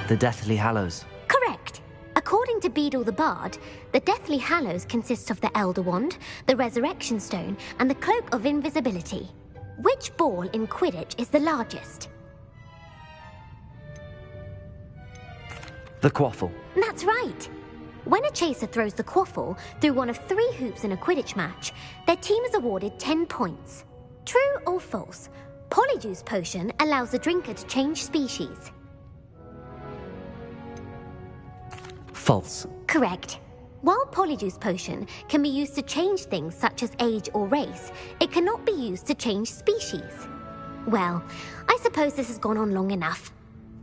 The Deathly Hallows. Correct. According to Beadle the Bard, the Deathly Hallows consists of the Elder Wand, the Resurrection Stone, and the Cloak of Invisibility. Which ball in Quidditch is the largest? The Quaffle. That's right. When a chaser throws the quaffle through one of 3 hoops in a Quidditch match, their team is awarded 10 points. True or false? Polyjuice Potion allows the drinker to change species. False. Correct. While Polyjuice Potion can be used to change things such as age or race, it cannot be used to change species. Well, I suppose this has gone on long enough.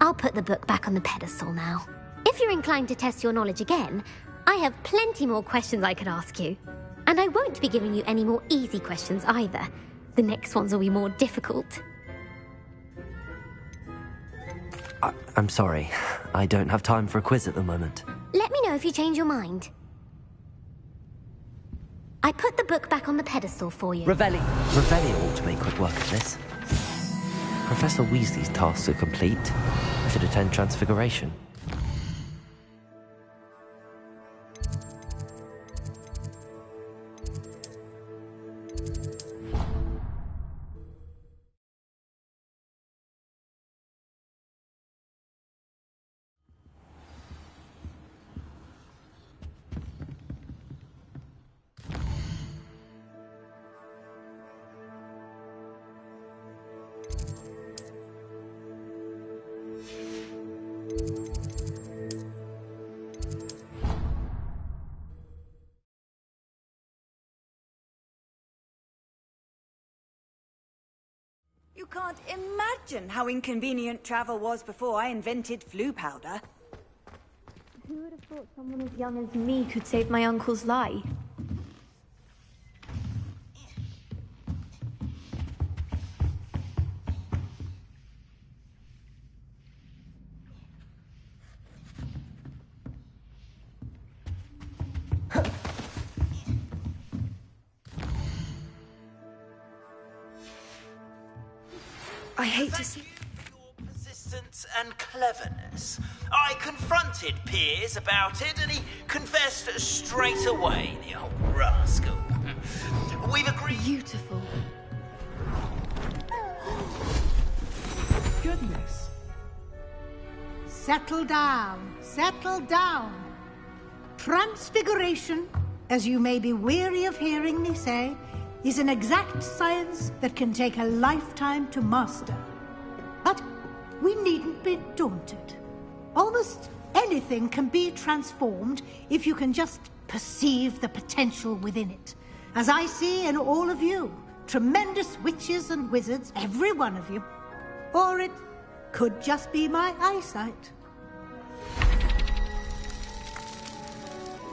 I'll put the book back on the pedestal now. If you're inclined to test your knowledge again, I have plenty more questions I could ask you. And I won't be giving you any more easy questions either. The next ones will be more difficult. I'm sorry. I don't have time for a quiz at the moment. Let me know if you change your mind. I put the book back on the pedestal for you. Revelio ought to make quick work of this. Professor Weasley's tasks are complete. I should attend Transfiguration. You can't imagine how inconvenient travel was before I invented flu powder. Who would have thought someone as young as me could save my uncle's life? I hate to see... Your persistence and cleverness. I confronted Piers about it, and he confessed straight away, the old rascal. We've agreed... Beautiful. Goodness. Settle down. Settle down. Transfiguration, as you may be weary of hearing me say, is an exact science that can take a lifetime to master. But we needn't be daunted. Almost anything can be transformed if you can just perceive the potential within it. As I see in all of you, tremendous witches and wizards, every one of you. Or it could just be my eyesight.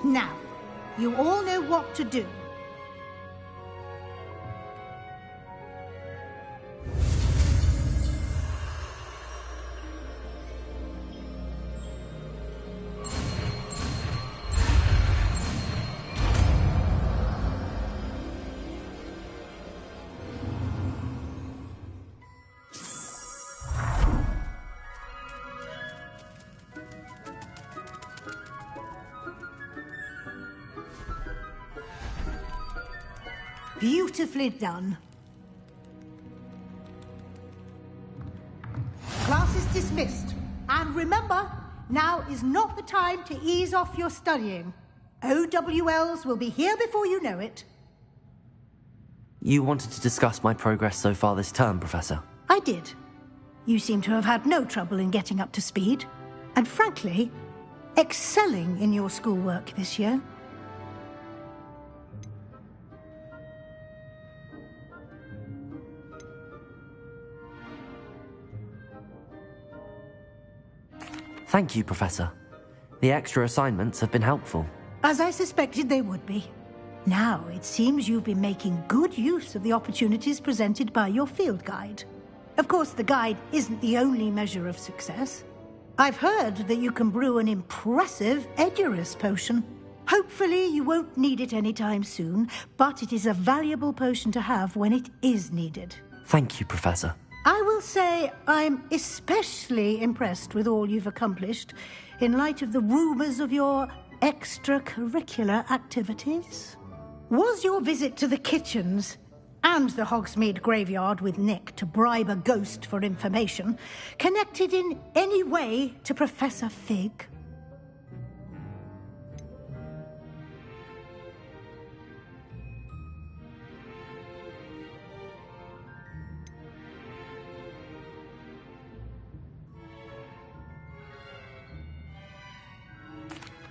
Now, you all know what to do. Beautifully done. Class is dismissed. And remember, now is not the time to ease off your studying. OWLs will be here before you know it. You wanted to discuss my progress so far this term, Professor? I did. You seem to have had no trouble in getting up to speed. And frankly, excelling in your schoolwork this year. Thank you, Professor. The extra assignments have been helpful. As I suspected they would be. Now, it seems you've been making good use of the opportunities presented by your field guide. Of course, the guide isn't the only measure of success. I've heard that you can brew an impressive Edurus potion. Hopefully, you won't need it anytime soon, but it is a valuable potion to have when it is needed. Thank you, Professor. I will say I'm especially impressed with all you've accomplished in light of the rumors of your extracurricular activities. Was your visit to the kitchens and the Hogsmeade graveyard with Nick to bribe a ghost for information connected in any way to Professor Fig?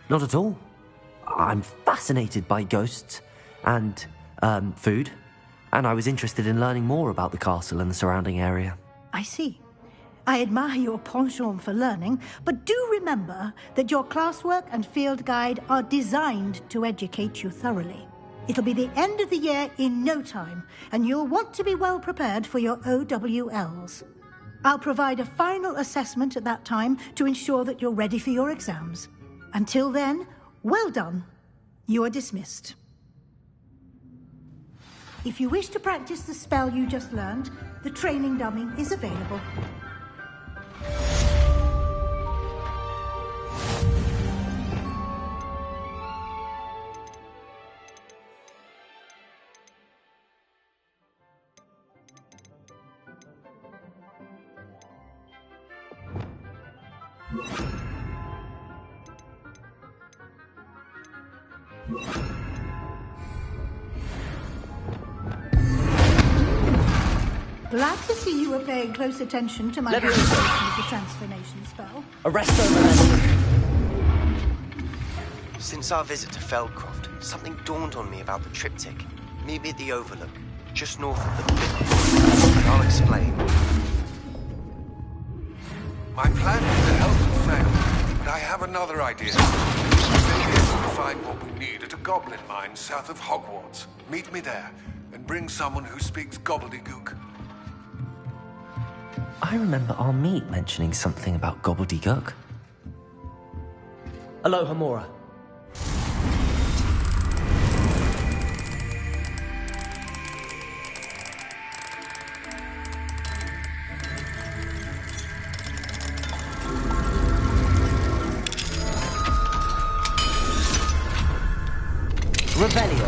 Not at all. I'm fascinated by ghosts and food, and I was interested in learning more about the castle and the surrounding area. I see. I admire your penchant for learning, but do remember that your classwork and field guide are designed to educate you thoroughly. It'll be the end of the year in no time, and you'll want to be well prepared for your OWLs. I'll provide a final assessment at that time to ensure that you're ready for your exams. Until then, well done. You are dismissed. If you wish to practice the spell you just learned, the training dummy is available. Glad to see you were paying close attention to my demonstration of the transformation spell. Arresto momentum. Since our visit to Feldcroft, something dawned on me about the triptych. Meet me at the Overlook, just north of the pit. I'll explain. My plan is to help you fail, but I have another idea. We may be able to find what we need at a goblin mine south of Hogwarts. Meet me there, and bring someone who speaks gobbledygook. I remember our meet mentioning something about gobbledygook. Aloha Mora. Revelio.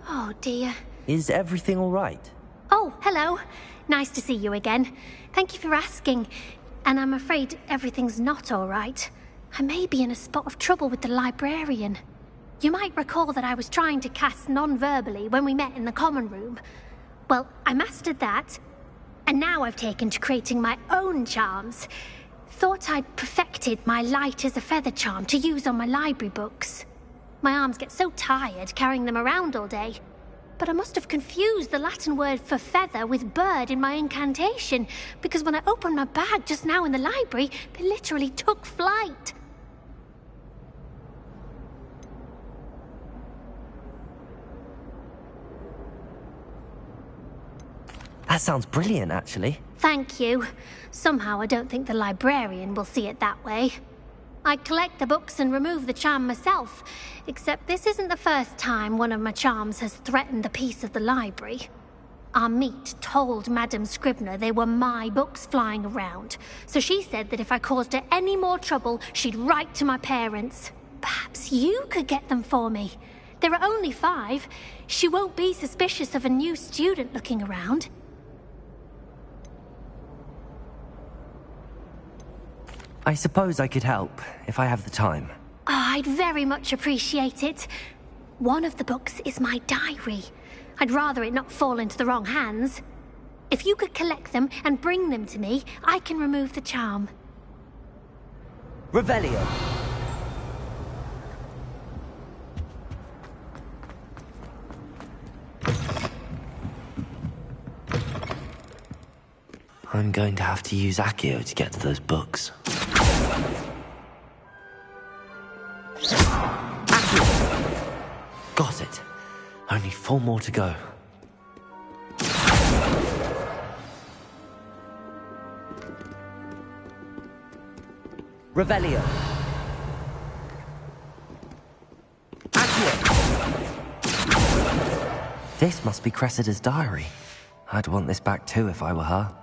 Oh, dear. Is everything all right? Oh, hello. Nice to see you again. Thank you for asking. and I'm afraid everything's not all right. I may be in a spot of trouble with the librarian. You might recall that I was trying to cast non-verbally when we met in the common room. Well, I mastered that, and now I've taken to creating my own charms. Thought I'd perfected my light as a feather charm to use on my library books. My arms get so tired carrying them around all day. But I must have confused the Latin word for feather with bird in my incantation, because when I opened my bag just now in the library, they literally took flight. That sounds brilliant, actually. Thank you. Somehow I don't think the librarian will see it that way. I collect the books and remove the charm myself, except this isn't the first time one of my charms has threatened the peace of the library. Our meet told Madame Scribner they were my books flying around, so she said that if I caused her any more trouble, she'd write to my parents. Perhaps you could get them for me. There are only 5. She won't be suspicious of a new student looking around. I suppose I could help, if I have the time. Oh, I'd very much appreciate it. One of the books is my diary. I'd rather it not fall into the wrong hands. If you could collect them and bring them to me, I can remove the charm. Revelio. I'm going to have to use Accio to get to those books. Accio! Got it. Only 4 more to go. Revelio. Accio! This must be Cressida's diary. I'd want this back too if I were her.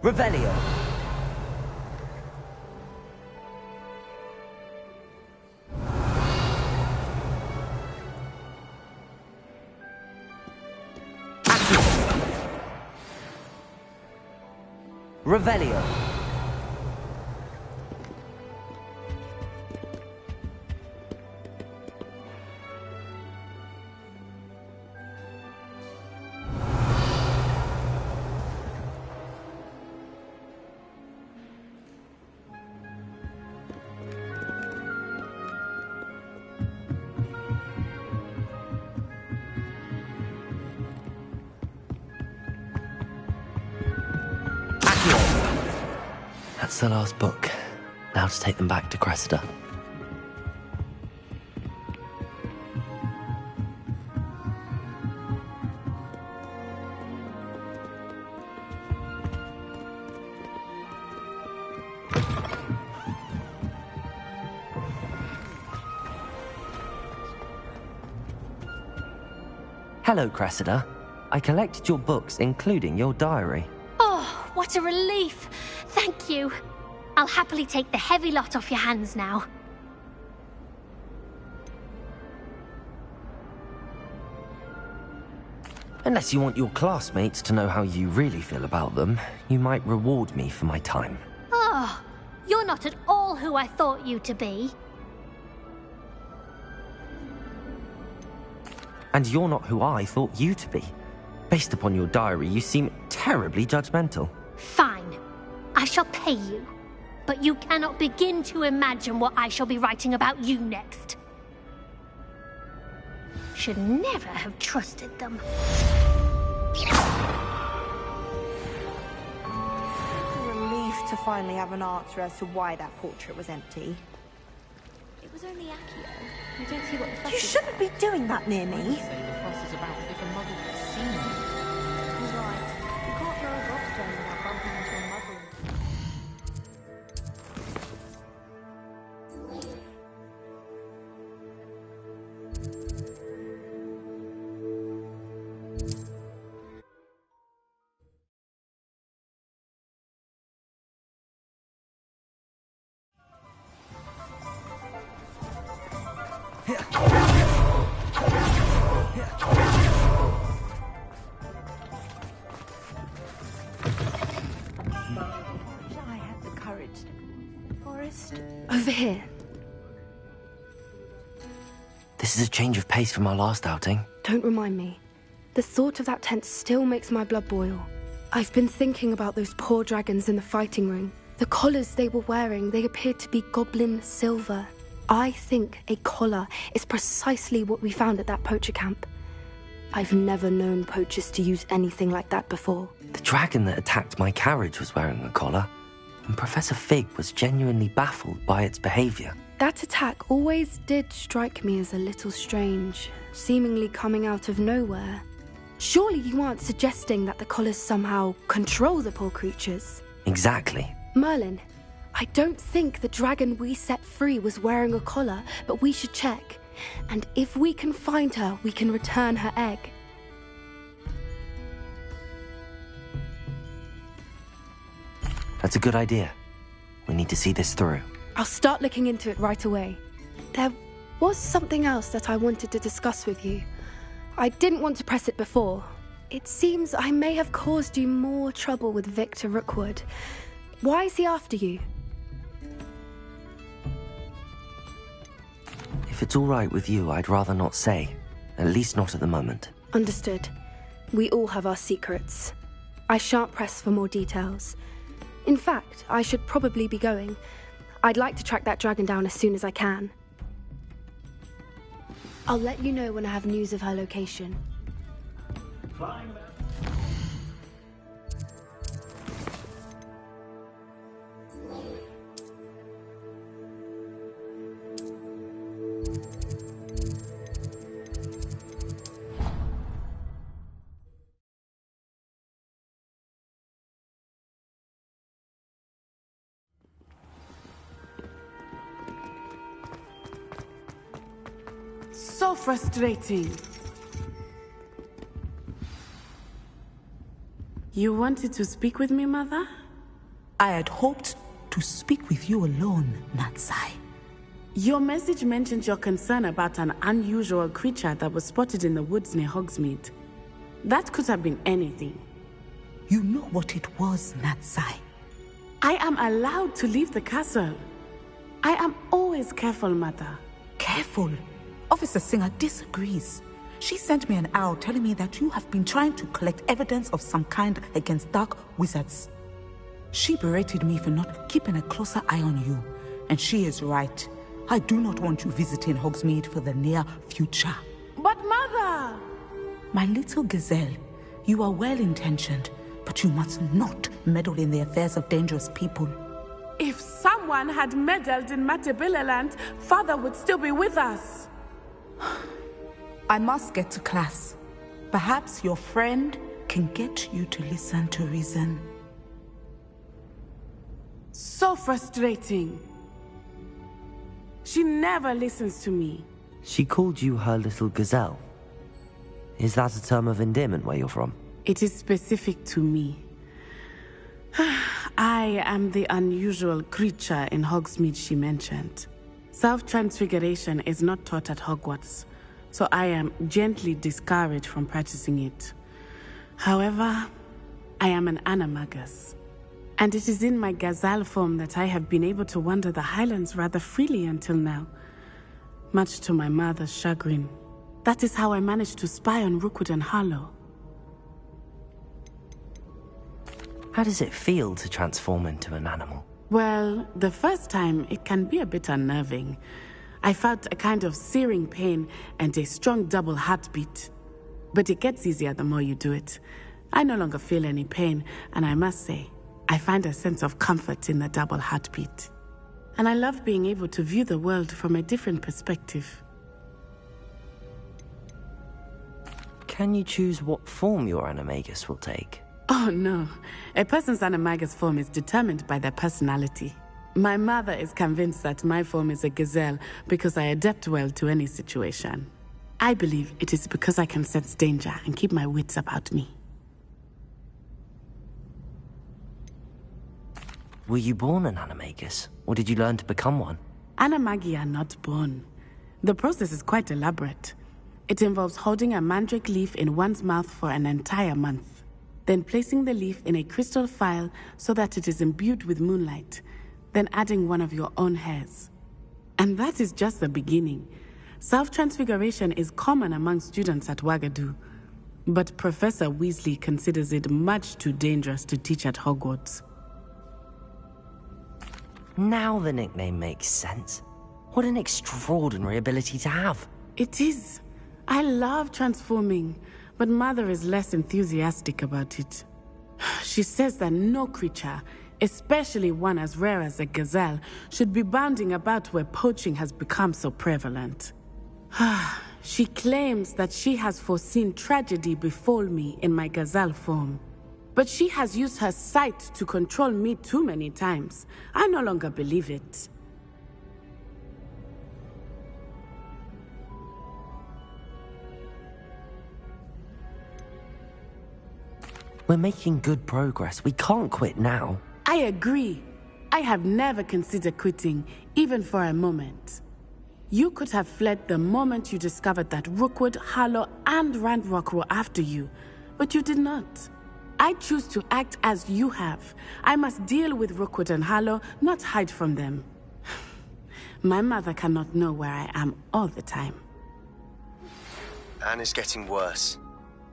Revelio. Revelio. That's the last book. Now to take them back to Cressida. Hello, Cressida. I collected your books, including your diary. Oh, what a relief! Thank you. I'll happily take the heavy lot off your hands now. Unless you want your classmates to know how you really feel about them, you might reward me for my time. Oh, you're not at all who I thought you to be. And you're not who I thought you to be. Based upon your diary, you seem terribly judgmental. Fine. I shall pay you. But you cannot begin to imagine what I shall be writing about you next. Should never have trusted them. It's a relief to finally have an answer as to why that portrait was empty. It was only Accio. You don't see what the fuss You is shouldn't about. be doing that near Say me. the fuss is about if a mother had seen you. He's right. You can't throw a gobstone without bumping into a mother. forest? Over here. This is a change of pace from our last outing. Don't remind me. The thought of that tent still makes my blood boil. I've been thinking about those poor dragons in the fighting ring. The collars they were wearing, they appeared to be goblin silver. I think a collar is precisely what we found at that poacher camp. I've never known poachers to use anything like that before. The dragon that attacked my carriage was wearing a collar, and Professor Fig was genuinely baffled by its behavior. That attack always did strike me as a little strange, seemingly coming out of nowhere. Surely you aren't suggesting that the collars somehow control the poor creatures? Exactly. Merlin, I don't think the dragon we set free was wearing a collar, but we should check. And if we can find her, we can return her egg. That's a good idea. We need to see this through. I'll start looking into it right away. There was something else that I wanted to discuss with you. I didn't want to press it before. It seems I may have caused you more trouble with Victor Rookwood. Why is he after you? If it's all right with you, I'd rather not say. At least not at the moment. Understood. We all have our secrets. I shan't press for more details. In fact, I should probably be going. I'd like to track that dragon down as soon as I can. I'll let you know when I have news of her location. So frustrating. You wanted to speak with me, Mother? I had hoped to speak with you alone, Natsai. Your message mentioned your concern about an unusual creature that was spotted in the woods near Hogsmeade. That could have been anything. You know what it was, Natsai. I am allowed to leave the castle. I am always careful, Mother. Careful? Officer Singer disagrees. She sent me an arrow telling me that you have been trying to collect evidence of some kind against dark wizards. She berated me for not keeping a closer eye on you, and she is right. I do not want you visiting Hogsmeade for the near future. But Mother! My little gazelle, you are well-intentioned, but you must not meddle in the affairs of dangerous people. If someone had meddled in Matabeleland, Father would still be with us. I must get to class. Perhaps your friend can get you to listen to reason. So frustrating. She never listens to me. She called you her little gazelle. Is that a term of endearment where you're from? It is specific to me. I am the unusual creature in Hogsmeade she mentioned. Self-transfiguration is not taught at Hogwarts, so I am gently discouraged from practicing it. However, I am an animagus, and it is in my gazelle form that I have been able to wander the Highlands rather freely until now, much to my mother's chagrin. That is how I managed to spy on Rookwood and Harlow. How does it feel to transform into an animal? Well, the first time, it can be a bit unnerving. I felt a kind of searing pain and a strong double heartbeat. But it gets easier the more you do it. I no longer feel any pain, and I must say, I find a sense of comfort in the double heartbeat. And I love being able to view the world from a different perspective. Can you choose what form your animagus will take? Oh no, a person's animagus form is determined by their personality. My mother is convinced that my form is a gazelle because I adapt well to any situation. I believe it is because I can sense danger and keep my wits about me. Were you born an animagus, or did you learn to become one? Animagi are not born. The process is quite elaborate. It involves holding a mandrake leaf in one's mouth for an entire month, then placing the leaf in a crystal phial so that it is imbued with moonlight. then adding one of your own hairs. And that is just the beginning. Self-transfiguration is common among students at Wagadu, but Professor Weasley considers it much too dangerous to teach at Hogwarts. Now the nickname makes sense. What an extraordinary ability to have. It is. I love transforming, but Mother is less enthusiastic about it. She says that no creature, especially one as rare as a gazelle, should be bounding about where poaching has become so prevalent. She claims that she has foreseen tragedy befall me in my gazelle form. But she has used her sight to control me too many times. I no longer believe it. We're making good progress. We can't quit now. I agree. I have never considered quitting, even for a moment. You could have fled the moment you discovered that Rookwood, Harlow, and Ranrock were after you, but you did not. I choose to act as you have. I must deal with Rookwood and Harlow, not hide from them. My mother cannot know where I am all the time. Anne is getting worse.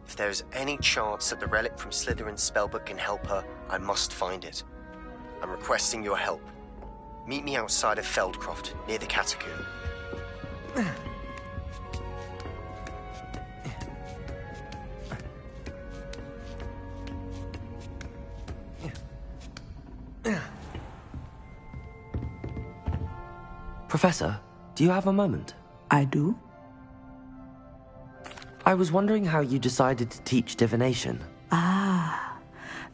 If there is any chance that the relic from Slytherin's spellbook can help her, I must find it. I'm requesting your help. Meet me outside of Feldcroft, near the catacomb. Professor, do you have a moment? I do. I was wondering how you decided to teach divination.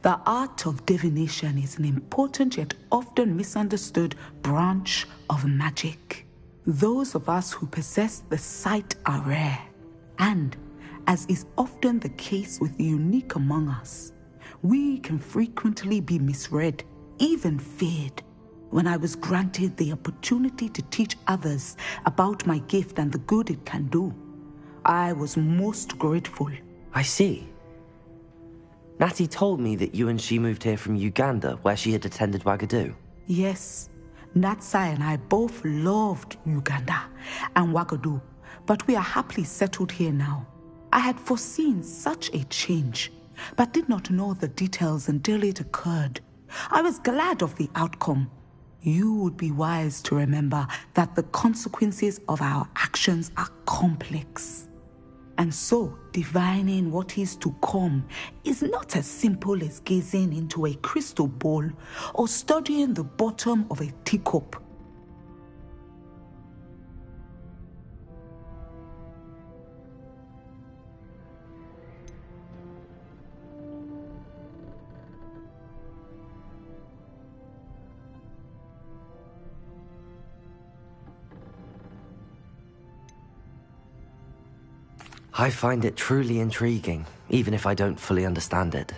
The art of divination is an important yet often misunderstood branch of magic. Those of us who possess the sight are rare, and, as is often the case with the unique among us, we can frequently be misread, even feared. When I was granted the opportunity to teach others about my gift and the good it can do, I was most grateful. I see. Natty told me that you and she moved here from Uganda, where she had attended Wagadu. Yes, Natsai and I both loved Uganda and Wagadu, but we are happily settled here now. I had foreseen such a change, but did not know the details until it occurred. I was glad of the outcome. You would be wise to remember that the consequences of our actions are complex. And so, divining what is to come is not as simple as gazing into a crystal ball or studying the bottom of a teacup. I find it truly intriguing, even if I don't fully understand it.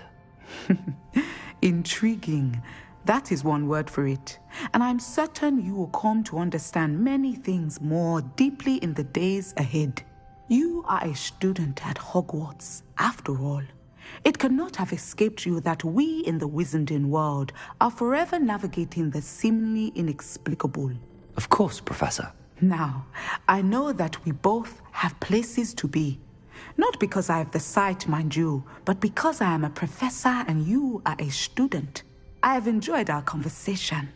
Intriguing. That is one word for it. And I'm certain you will come to understand many things more deeply in the days ahead. You are a student at Hogwarts, after all. It cannot have escaped you that we in the Wizarding world are forever navigating the seemingly inexplicable. Of course, Professor. Now, I know that we both have places to be. Not because I have the sight, mind you, but because I am a professor and you are a student. I have enjoyed our conversation.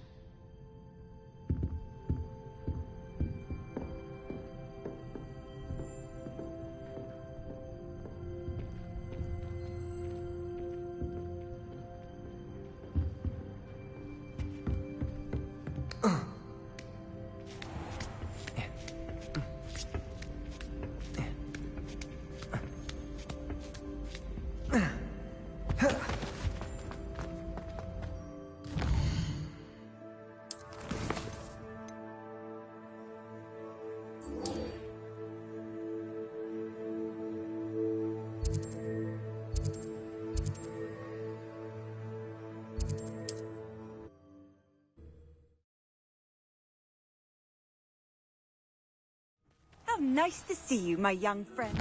How nice to see you, my young friend.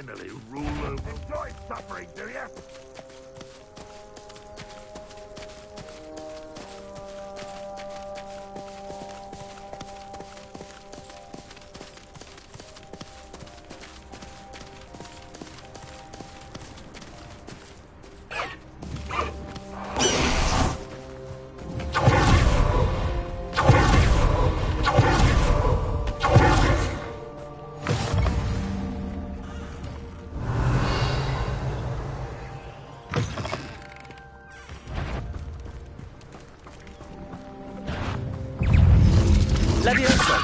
finally rule over... Enjoy suffering, do you? Leviosa!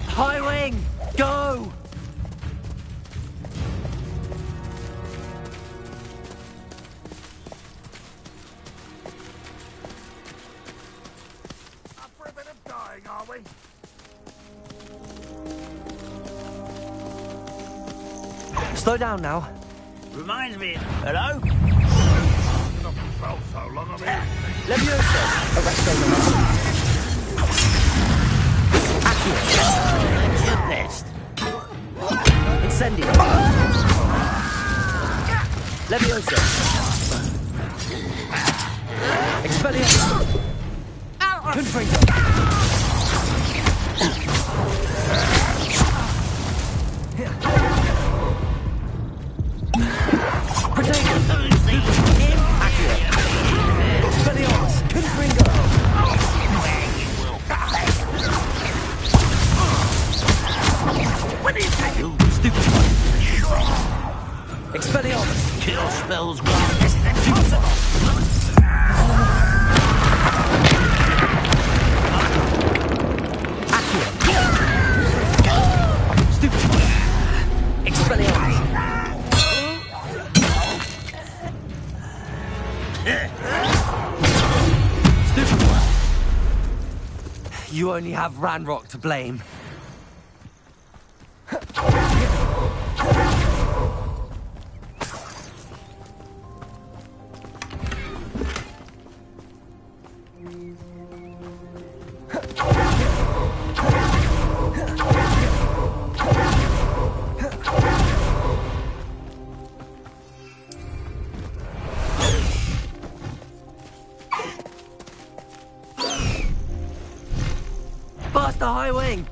High wing! Go! Up for a bit of dying, are we? Slow down now. Reminds me... Hello? Not felt so long, I mean... Leviosa! Arresto momentum. Your best. Incendio. Leviosa. Expelliarmus. Confringo. Expelliarmus! Kill spells ground is impossible! Stupefy! Expelliarmus! Stupefy! You only have Ranrock to blame. Bust the high wing!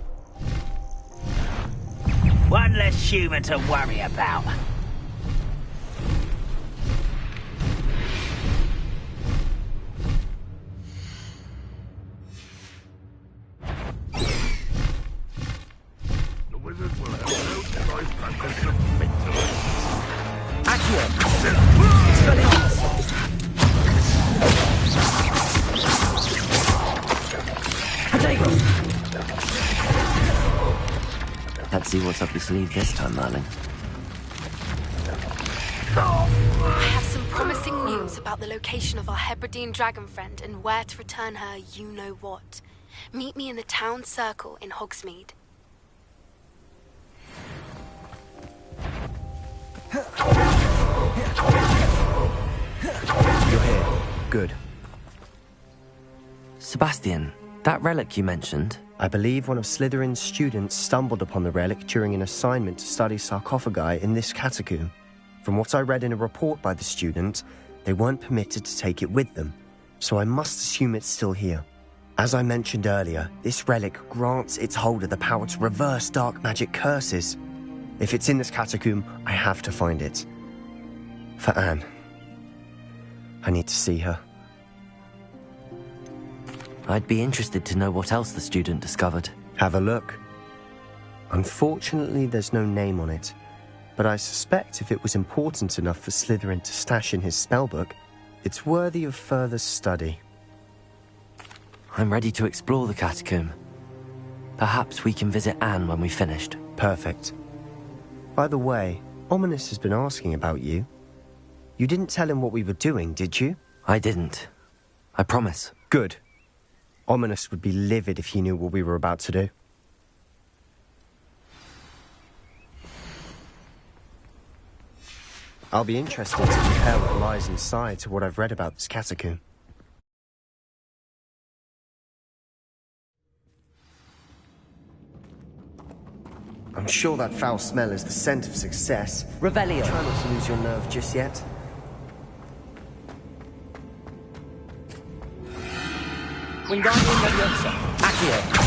One less human to worry about. The wizards will have no choice but to submit to it. Accio! Expelliarmus! Potato! Let's see what's up your sleeve this time, Merlin. I have some promising news about the location of our Hebridean dragon friend and where to return her you-know-what. Meet me in the town circle in Hogsmeade. You're here. Good. Sebastian, that relic you mentioned... I believe one of Slytherin's students stumbled upon the relic during an assignment to study sarcophagi in this catacomb. From what I read in a report by the student, they weren't permitted to take it with them, so I must assume it's still here. As I mentioned earlier, this relic grants its holder the power to reverse dark magic curses. If it's in this catacomb, I have to find it. For Anne. I need to see her. I'd be interested to know what else the student discovered. Have a look. Unfortunately, there's no name on it, but I suspect if it was important enough for Slytherin to stash in his spellbook, it's worthy of further study. I'm ready to explore the catacomb. Perhaps we can visit Anne when we've finished. Perfect. By the way, Ominous has been asking about you. You didn't tell him what we were doing, did you? I didn't. I promise. Good. Ominous would be livid if he knew what we were about to do. I'll be interested to compare what lies inside to what I've read about this catacomb. I'm sure that foul smell is the scent of success. Revelio. Try not to lose your nerve just yet. Wingardium Leviosa. Accio.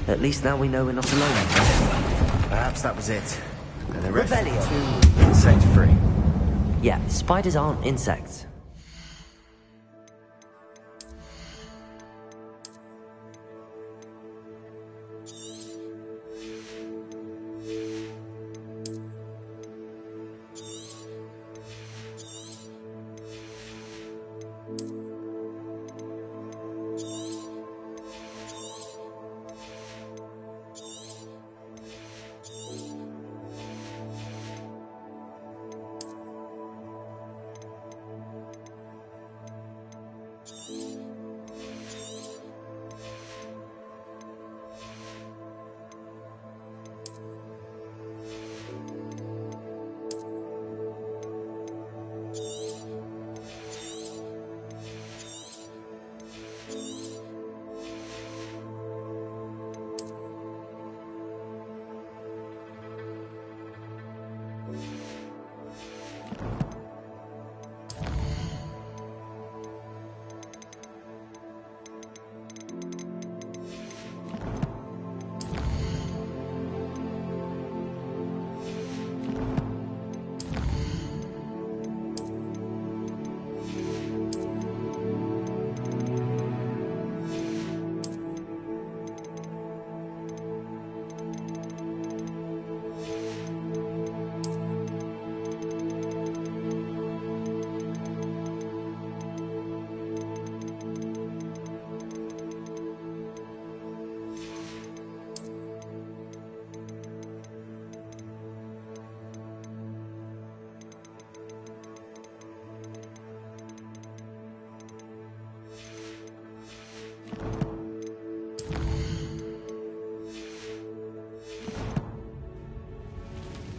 At least now we know we're not alone. Perhaps that was it. And the rest Revelio. too insect-free. Yeah, spiders aren't insects.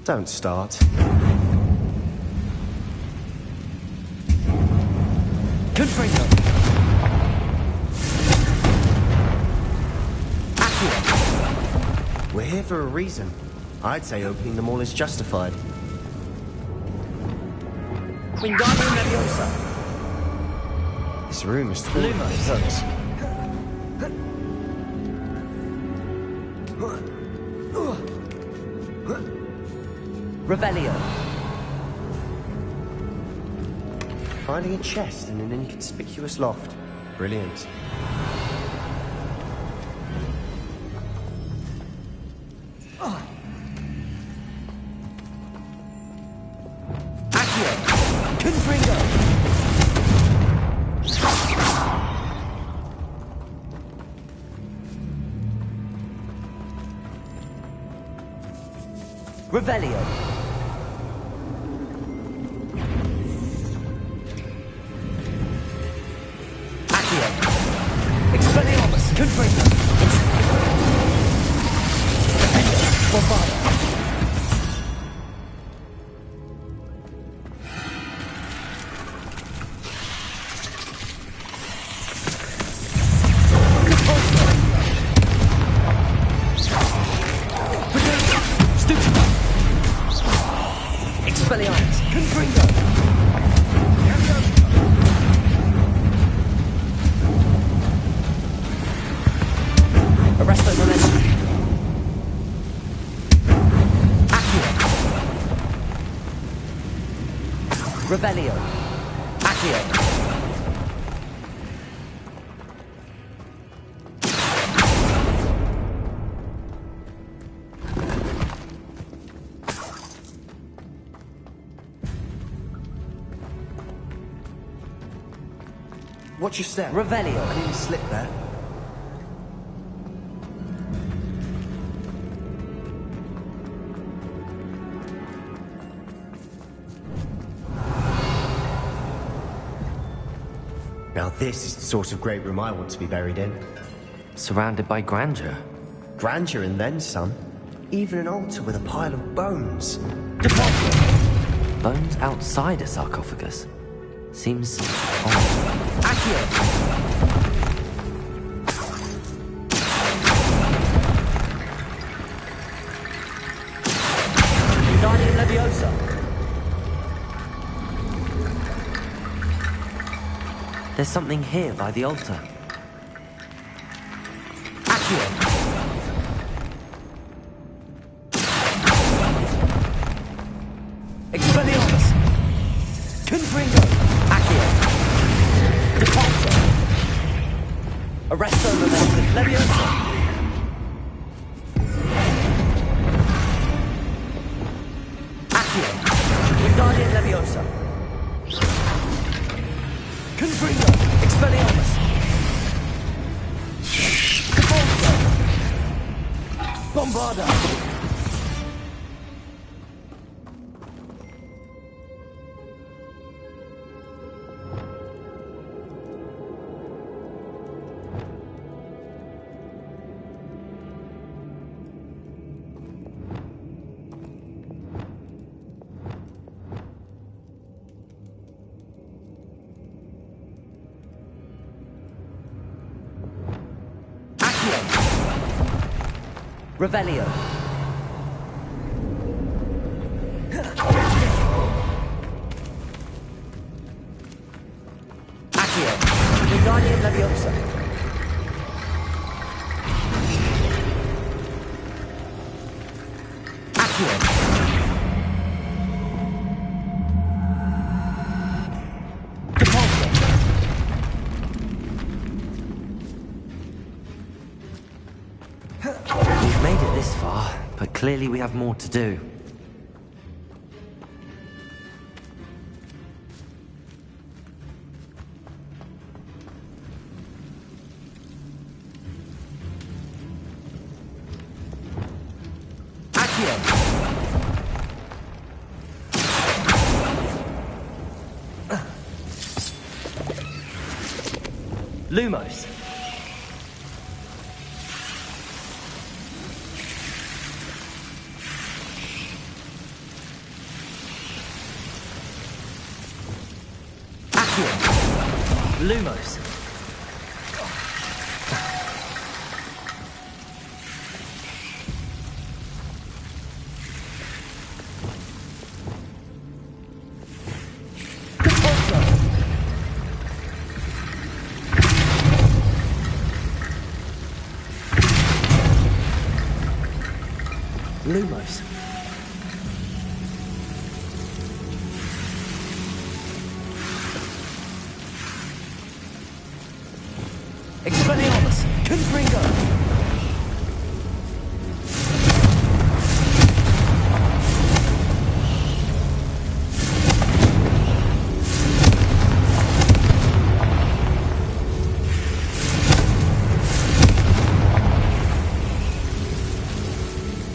Don't start. Confringo. We're here for a reason. I'd say opening them all is justified. Wingardium Leviosa. This room is full Lumos. of thugs. Revelio. Finding a chest in an inconspicuous loft. Brilliant. Accio. Confringo. Revelio. Accio. Expelliarmus. Confringo. Bombard. Expelliarmus. Confringo. Arresto Momentum. Accio. Revelio. Accio. Watch your step. Revelio. I nearly slipped there. This is the sort of great room I want to be buried in. Surrounded by grandeur. Grandeur and then some. Even an altar with a pile of bones. Bones outside a sarcophagus. Seems odd. Accio! Guardian Leviosa. There's something here by the altar. Accio! Expelliarmus! Confringo! Accio! Depulso! Arresto Momentum Leviosa! Accio! Wingardium Leviosa! Confringo! Expelliarmus! Depulso! Bombarda! Revelio. Accio. Wingardium Leviosa. Accio. Depulso. We've made it this far, but clearly we have more to do. Accio! Lumos. Lumos. Lumos. Expelliarmus! Confringo!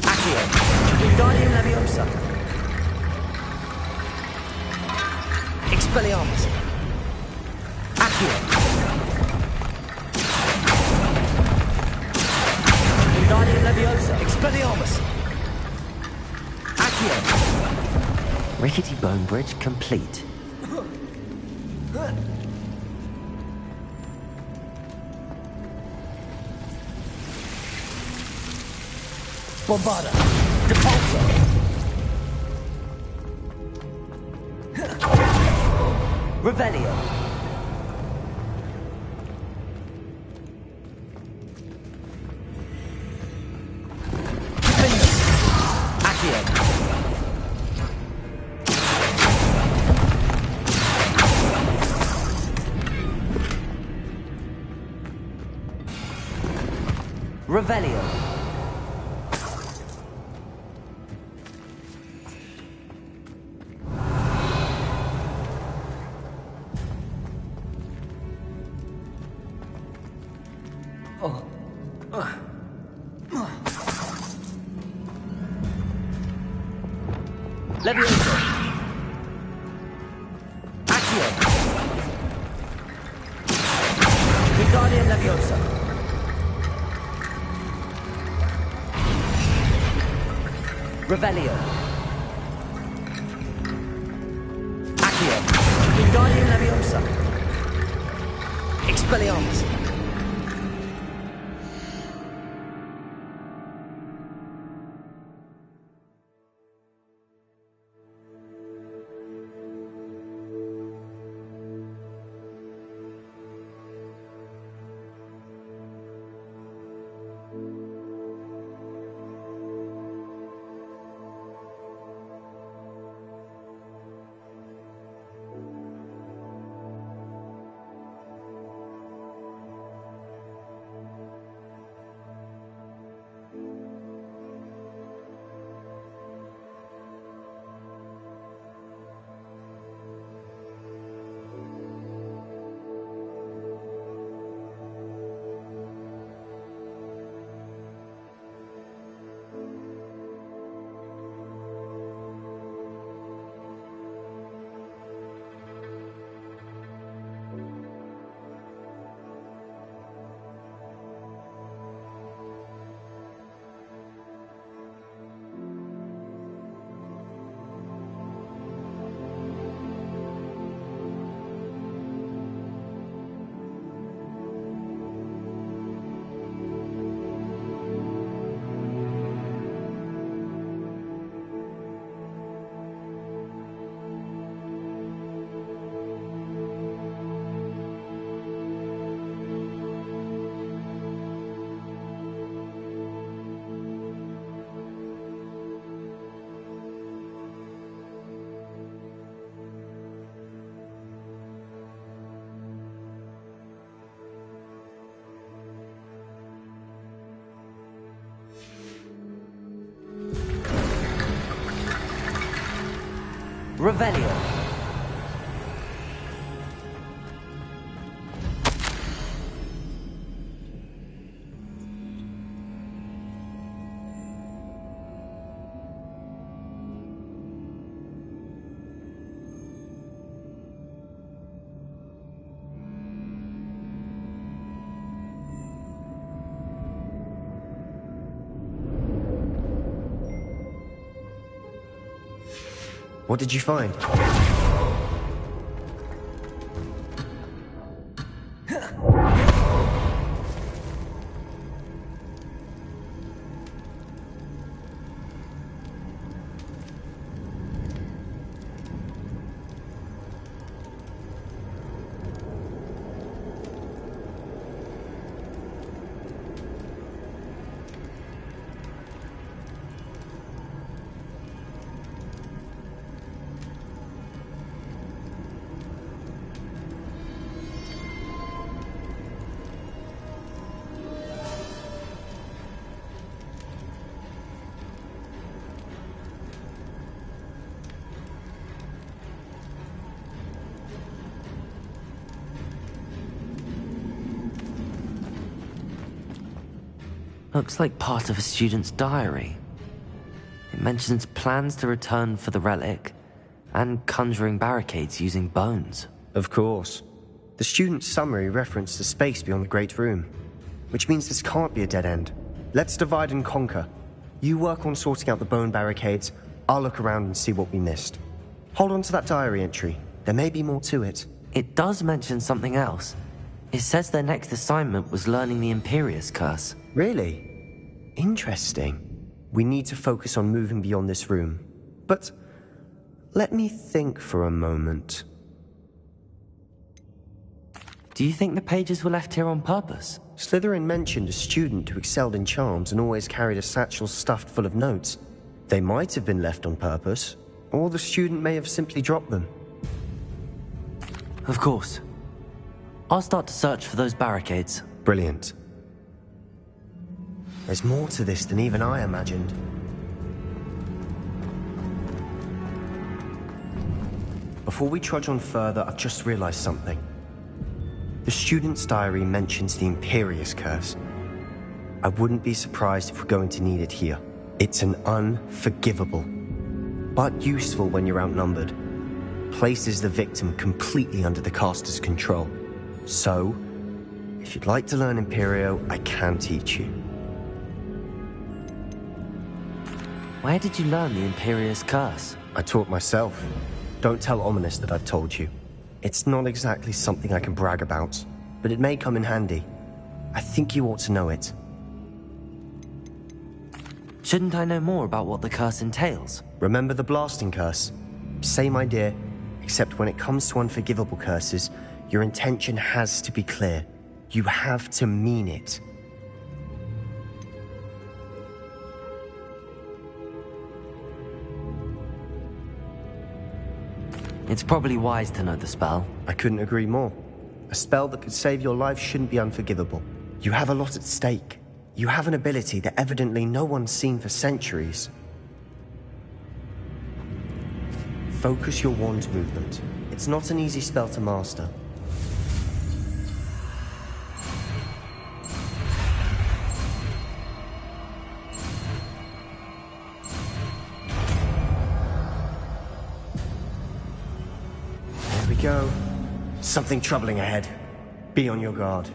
Accio! Wingardium Leviosa! Expelliarmus! Accio! Wingardium Leviosa! Expelliarmus! Accio! Rickety bone bridge complete. Bombarda! Depulso! Revelio! Revelio. Leviosa. Accio. Leviosa. Revelio. Accio. Wingardium Leviosa. Expelliarmus. Revelio. What did you find? Looks like part of a student's diary. It mentions plans to return for the relic and conjuring barricades using bones. Of course. The student's summary referenced the space beyond the Great Room, which means this can't be a dead end. Let's divide and conquer. You work on sorting out the bone barricades, I'll look around and see what we missed. Hold on to that diary entry. There may be more to it. It does mention something else. It says their next assignment was learning the Imperius Curse. Really? Interesting. We need to focus on moving beyond this room. But let me think for a moment. Do you think the pages were left here on purpose? Slytherin mentioned a student who excelled in charms and always carried a satchel stuffed full of notes. They might have been left on purpose, or the student may have simply dropped them. Of course. I'll start to search for those barricades. Brilliant. There's more to this than even I imagined. Before we trudge on further, I've just realized something. The student's diary mentions the Imperius Curse. I wouldn't be surprised if we're going to need it here. It's an unforgivable, but useful when you're outnumbered. Places the victim completely under the caster's control. So, If you'd like to learn Imperio, I can teach you. Where did you learn the Imperious Curse? I taught myself. Don't tell Ominous that I've told you. It's not exactly something I can brag about, but it may come in handy. I think you ought to know it. Shouldn't I know more about what the curse entails? Remember the blasting curse? Same idea, except when it comes to unforgivable curses, your intention has to be clear. You have to mean it. It's probably wise to know the spell. I couldn't agree more. A spell that could save your life shouldn't be unforgivable. You have a lot at stake. You have an ability that evidently no one's seen for centuries. Focus your wand movement. It's not an easy spell to master. There we go. Something troubling ahead. Be on your guard.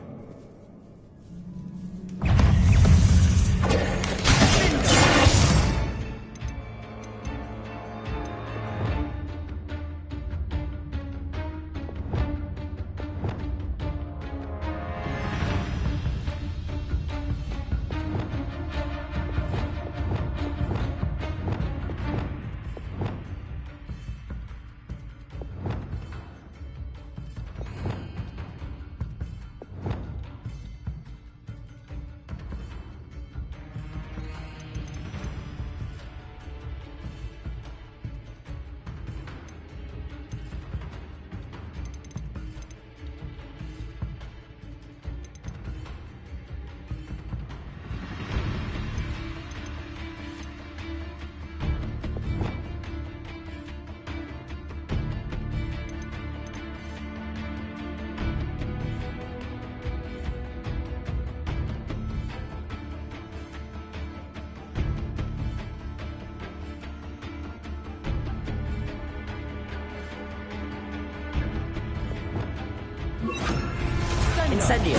Incendio.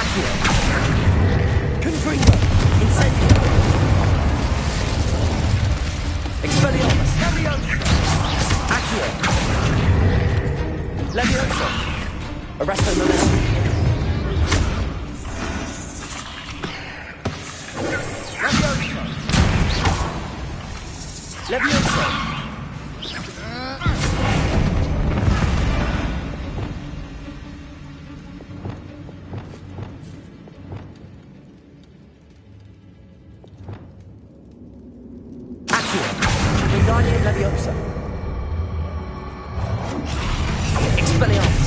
Accio. Confringo. Incendio. Expelliarmus. Accio. Levioso. Arresto momentum. Levioso. Accio. Wingardium Leviosa. Expelliarmus.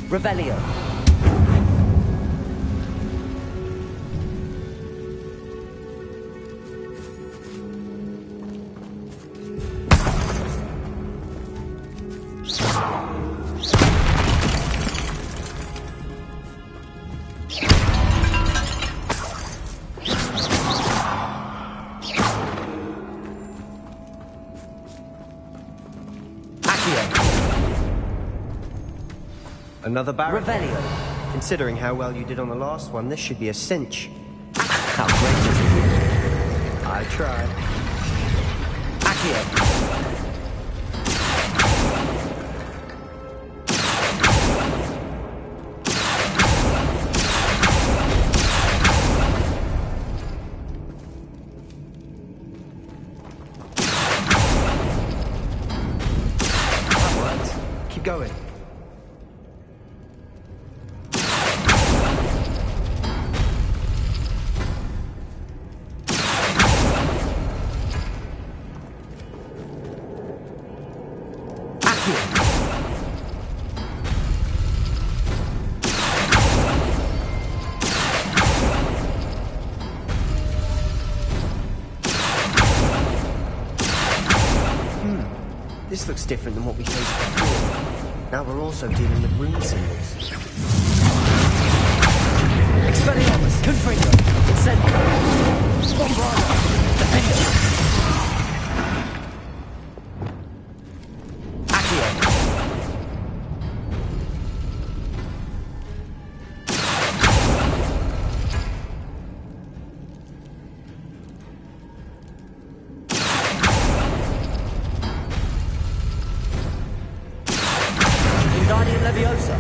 Revelio. Another barrel. Revelio. Considering how well you did on the last one, this should be a cinch. How gracious of you. I tried. Accio. That worked. Keep going. This looks different than what we faced before. Now we're also dealing with rune symbols. Expelliarmus! Confringo! Incendio! Bombarda! Defender! Accio! Wingardium Leviosa!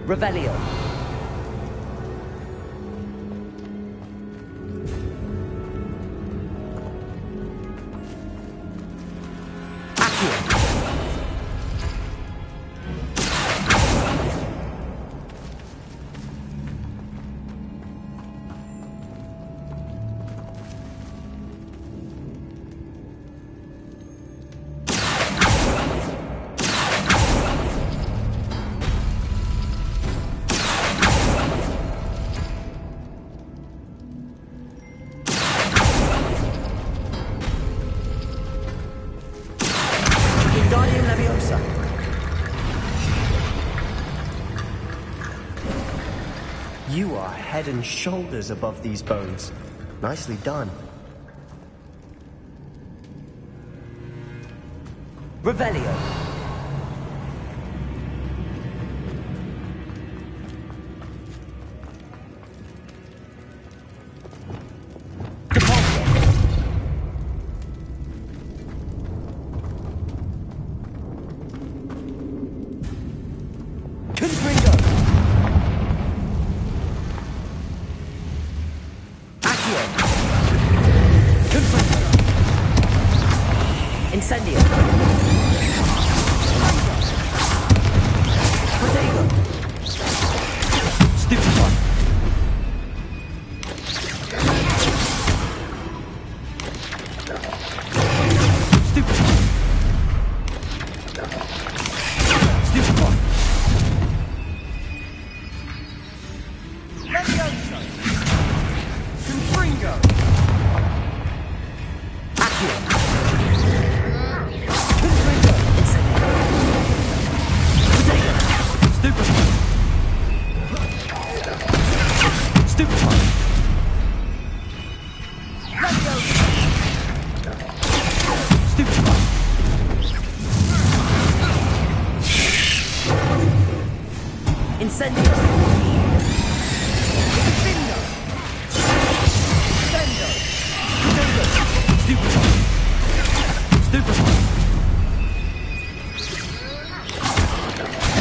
Revelio. Wingardium Leviosa. You are head and shoulders above these bones. Nicely done. Revelio. Incendio. Protego. Stupefy. Stupefy. Stupefy. Leviosa. Confringo. Accio. Incendio! Bingo! Incendio! Stupefy! Stupefy!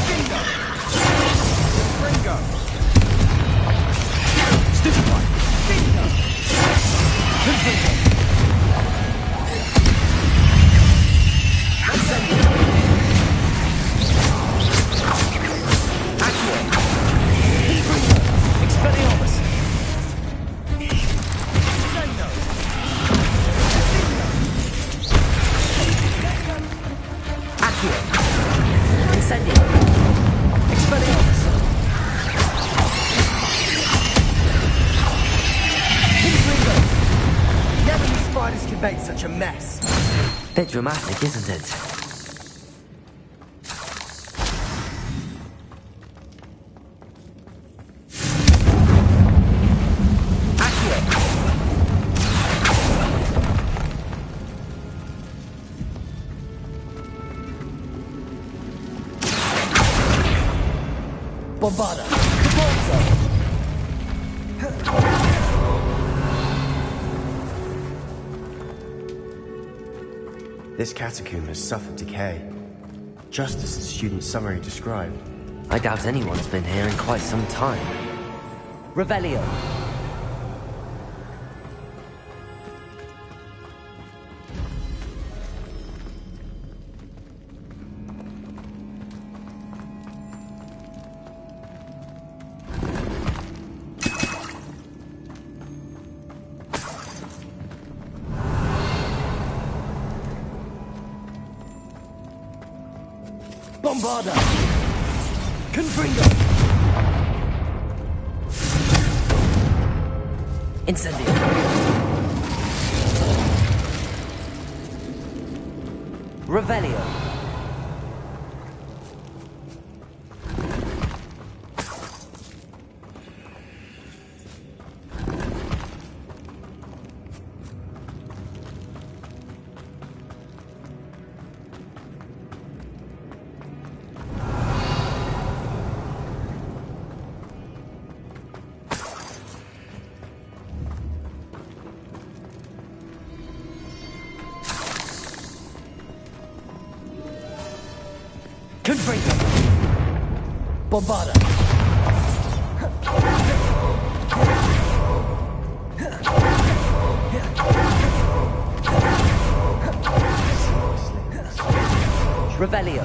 Bingo! Ringo! Stupefy! Bingo! Confringo! Incendio! Expelliarmus! Accio! Incendio! Expelliarmus! Confringo! Never knew spiders could make such a mess. Bit dramatic, isn't it? Bombarda! Caponzo! This catacomb has suffered decay, just as the student's summary described. I doubt anyone's been here in quite some time. Revelio! Bombarda! Confringo! Incendio! Revelio! Confringo! Bombarda! Revelio!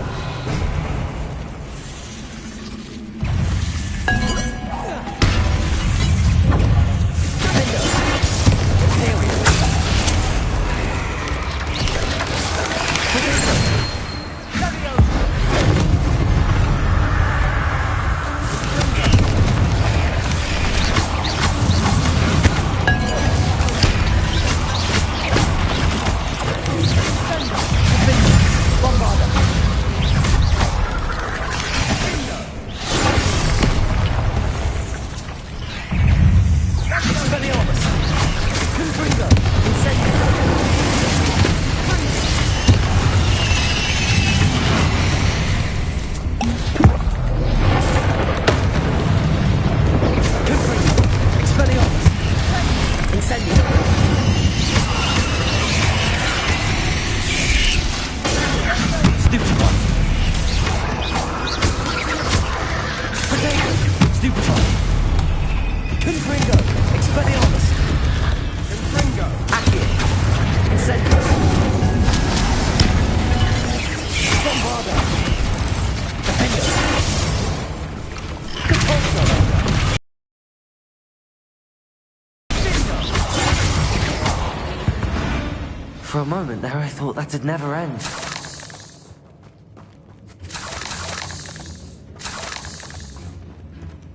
For a moment there, I thought that'd never end.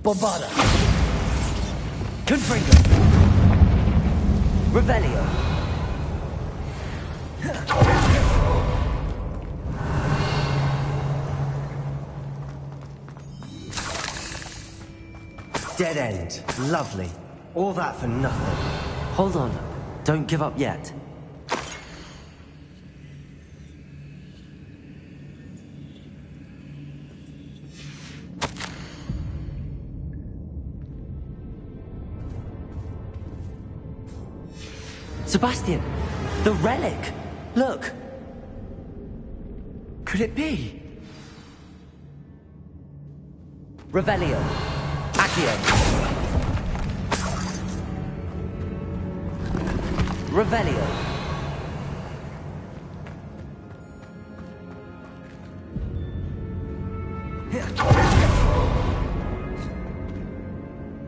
Bombarda! Confringo! Revelio! Dead end. Lovely. All that for nothing. Hold on. Don't give up yet. Sebastian! The relic! Look! Could it be? Revelio! Accio! Revelio!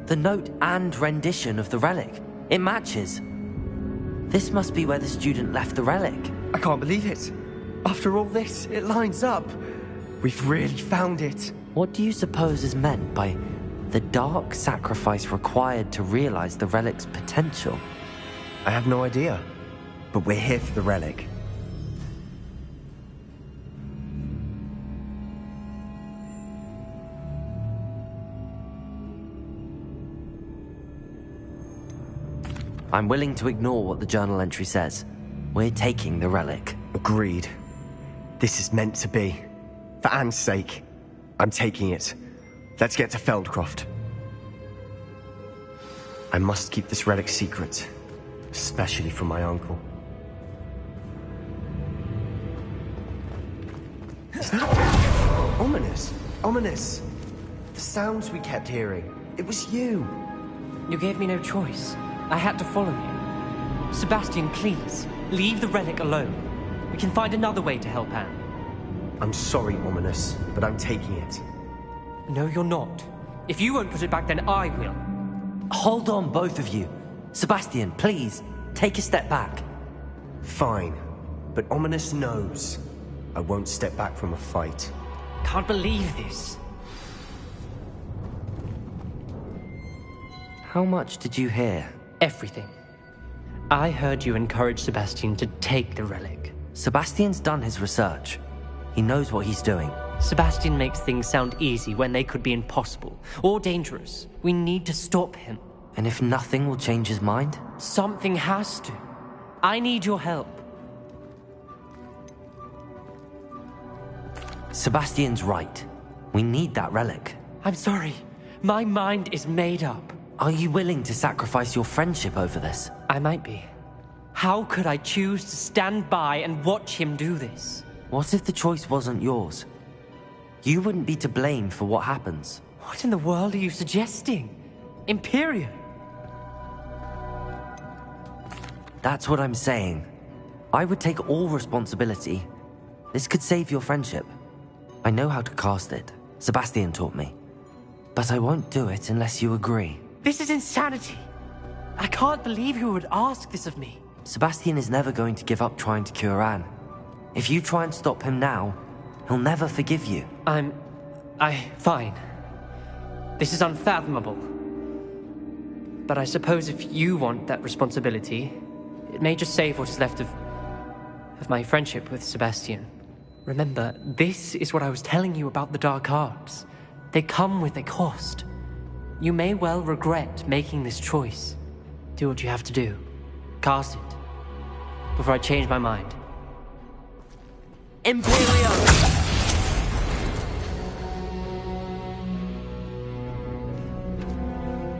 The note and rendition of the relic. It matches. This must be where the student left the relic. I can't believe it. After all this, it lines up. We've really found it. What do you suppose is meant by the dark sacrifice required to realize the relic's potential? I have no idea. But we're here for the relic. I'm willing to ignore what the journal entry says. We're taking the relic. Agreed. This is meant to be. For Anne's sake, I'm taking it. Let's get to Feldcroft. I must keep this relic secret, especially from my uncle. Is that ominous? Ominous! The sounds we kept hearing. It was you. You gave me no choice. I had to follow you. Sebastian, please, leave the relic alone. We can find another way to help Anne. I'm sorry, Ominous, but I'm taking it. No, you're not. If you won't put it back, then I will. Hold on, both of you. Sebastian, please, take a step back. Fine, but Ominous knows I won't step back from a fight. Can't believe this. How much did you hear? Everything. I heard you encourage Sebastian to take the relic. Sebastian's done his research. He knows what he's doing. Sebastian makes things sound easy when they could be impossible or dangerous. We need to stop him. And if nothing will change his mind? Something has to. I need your help. Sebastian's right. We need that relic. I'm sorry. My mind is made up. Are you willing to sacrifice your friendship over this? I might be. How could I choose to stand by and watch him do this? What if the choice wasn't yours? You wouldn't be to blame for what happens. What in the world are you suggesting? Imperium? That's what I'm saying. I would take all responsibility. This could save your friendship. I know how to cast it. Sebastian taught me. But I won't do it unless you agree. This is insanity. I can't believe you would ask this of me. Sebastian is never going to give up trying to cure Anne. If you try and stop him now, he'll never forgive you. Fine. This is unfathomable. But I suppose if you want that responsibility, it may just save what is left of my friendship with Sebastian. Remember, this is what I was telling you about the dark arts. They come with a cost. You may well regret making this choice. Do what you have to do. Cast it. Before I change my mind. Imperium!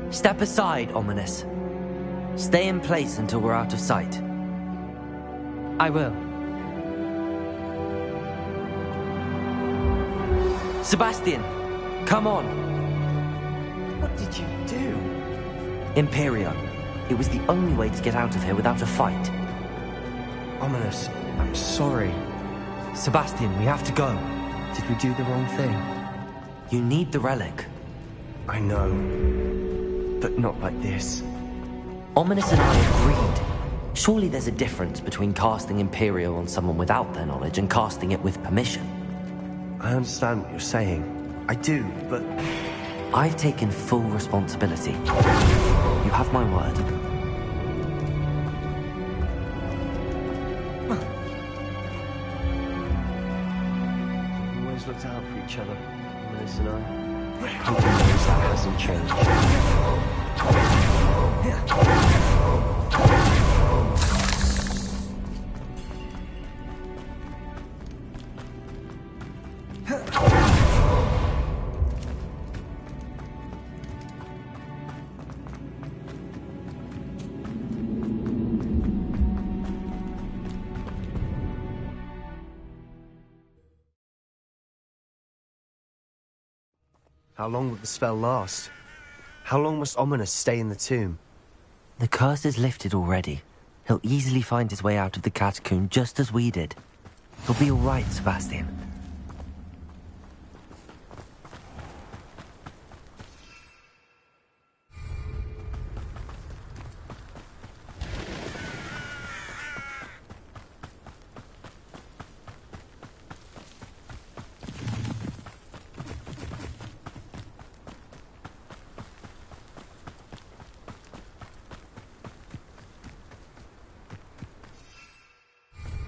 Step aside, Ominous. Stay in place until we're out of sight. I will. Sebastian, come on. What did you do? Imperium. It was the only way to get out of here without a fight. Ominous, I'm sorry. Sebastian, we have to go. Did we do the wrong thing? You need the relic. I know. But not like this. Ominous and I agreed. Surely there's a difference between casting Imperial on someone without their knowledge and casting it with permission. I understand what you're saying. I do, but... I've taken full responsibility. You have my word. We always looked out for each other, Ominous and I. Hope he knows that hasn't changed. How long will the spell last? How long must Ominous stay in the tomb? The curse is lifted already. He'll easily find his way out of the catacomb just as we did. He'll be all right, Sebastian.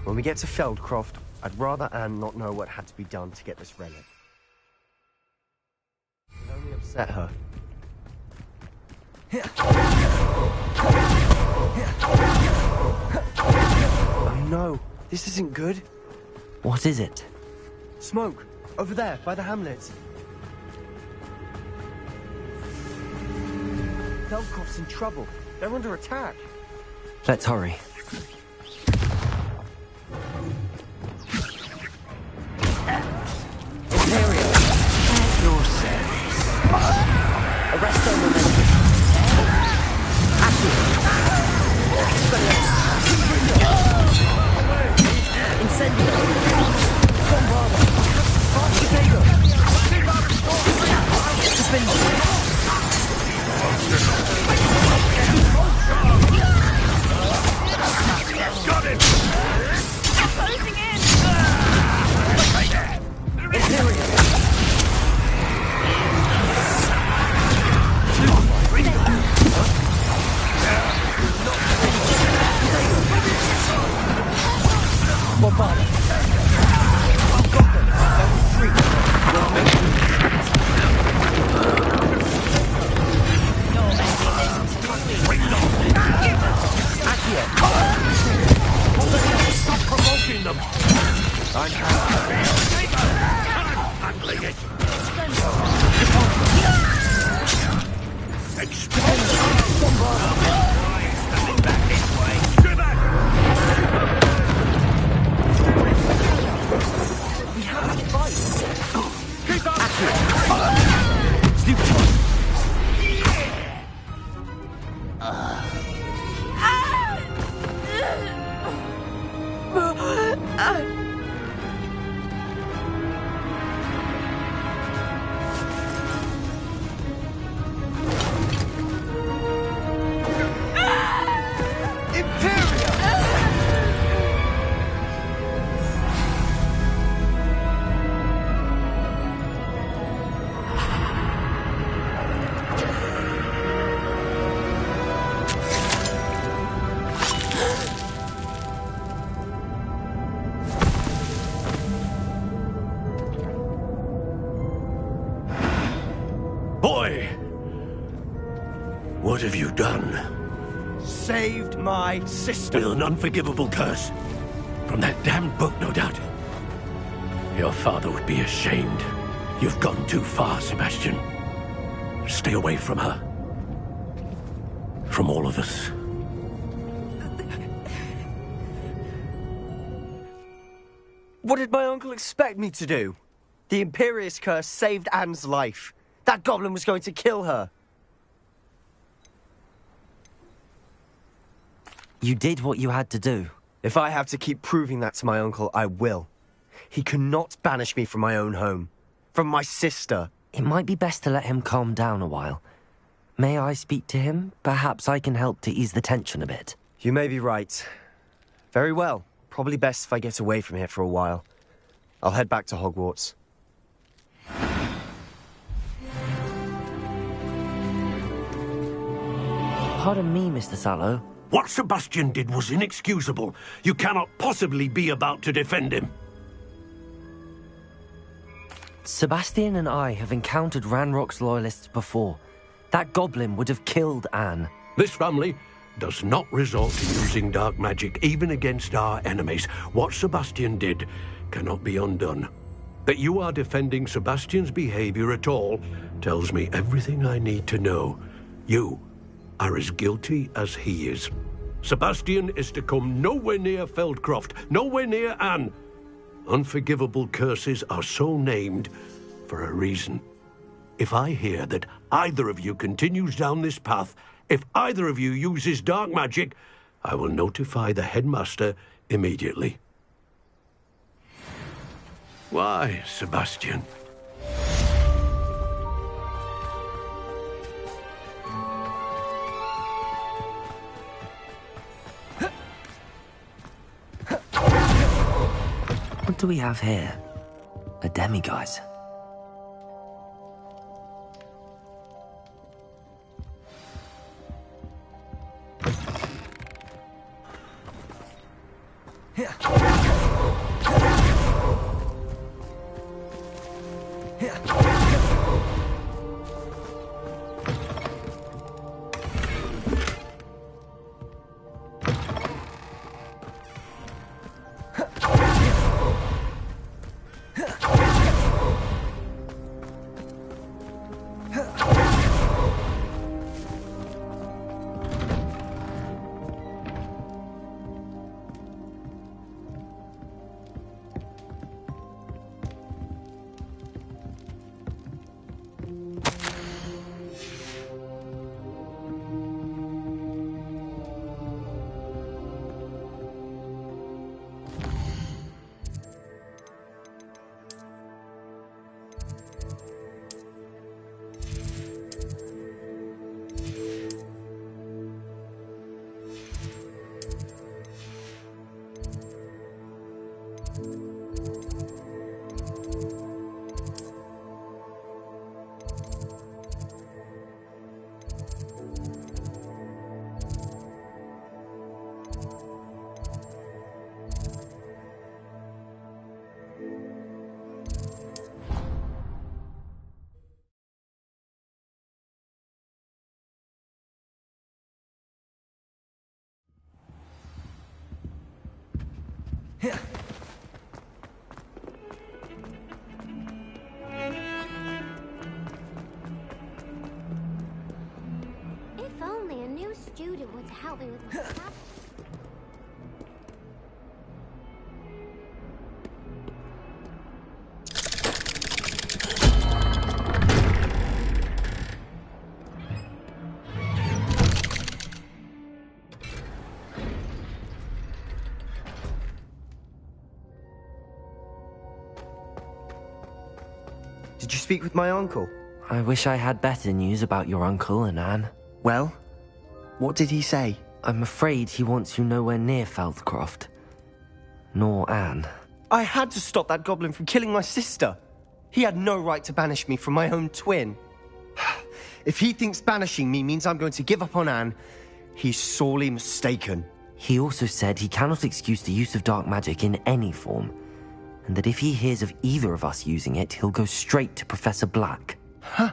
When we get to Feldcroft, I'd rather Anne not know what had to be done to get this relic. It only upset her. Oh no, this isn't good. What is it? Smoke, over there, by the hamlet. Feldcroft's in trouble. They're under attack. Let's hurry. Imperial, at your service. Arresto momentum. Incendio. Bombarda. Potato. Got it! Closing in! Imperial. Bombarda. Well got them. They'll retreat. We'll make Accio. Stop provoking them! I'm handling it! Explode! Standing back this way! Stay back! We have to fight. Keep up! Stupid. Boy! What have you done? Saved my sister. With an unforgivable curse. From that damned book, no doubt. Your father would be ashamed. You've gone too far, Sebastian. Stay away from her. From all of us. What did my uncle expect me to do? The Imperius curse saved Anne's life. That goblin was going to kill her. You did what you had to do. If I have to keep proving that to my uncle, I will. He cannot banish me from my own home. From my sister. It might be best to let him calm down a while. May I speak to him? Perhaps I can help to ease the tension a bit. You may be right. Very well. Probably best if I get away from here for a while. I'll head back to Hogwarts. Pardon me, Mr. Sallow. What Sebastian did was inexcusable. You cannot possibly be about to defend him. Sebastian and I have encountered Ranrock's loyalists before. That goblin would have killed Anne. This family does not resort to using dark magic even against our enemies. What Sebastian did cannot be undone. That you are defending Sebastian's behavior at all tells me everything I need to know. You are as guilty as he is. Sebastian is to come nowhere near Feldcroft, nowhere near Anne. Unforgivable curses are so named for a reason. If I hear that either of you continues down this path, if either of you uses dark magic, I will notify the headmaster immediately. Why, Sebastian? What do we have here? A demiguise. help me with my tab? Did you speak with my uncle? I wish I had better news about your uncle and Anne. Well, what did he say? I'm afraid he wants you nowhere near Feldcroft. Nor Anne. I had to stop that goblin from killing my sister. He had no right to banish me from my own twin. If he thinks banishing me means I'm going to give up on Anne, he's sorely mistaken. He also said he cannot excuse the use of dark magic in any form, and that if he hears of either of us using it, he'll go straight to Professor Black. Huh?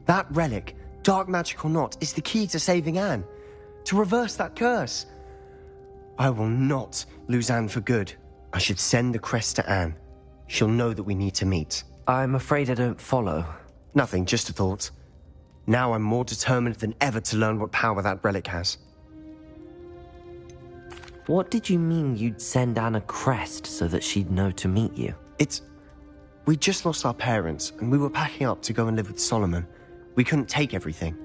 That relic, dark magic or not, is the key to saving Anne. To reverse that curse. I will not lose Anne for good. I should send the crest to Anne. She'll know that we need to meet. I'm afraid I don't follow. Nothing, just a thought. Now I'm more determined than ever to learn what power that relic has. What did you mean you'd send Anne a crest so that she'd know to meet you? We just lost our parents, and we were packing up to go and live with Solomon. We couldn't take everything.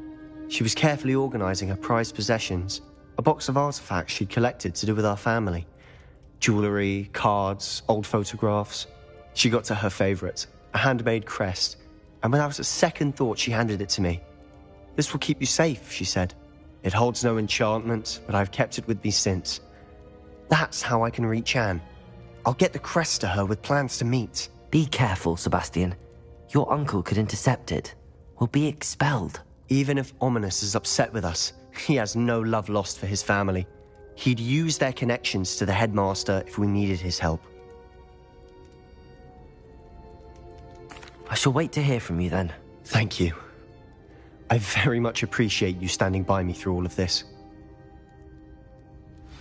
She was carefully organizing her prized possessions, a box of artifacts she'd collected to do with our family. Jewelry, cards, old photographs. She got to her favorite, a handmade crest, and without a second thought she handed it to me. "This will keep you safe," she said. "It holds no enchantment, but I've kept it with me since. That's how I can reach Anne. I'll get the crest to her with plans to meet." Be careful, Sebastian. Your uncle could intercept it. We'll be expelled. Even if Ominous is upset with us, he has no love lost for his family. He'd use their connections to the headmaster if we needed his help. I shall wait to hear from you then. Thank you. I very much appreciate you standing by me through all of this.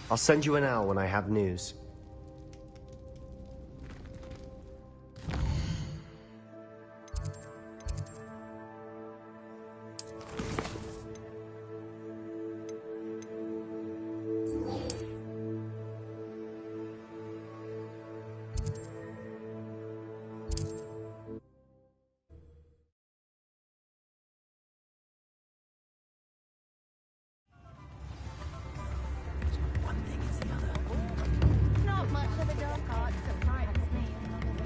I'll send you an owl when I have news.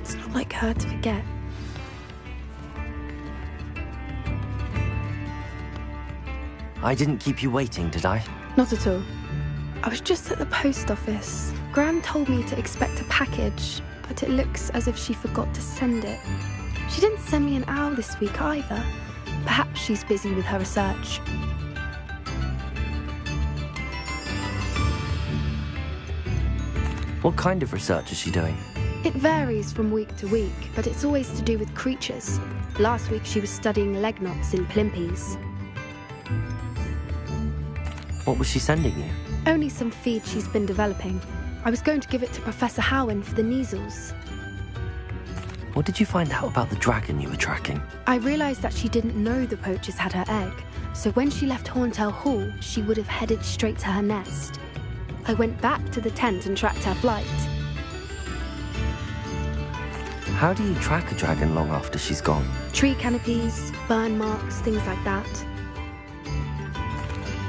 It's not like her to forget. I didn't keep you waiting, did I? Not at all. I was just at the post office. Gran told me to expect a package, but it looks as if she forgot to send it. She didn't send me an owl this week either. Perhaps she's busy with her research. What kind of research is she doing? It varies from week to week, but it's always to do with creatures. Last week she was studying leg knots in plimpies. What was she sending you? Only some feed she's been developing. I was going to give it to Professor Howen for the measles. What did you find out about the dragon you were tracking? I realised that she didn't know the poachers had her egg, so when she left Horntail Hall, she would have headed straight to her nest. I went back to the tent and tracked her flight. How do you track a dragon long after she's gone? Tree canopies, burn marks, things like that.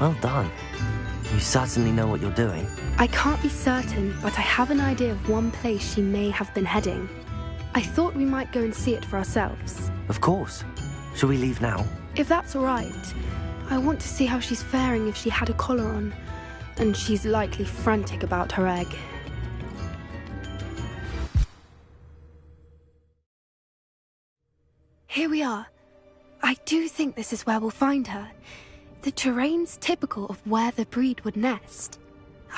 Well done. You certainly know what you're doing. I can't be certain, but I have an idea of one place she may have been heading. I thought we might go and see it for ourselves. Of course. Shall we leave now? If that's all right. I want to see how she's faring if she had a collar on. And she's likely frantic about her egg. Here we are. I do think this is where we'll find her. The terrain's typical of where the breed would nest.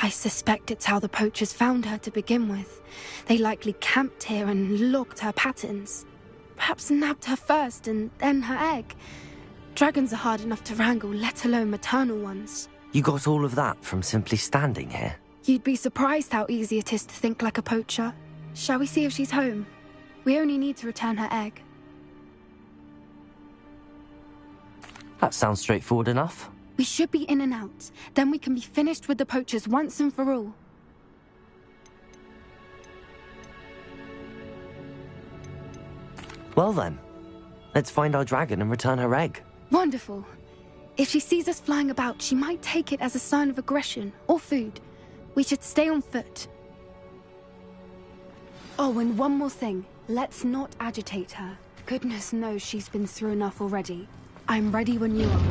I suspect it's how the poachers found her to begin with. They likely camped here and logged her patterns. Perhaps nabbed her first and then her egg. Dragons are hard enough to wrangle, let alone maternal ones. You got all of that from simply standing here? You'd be surprised how easy it is to think like a poacher. Shall we see if she's home? We only need to return her egg. That sounds straightforward enough. We should be in and out. Then we can be finished with the poachers once and for all. Well then, let's find our dragon and return her egg. Wonderful. If she sees us flying about, she might take it as a sign of aggression or food. We should stay on foot. Oh, and one more thing. Let's not agitate her. Goodness knows she's been through enough already. I'm ready when you are.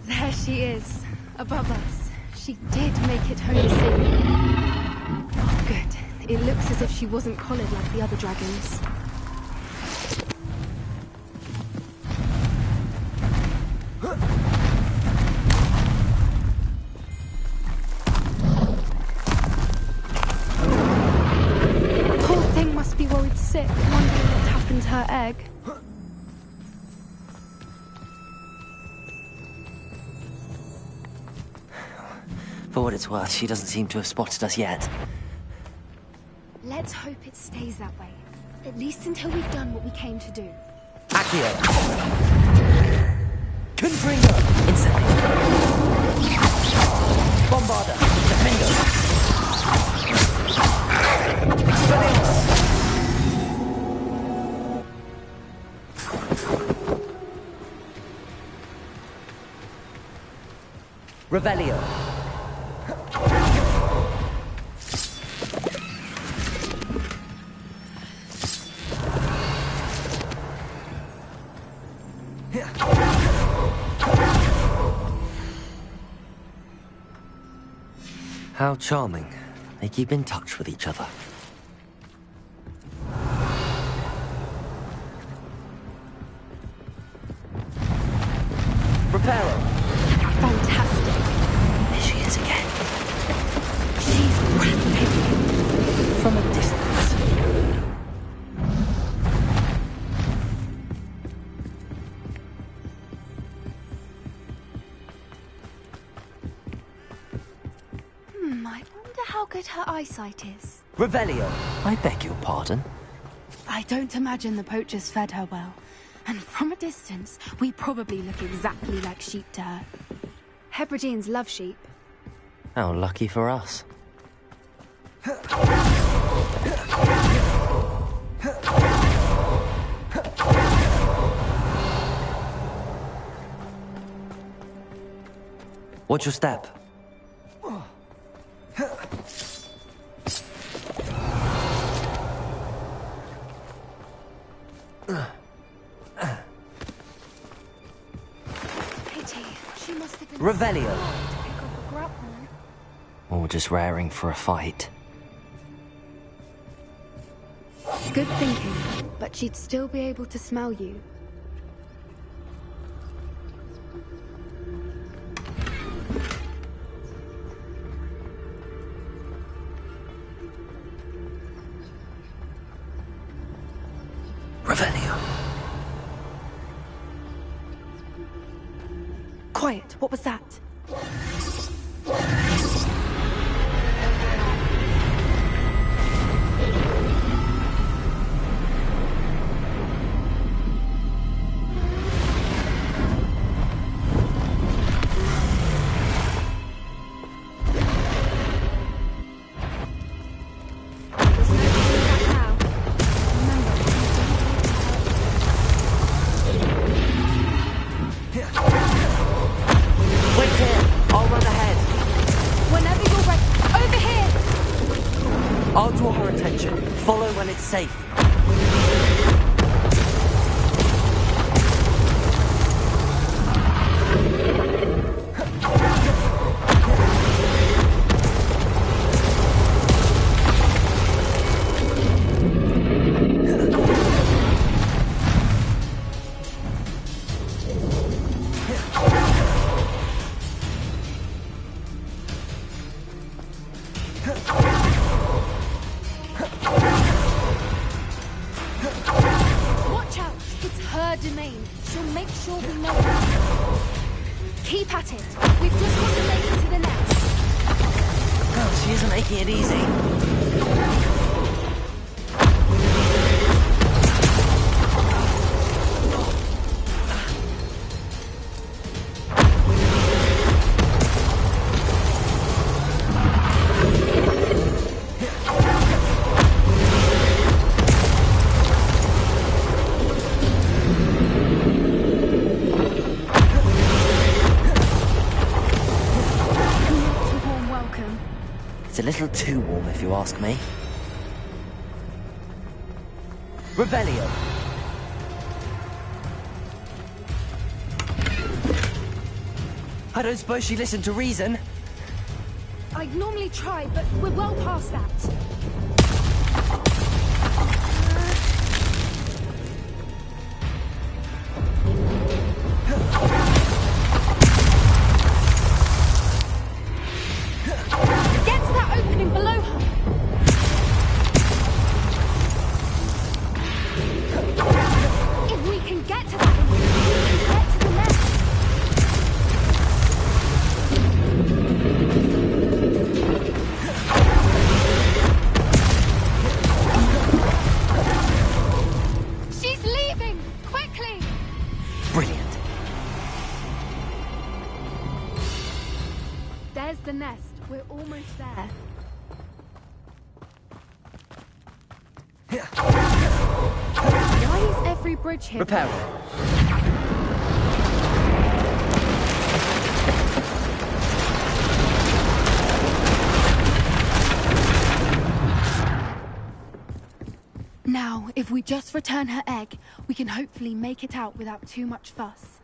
There she is, above us. She did make it home safely. Oh, good. It looks as if she wasn't collared like the other dragons. Poor thing must be worried sick, wondering what happened to her egg. For what it's worth, she doesn't seem to have spotted us yet. Let's hope it stays that way. At least until we've done what we came to do. Accio! Confringo! Instantly! Bombarda! Defendo! Expelliarmus! Revelio! How charming. They keep in touch with each other. Reparo! Fantastic. There she is again. She's breathtaking. From a distance. I wonder how good her eyesight is. Revelio! I beg your pardon? I don't imagine the poachers fed her well. And from a distance, we probably look exactly like sheep to her. Hebrideans love sheep. How lucky for us. Watch your step. Pity. She must have been Revelio. to pick up a grapple. Or just raring for a fight. Good thinking, but she'd still be able to smell you. Revelio. Quiet, what was that? Wait here. I'll run ahead. Whenever you're ready. Over here! I'll draw her attention. Follow when it's safe. Watch out! It's her domain. She'll make sure we know it. Keep at it. We've just got to make it to the nest. Oh, she isn't making it easy. little too warm, if you ask me. Revelio. I don't suppose she listened to reason. I'd normally try, but we're well past that. Get to that opening below her. If we can get to that, we can get to the nest. She's leaving! Quickly! Brilliant. There's the nest. We're almost there. Why is every bridge here? Repair. Now, if we just return her egg, we can hopefully make it out without too much fuss.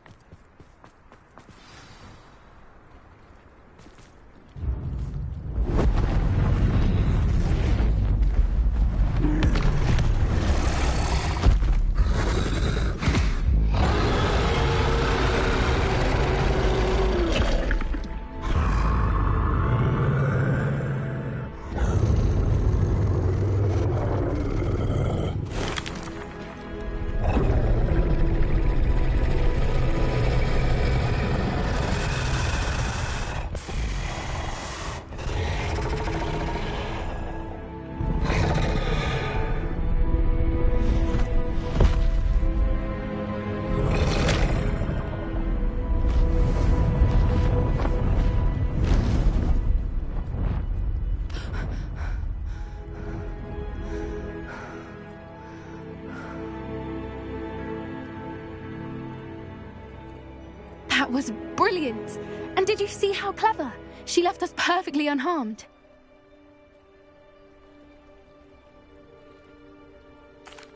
That was brilliant! And did you see how clever? She left us perfectly unharmed.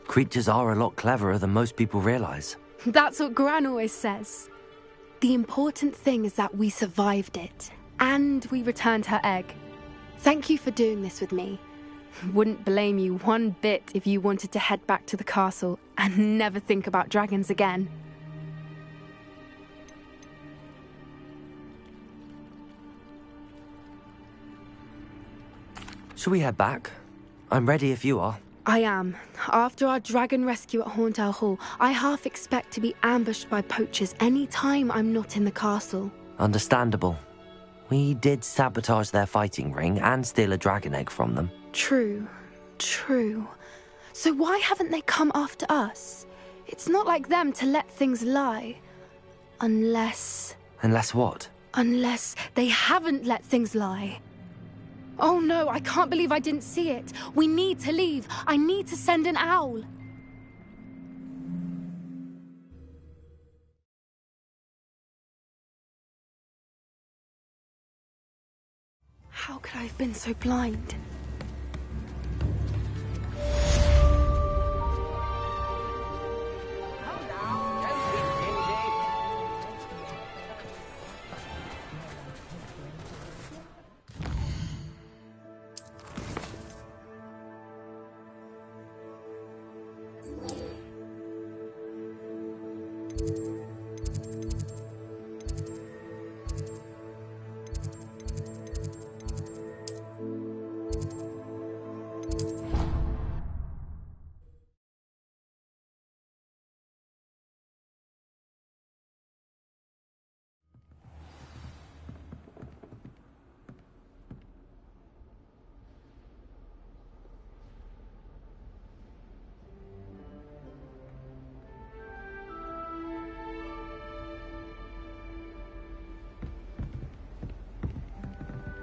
Creatures are a lot cleverer than most people realize. That's what Gran always says. The important thing is that we survived it, and we returned her egg. Thank you for doing this with me. Wouldn't blame you one bit if you wanted to head back to the castle and never think about dragons again. Shall we head back? I'm ready if you are. I am. After our dragon rescue at Hauntel Hall, I half expect to be ambushed by poachers any time I'm not in the castle. Understandable. We did sabotage their fighting ring and steal a dragon egg from them. True. So why haven't they come after us? It's not like them to let things lie. Unless... Unless what? Unless they haven't let things lie. Oh no, I can't believe I didn't see it. We need to leave. I need to send an owl. How could I have been so blind?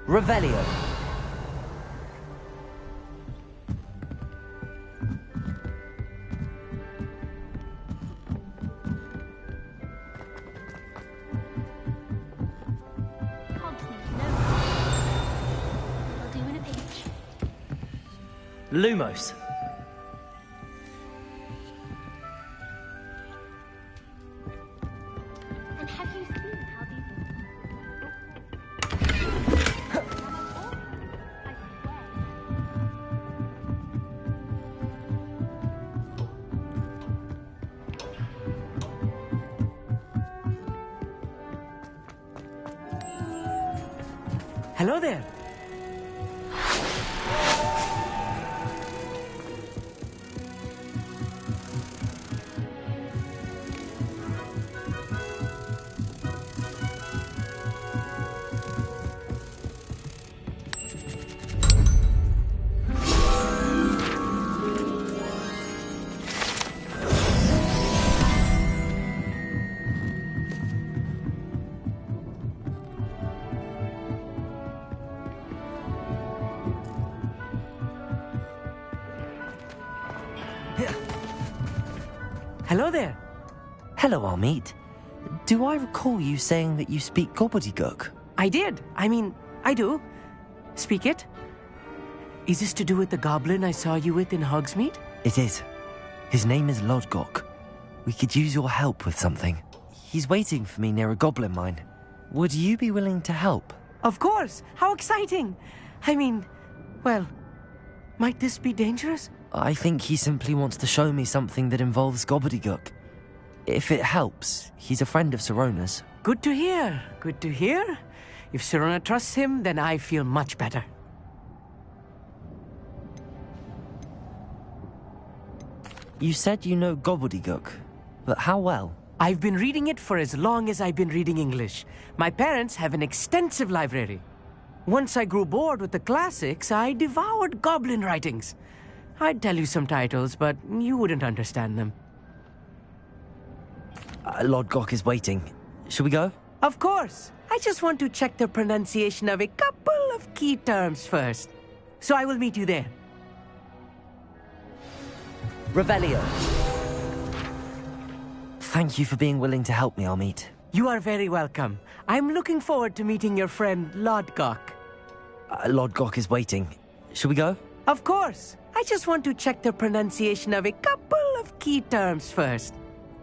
Revelio. Hogs needs no. I'll do in a pinch. Lumos. And have you seen how these... Hello there. Hello there. Hello, Armeet. Do I recall you saying that you speak gobbledygook? I did. I mean, I do. Speak it. Is this to do with the goblin I saw you with in Hogsmeade? It is. His name is Lodgok. We could use your help with something. He's waiting for me near a goblin mine. Would you be willing to help? Of course. How exciting. I mean, well, might this be dangerous? I think he simply wants to show me something that involves gobbledygook. If it helps, he's a friend of Sirona's. Good to hear. Good to hear. If Sirona trusts him, then I feel much better. You said you know gobbledygook, but how well? I've been reading it for as long as I've been reading English. My parents have an extensive library. Once I grew bored with the classics, I devoured goblin writings. I'd tell you some titles, but you wouldn't understand them. Lodgok is waiting. Shall we go? Of course. I just want to check the pronunciation of a couple of key terms first. So I will meet you there. Revelio. Thank you for being willing to help me, Armeet. You are very welcome. I'm looking forward to meeting your friend, Lodgok. Lodgok is waiting. Shall we go? Of course. I just want to check the pronunciation of a couple of key terms first.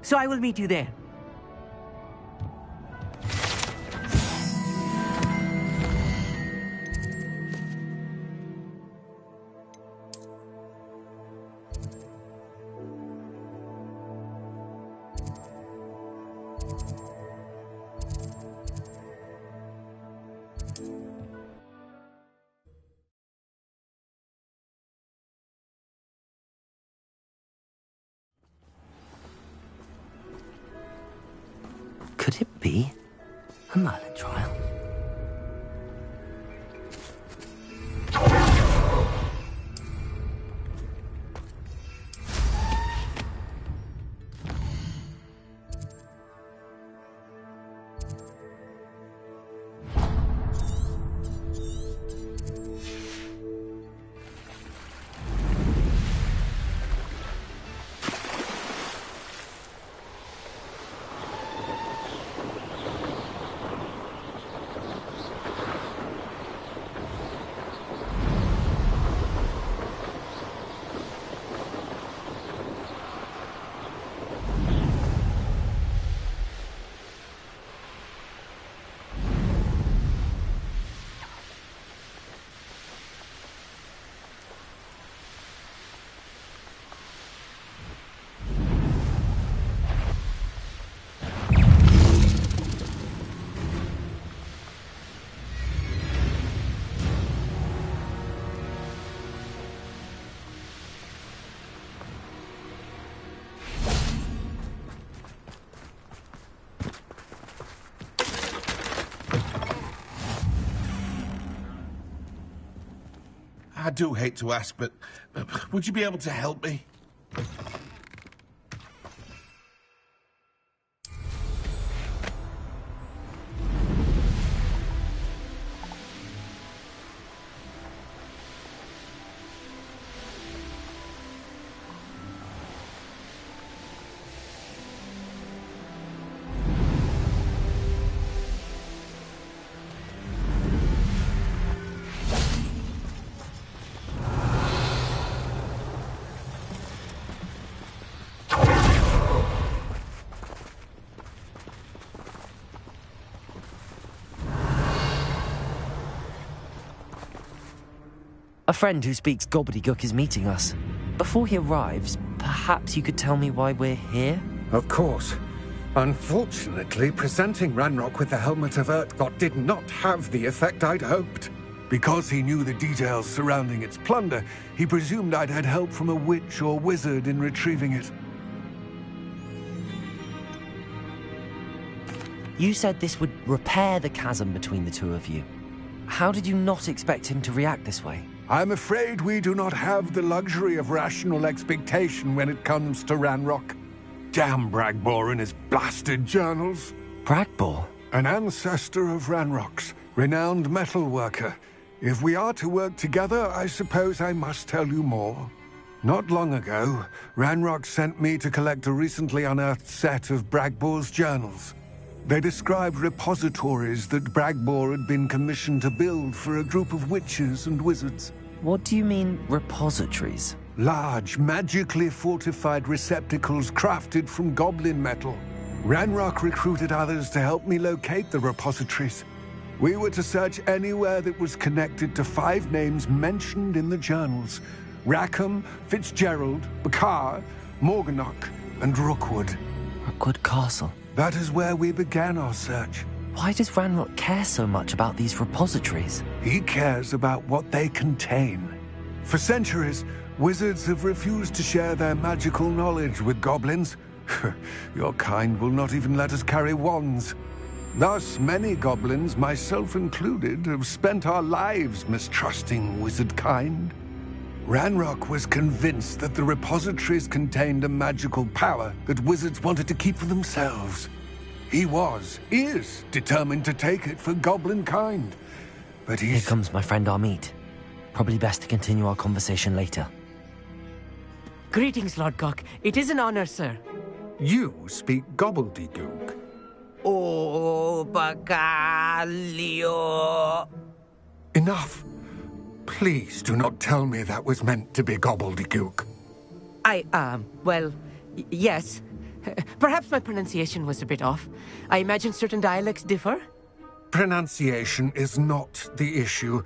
So I will meet you there. Could it be a Merlin trial? I do hate to ask, but would you be able to help me? friend who speaks gobbledygook is meeting us. Before he arrives, perhaps you could tell me why we're here? Of course. Unfortunately, presenting Ranrock with the Helmet of Urtkot did not have the effect I'd hoped. Because he knew the details surrounding its plunder, he presumed I'd had help from a witch or wizard in retrieving it. You said this would repair the chasm between the two of you. How did you not expect him to react this way? I'm afraid we do not have the luxury of rational expectation when it comes to Ranrock. Damn Bragbor and his blasted journals. Bragbor? An ancestor of Ranrock's, renowned metalworker. If we are to work together, I suppose I must tell you more. Not long ago, Ranrock sent me to collect a recently unearthed set of Bragbor's journals. They described repositories that Bragbor had been commissioned to build for a group of witches and wizards. What do you mean, repositories? Large, magically fortified receptacles crafted from goblin metal. Ranrock recruited others to help me locate the repositories. We were to search anywhere that was connected to 5 names mentioned in the journals. Rackham, Fitzgerald, Bakar, Morganach, and Rookwood. Rookwood Castle? That is where we began our search. Why does Ranrock care so much about these repositories? He cares about what they contain. For centuries, wizards have refused to share their magical knowledge with goblins. Your kind will not even let us carry wands. Thus, many goblins, myself included, have spent our lives mistrusting wizard kind. Ranrock was convinced that the repositories contained a magical power that wizards wanted to keep for themselves. He is determined to take it for goblin kind. But Here comes my friend Amit. Probably best to continue our conversation later. Greetings, Lord Gok. It is an honor, sir. You speak gobbledygook. Oh, Bacalio. Enough. Please do not tell me that was meant to be gobbledygook. Yes. Perhaps my pronunciation was a bit off. I imagine certain dialects differ? Pronunciation is not the issue.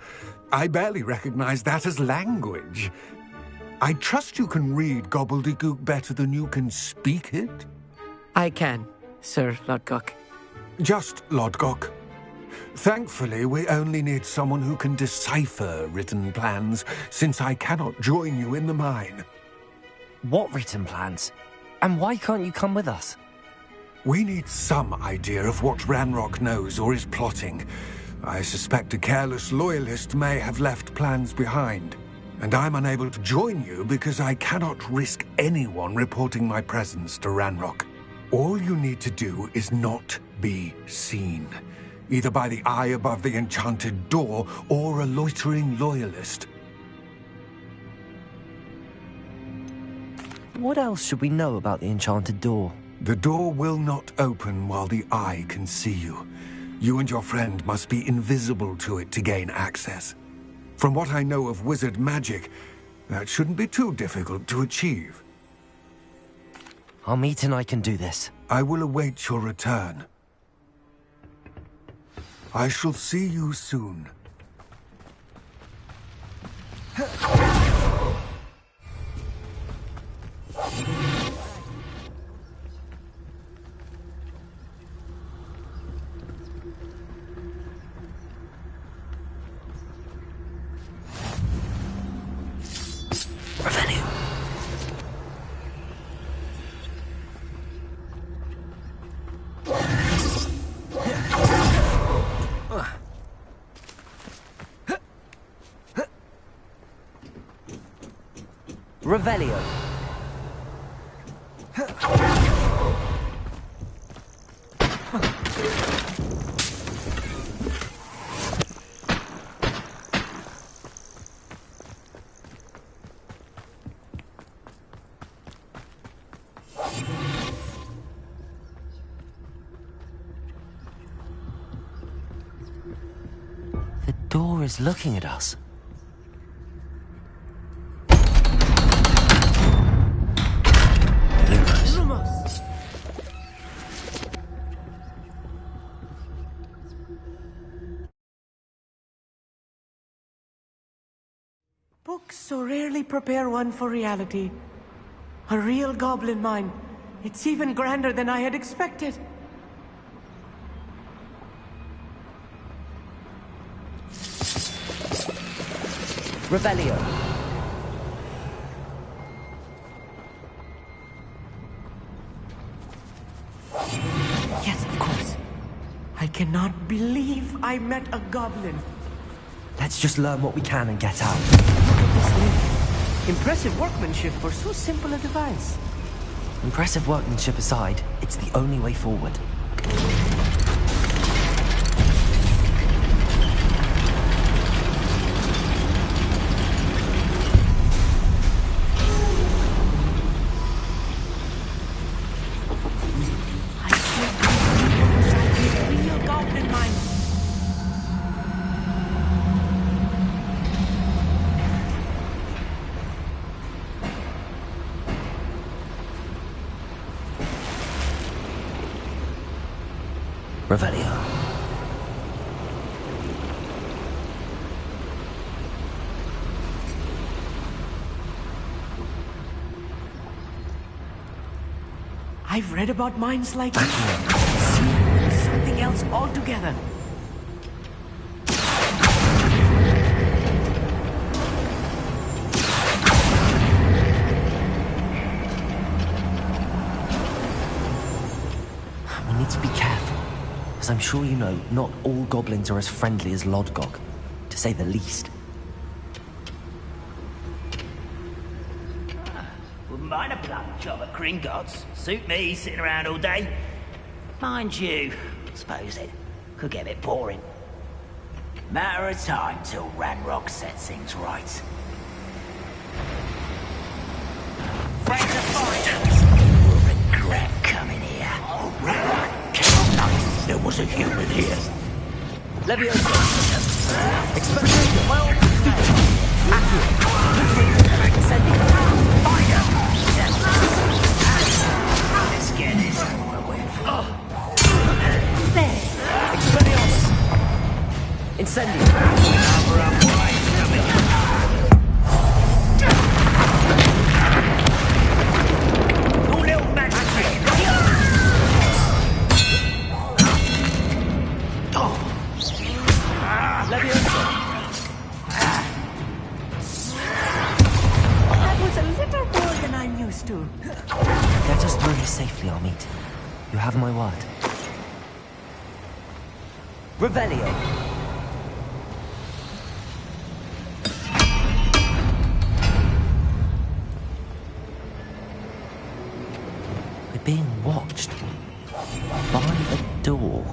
I barely recognize that as language. I trust you can read gobbledygook better than you can speak it? I can, Sir Lodgok. Just Lodgok. Thankfully, we only need someone who can decipher written plans, since I cannot join you in the mine. What written plans? And why can't you come with us? We need some idea of what Ranrock knows or is plotting. I suspect a careless loyalist may have left plans behind. And I'm unable to join you because I cannot risk anyone reporting my presence to Ranrock. All you need to do is not be seen. Either by the eye above the enchanted door, or a loitering loyalist. What else should we know about the enchanted door? The door will not open while the eye can see you. You and your friend must be invisible to it to gain access. From what I know of wizard magic, that shouldn't be too difficult to achieve. Amit and I can do this. I will await your return. I shall see you soon. Revelio. The door is looking at us. so rarely prepare one for reality. A real goblin mine. It's even grander than I had expected. Revelio. Yes, of course. I cannot believe I met a goblin. Let's just learn what we can and get out. Look at this link. Impressive workmanship for so simple a device. Impressive workmanship aside, it's the only way forward. Revelio. I've read about mines like this. Something else altogether. We need to be careful. As I'm sure you know, not all goblins are as friendly as Lodgok, to say the least. Wouldn't mind a blunt job at Gringotts. Suit me, sitting around all day. Mind you, I suppose it could get a bit boring. Matter of time till Ranrock sets things right. Friends of fighters, you'll regret coming here. Ranrock cannot notice there was a human here. Leviosa! Expectation! By all means, accurate! Sending fire! Let's get this over with. There! Expelliarmus! Incendio! Cover up right coming. Your little magic trick. Leviosa! That was a little more than I'm used to. Get us through here safely, Armit. You have my word. Revelio! We're being watched. By a door.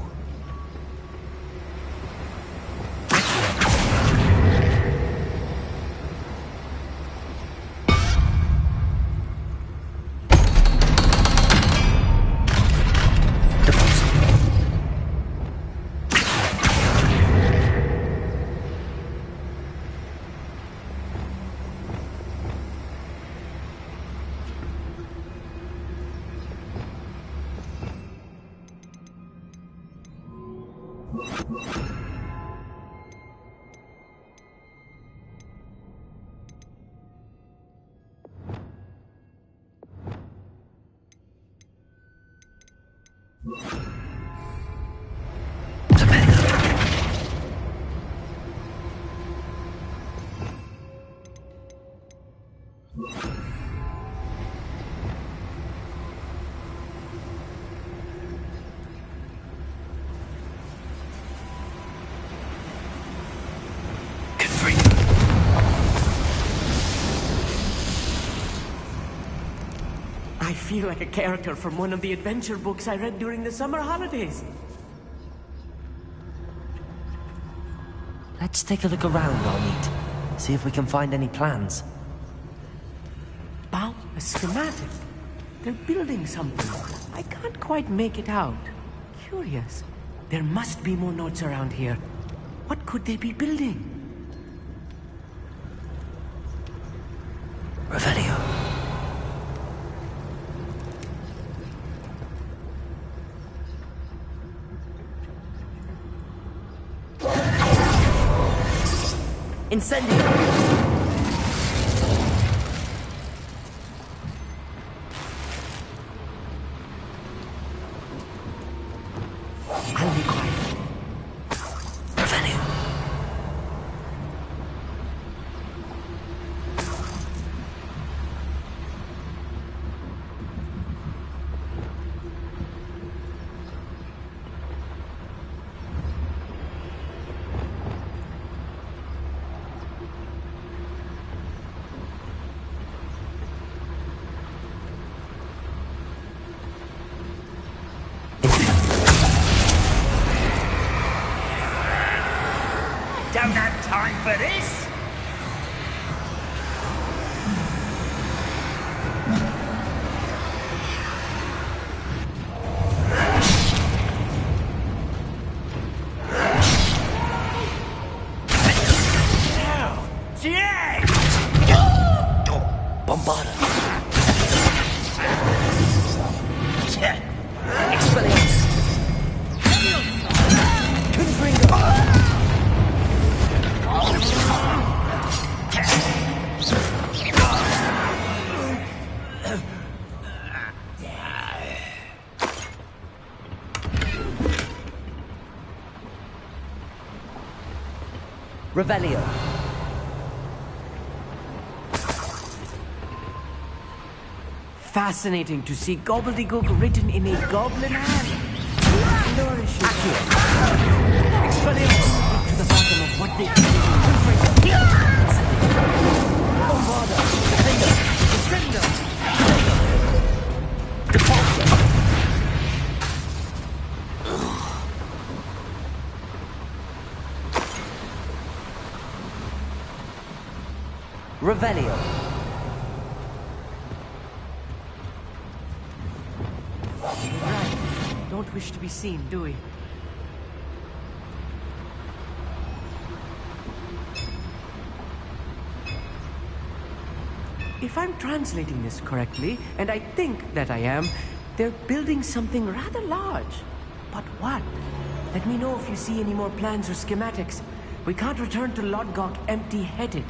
I feel like a character from one of the adventure books I read during the summer holidays. Let's take a look around, Armit. See if we can find any plans. Wow, a schematic. They're building something. I can't quite make it out. Curious. There must be more notes around here. What could they be building? Revelio. Incendio! Bombarda. Expelliarmus. Revelio. Fascinating to see gobbledygook written in a goblin hand. Flourish your skill. Expelliarmus. Get to the bottom of what they do. Bombarda. Defender. Defender. Defender. Revelio. Right. Don't wish to be seen, do we? If I'm translating this correctly, and I think that I am, they're building something rather large. But what? Let me know if you see any more plans or schematics. We can't return to Lodgok empty-headed.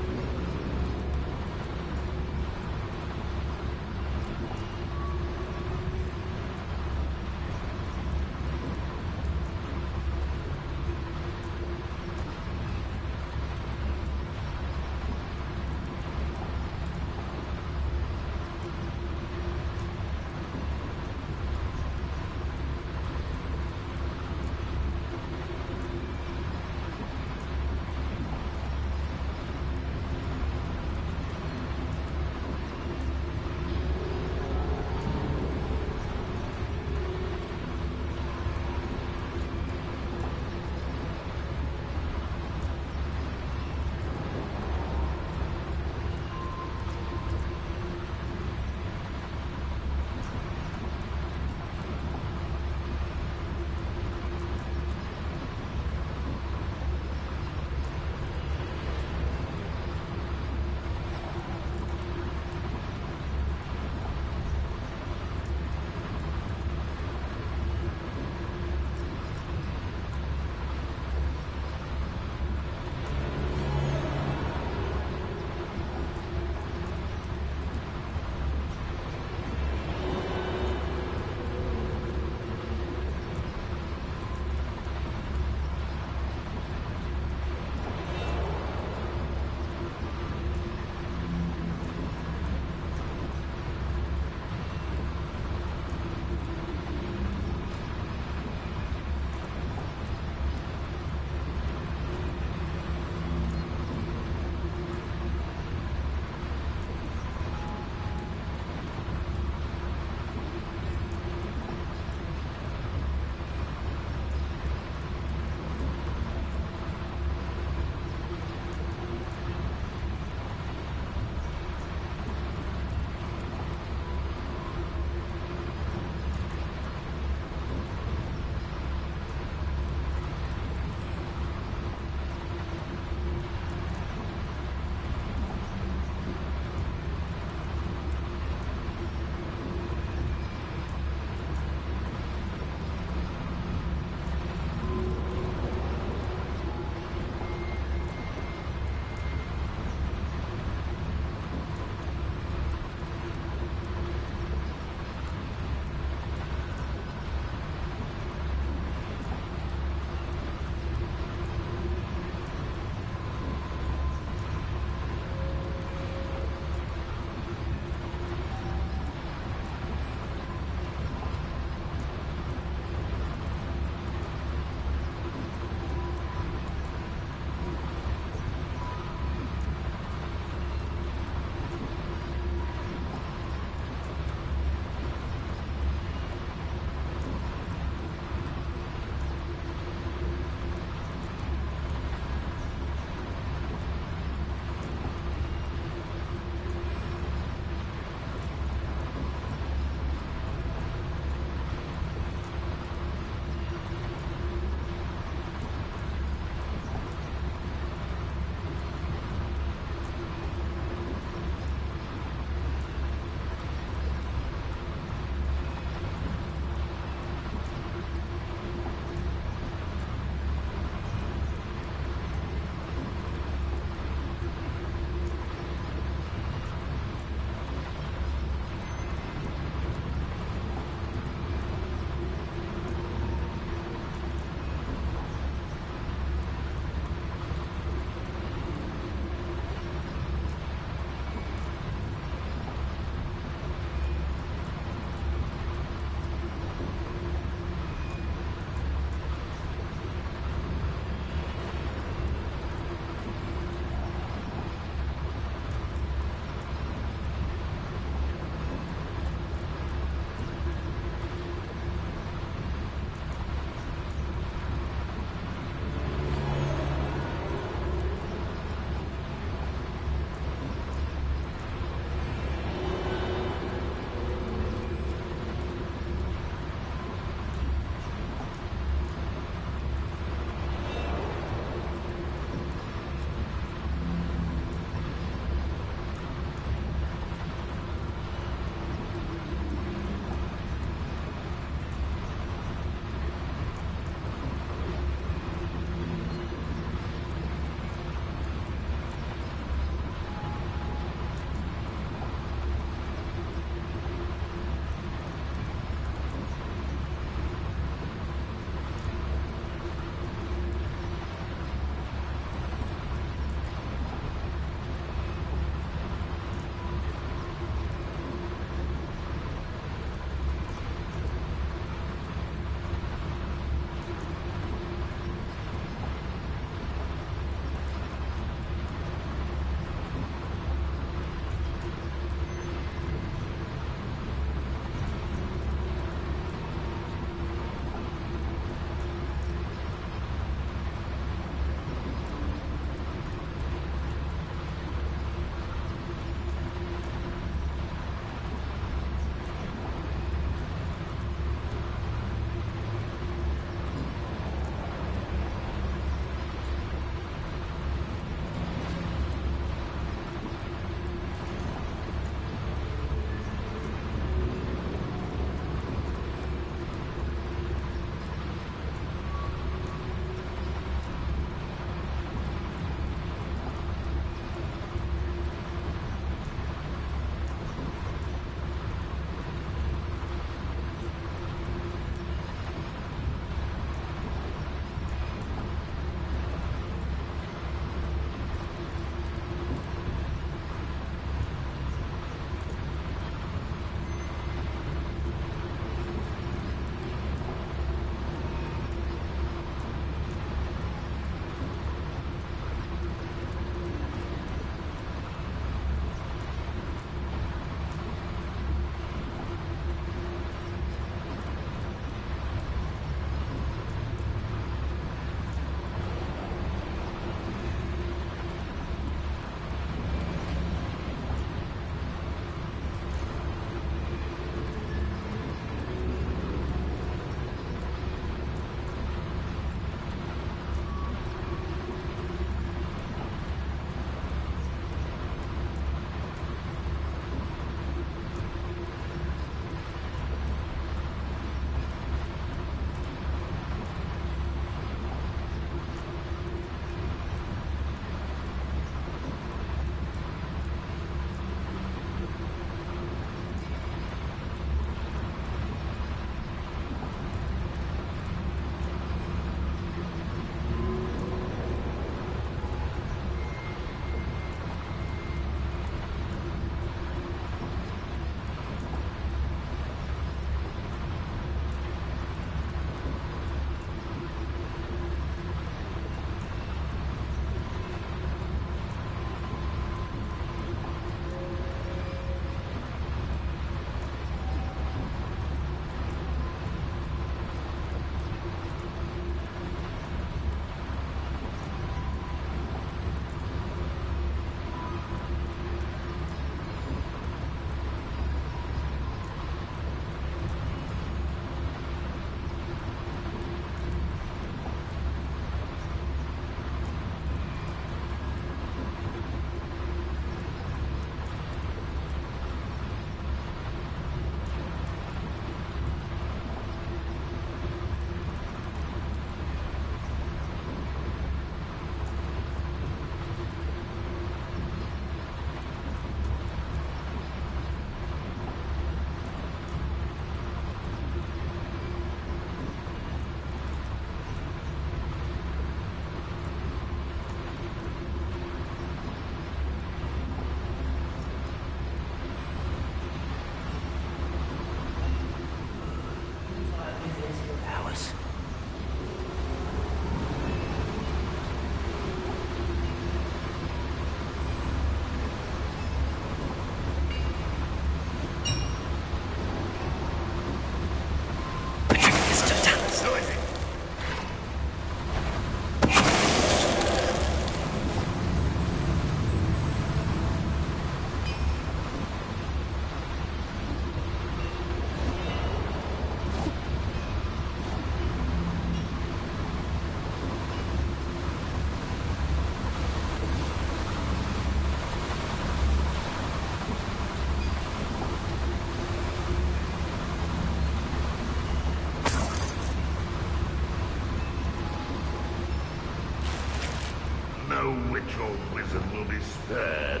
old wizard will be spared.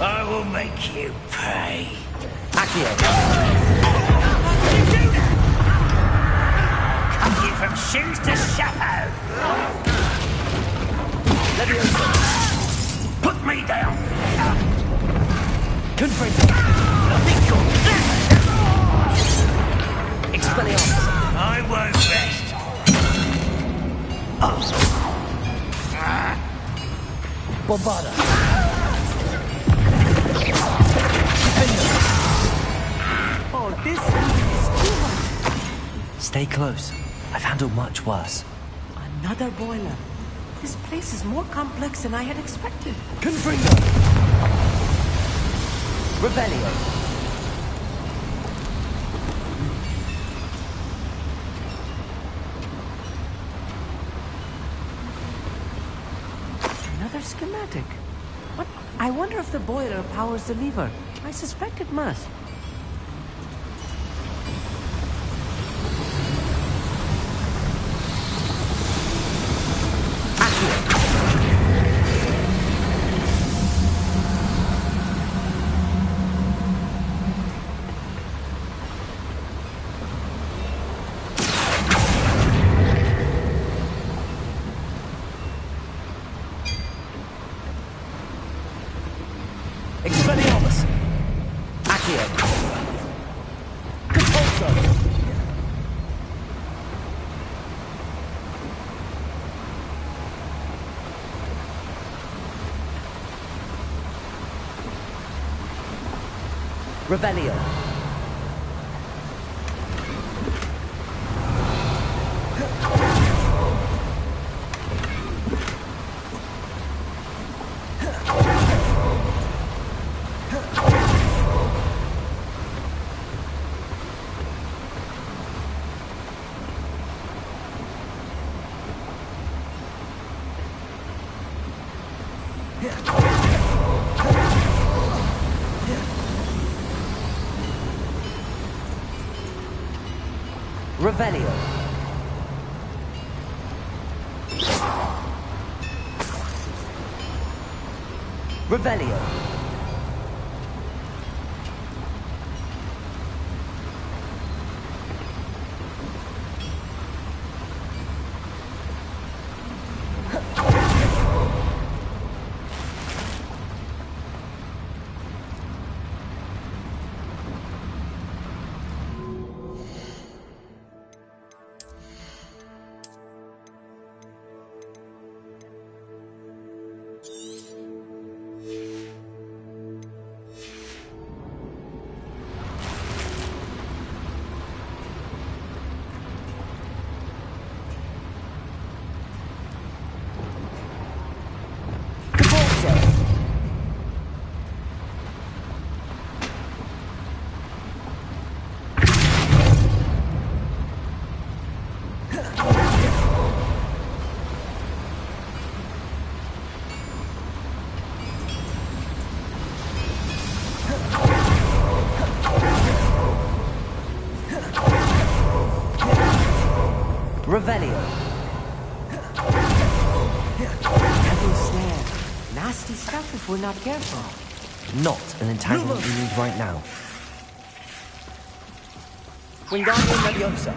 I will make you pay. Accio! Cut you from shoes to chapeau. Put me down. Confringo! Expelliarmus! I won't rest. Bombarda! Oh, this is too much! Stay close. I've handled much worse. Another boiler. This place is more complex than I had expected. Confringo! Revelio! Another schematic. What? I wonder if the boiler powers the lever. I suspect it must. Expelliarmus! Accio! Compulso! Revelio! Revelio. Revelio. Revelio. Heavy snare. Nasty stuff if we're not careful. Not an entanglement we need right now. Wingardium Leviosa.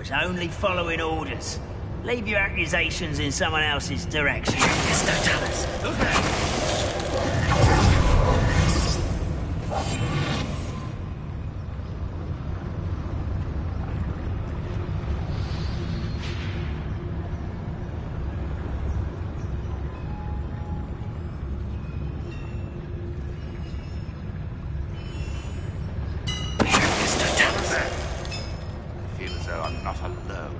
was only following orders. Leave your accusations in someone else's direction. Just don't tell us. I feel as though I'm not alone.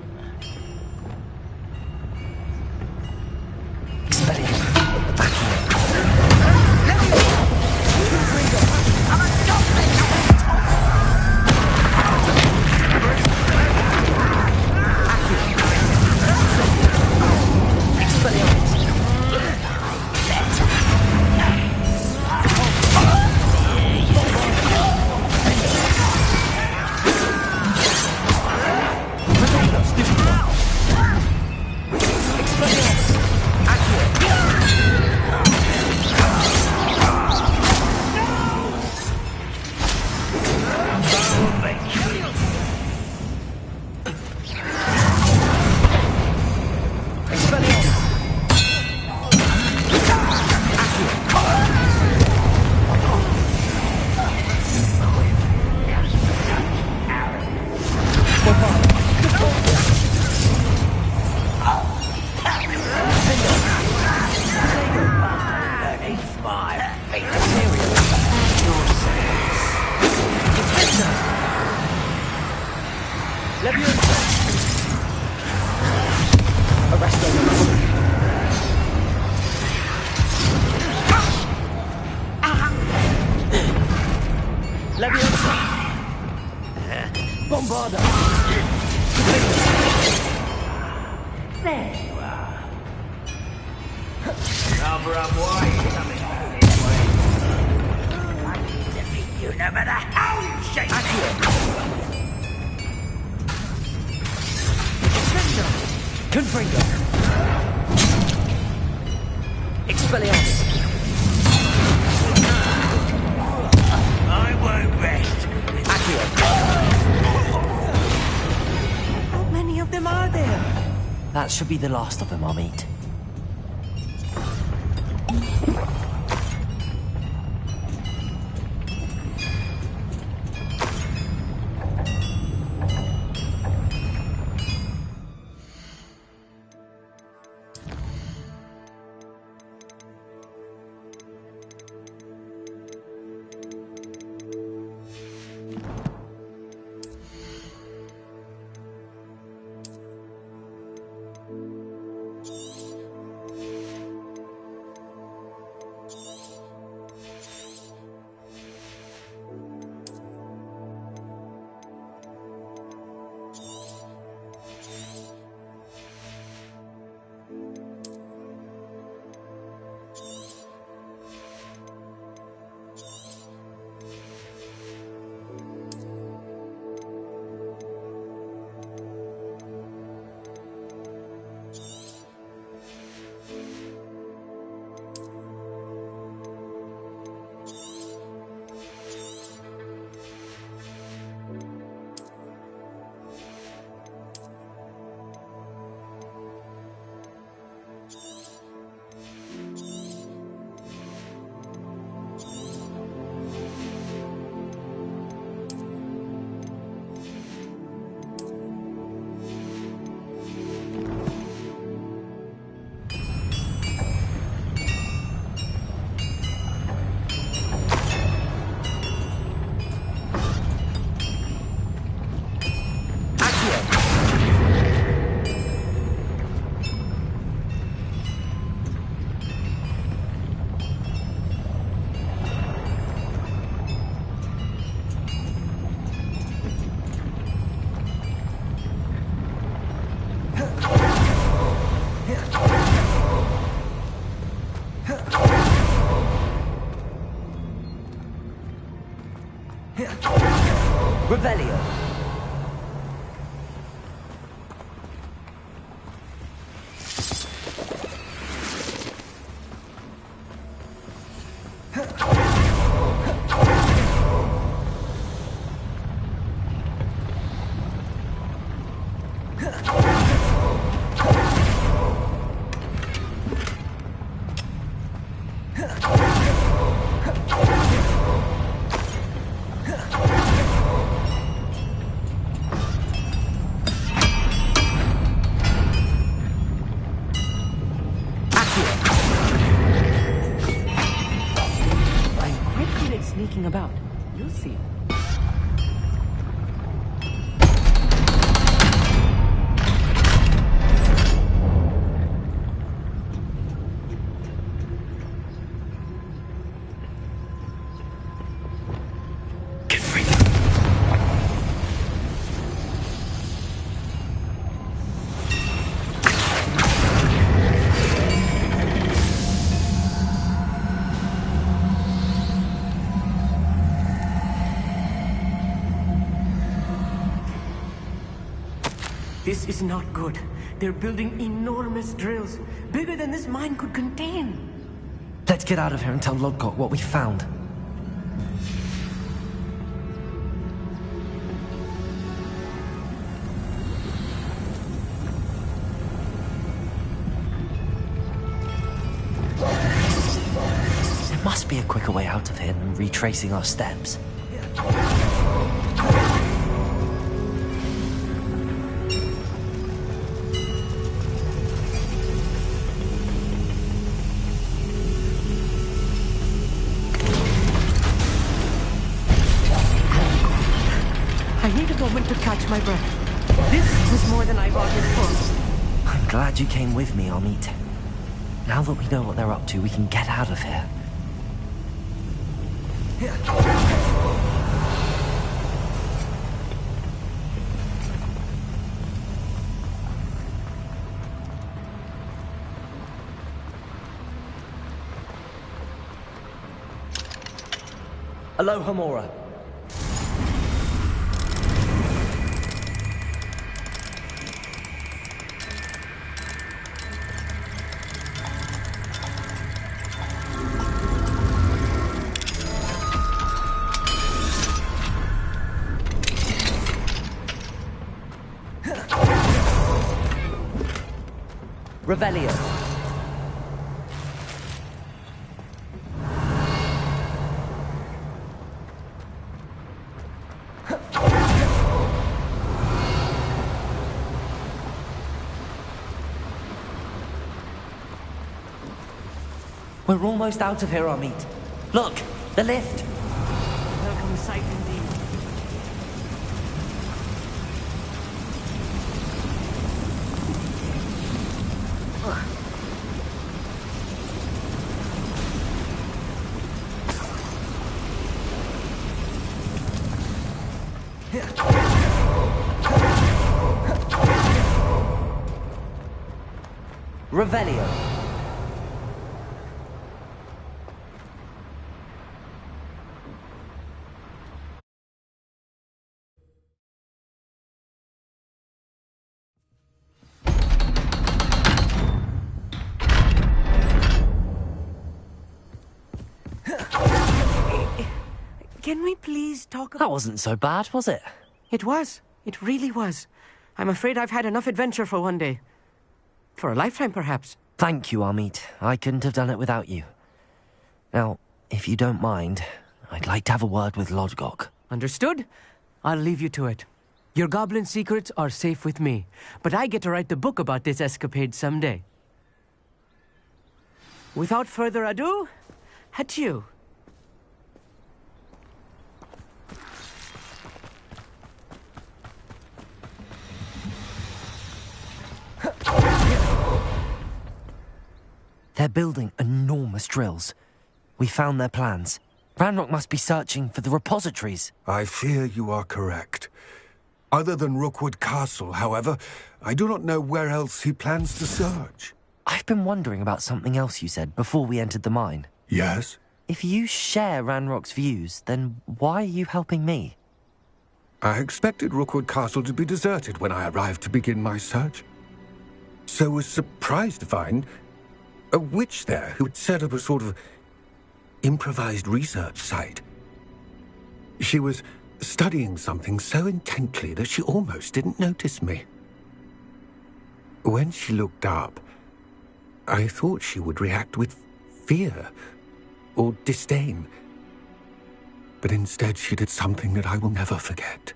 Bombarda! There you are. Rather unwise coming back this way. I can defeat you no matter how you shake me. Confringo! Expelliarmus! I won't rest. How many of them are there? That should be the last of them I'll meet. Revelio. Sneaking about. You'll see. This is not good. They're building enormous drills, bigger than this mine could contain. Let's get out of here and tell Lodgok what we found. There must be a quicker way out of here than retracing our steps. I need a moment to catch my breath. This was more than I bargained for. I'm glad you came with me, Amit. Now that we know what they're up to, we can get out of here. Aloha, Mora. Revelio. We're almost out of here, Amit. Look, the lift. Welcome sight indeed. Revelio. Can we please talk about... That wasn't so bad, was it? It was. It really was. I'm afraid I've had enough adventure for one day. For a lifetime, perhaps. Thank you, Amit. I couldn't have done it without you. Now, if you don't mind, I'd like to have a word with Lodgok. Understood? I'll leave you to it. Your goblin secrets are safe with me, but I get to write the book about this escapade someday. Without further ado, adieu. They're building enormous drills. We found their plans. Ranrock must be searching for the repositories. I fear you are correct. Other than Rookwood Castle, however, I do not know where else he plans to search. I've been wondering about something else you said before we entered the mine. Yes? If you share Ranrock's views, then why are you helping me? I expected Rookwood Castle to be deserted when I arrived to begin my search. So was surprised to find a witch there who had set up a sort of improvised research site. She was studying something so intently that she almost didn't notice me. When she looked up, I thought she would react with fear, or disdain. But instead she did something that I will never forget.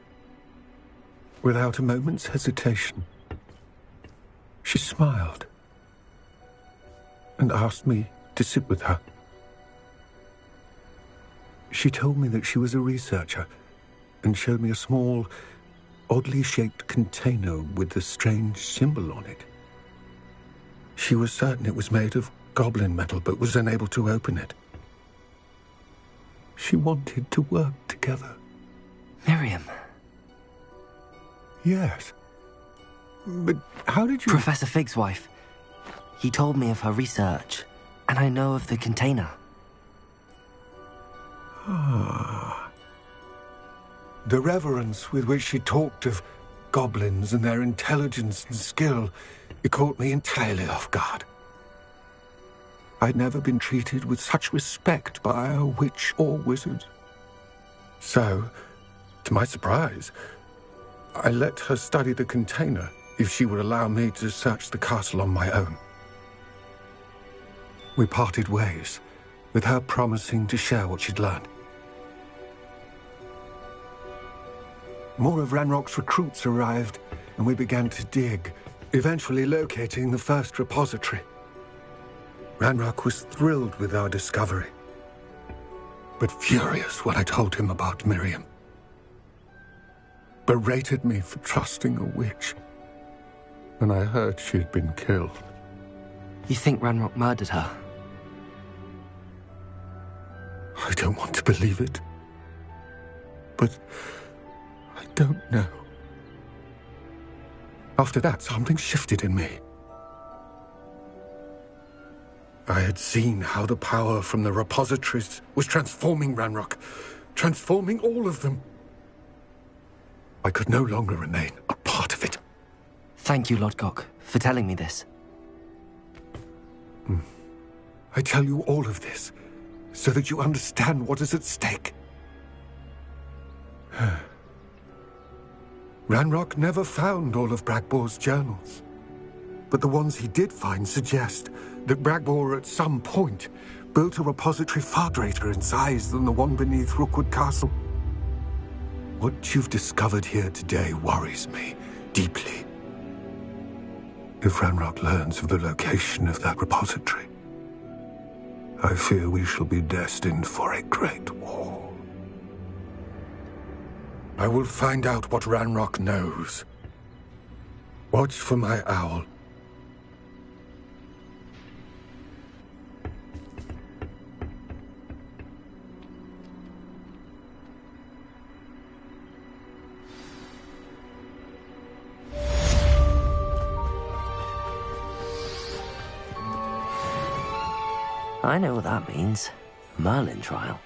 Without a moment's hesitation, she smiled and asked me to sit with her. She told me that she was a researcher and showed me a small, oddly shaped container with a strange symbol on it. She was certain it was made of goblin metal, but was unable to open it. She wanted to work together. Miriam. Yes. But how did you... Professor Fig's wife. He told me of her research, and I know of the container. Ah. The reverence with which she talked of goblins and their intelligence and skill, it caught me entirely off guard. I'd never been treated with such respect by a witch or wizard. So, to my surprise, I let her study the container if she would allow me to search the castle on my own. We parted ways, with her promising to share what she'd learned. More of Ranrock's recruits arrived, and we began to dig, eventually locating the first repository. Ranrock was thrilled with our discovery, but furious when I told him about Miriam. Berated me for trusting a witch when I heard she'd been killed. You think Ranrock murdered her? I don't want to believe it, but I don't know. After that, something shifted in me. I had seen how the power from the repositories was transforming Ranrock, transforming all of them. I could no longer remain a part of it. Thank you, Lodgok, for telling me this. I tell you all of this so that you understand what is at stake. Ranrock never found all of Bragbor's journals, but the ones he did find suggest that Bragbor at some point built a repository far greater in size than the one beneath Rookwood Castle. What you've discovered here today worries me deeply. If Ranrock learns of the location of that repository, I fear we shall be destined for a great war. I will find out what Ranrock knows. Watch for my owl. I know what that means. Merlin trial.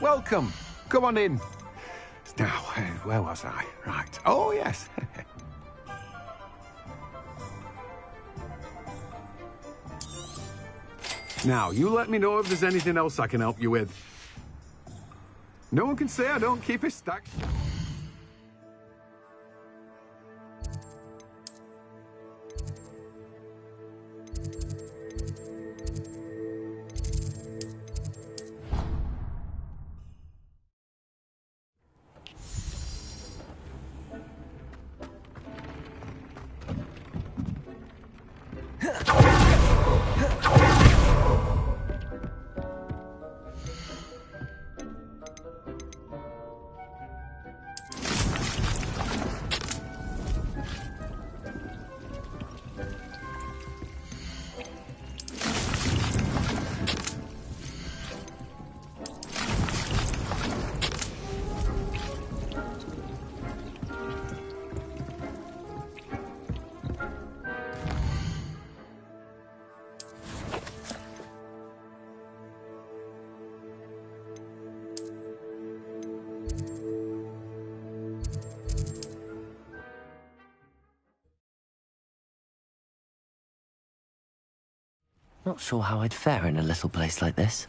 Welcome. Come on in. Now, where was I? Right. Oh, yes. Now, you let me know if there's anything else I can help you with. No one can say I don't keep a stack. Not sure how I'd fare in a little place like this.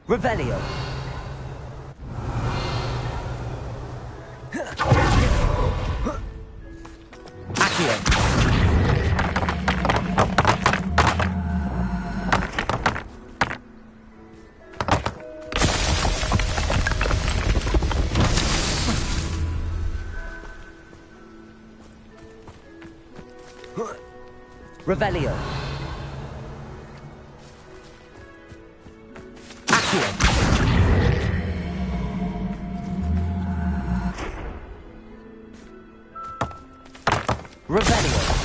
Revelio. Accio. Revelio.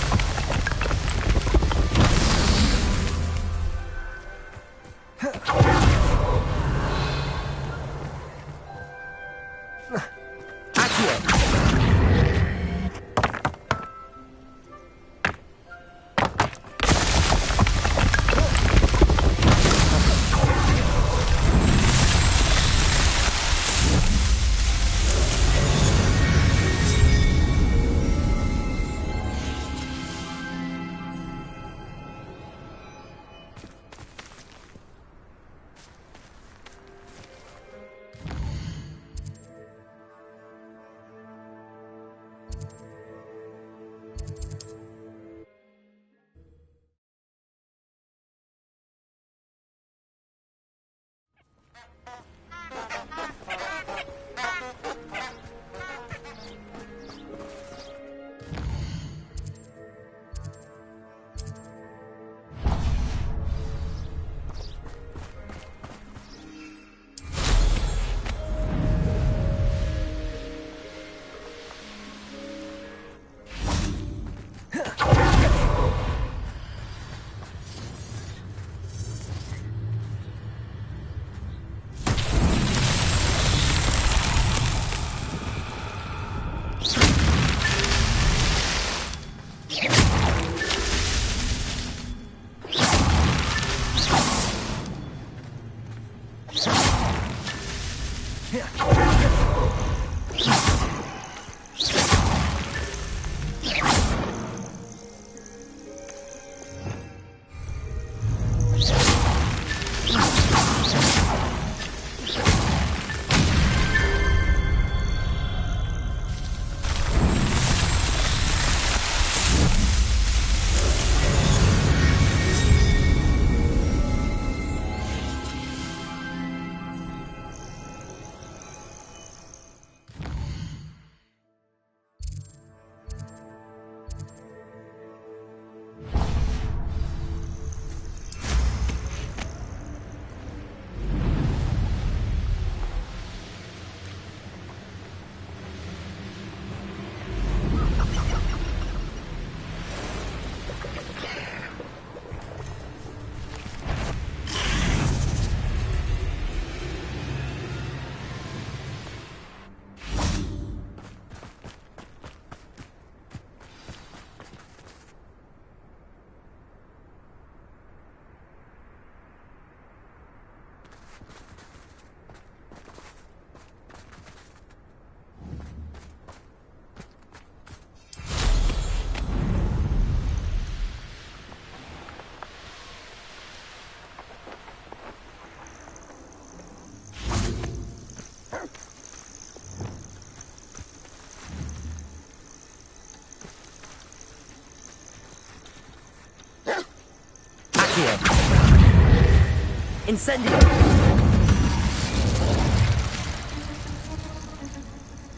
Incendio!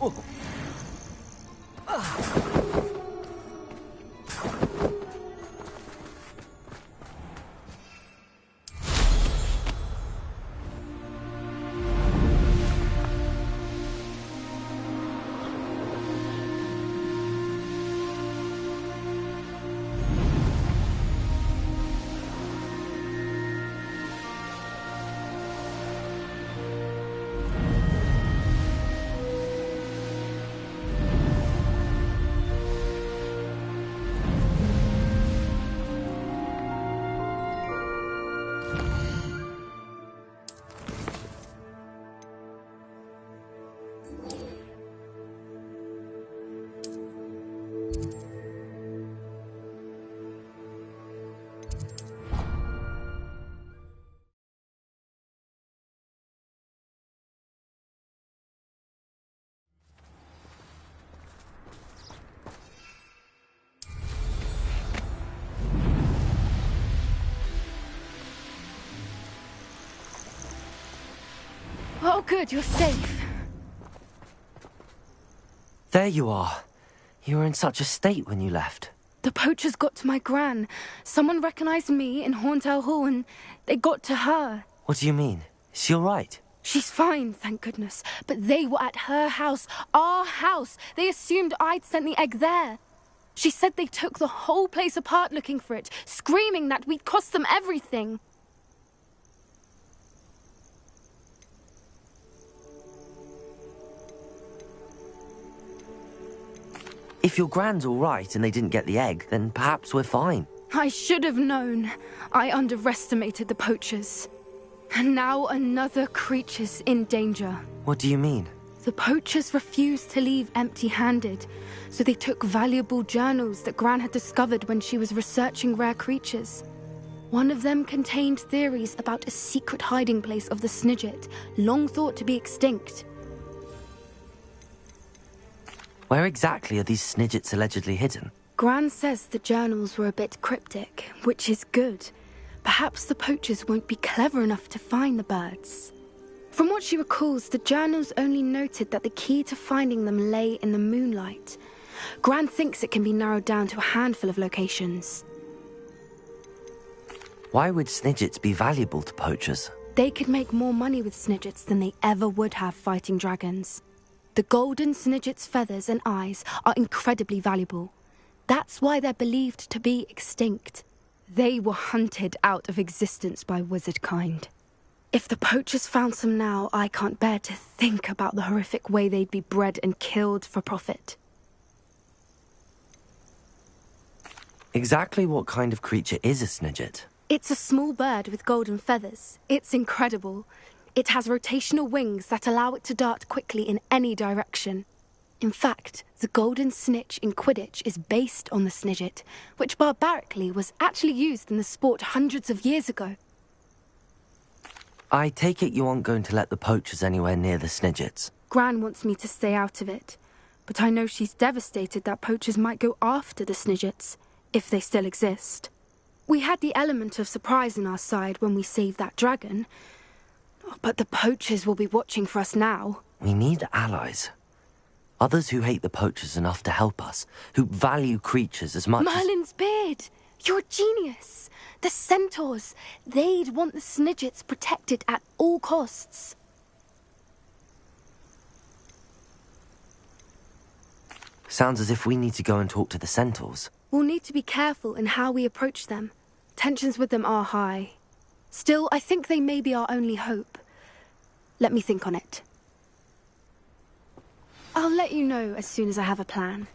Oh. Oh, good, you're safe. There you are. You were in such a state when you left. The poachers got to my gran. Someone recognized me in Horntail Hall and they got to her. What do you mean? Is she all right? She's fine, thank goodness. But they were at her house, our house. They assumed I'd sent the egg there. She said they took the whole place apart looking for it, screaming that we'd cost them everything. If your gran's all right and they didn't get the egg, then perhaps we're fine. I should have known. I underestimated the poachers. And now another creature's in danger. What do you mean? The poachers refused to leave empty-handed, so they took valuable journals that Gran had discovered when she was researching rare creatures. One of them contained theories about a secret hiding place of the Snidget, long thought to be extinct. Where exactly are these Snidgets allegedly hidden? Gran says the journals were a bit cryptic, which is good. Perhaps the poachers won't be clever enough to find the birds. From what she recalls, the journals only noted that the key to finding them lay in the moonlight. Gran thinks it can be narrowed down to a handful of locations. Why would Snidgets be valuable to poachers? They could make more money with Snidgets than they ever would have fighting dragons. The golden Snidget's feathers and eyes are incredibly valuable. That's why they're believed to be extinct. They were hunted out of existence by wizard kind. If the poachers found some now, I can't bear to think about the horrific way they'd be bred and killed for profit. Exactly what kind of creature is a Snidget? It's a small bird with golden feathers. It's incredible. It has rotational wings that allow it to dart quickly in any direction. In fact, the golden snitch in Quidditch is based on the Snidget, which barbarically was actually used in the sport hundreds of years ago. I take it you aren't going to let the poachers anywhere near the Snidgets. Gran wants me to stay out of it, but I know she's devastated that poachers might go after the Snidgets, if they still exist. We had the element of surprise on our side when we saved that dragon, but the poachers will be watching for us now. We need allies. Others who hate the poachers enough to help us, who value creatures as much Merlin's beard! You're a genius! The centaurs! They'd want the Snidgets protected at all costs. Sounds as if we need to go and talk to the centaurs. We'll need to be careful in how we approach them. Tensions with them are high. Still, I think they may be our only hope. Let me think on it. I'll let you know as soon as I have a plan.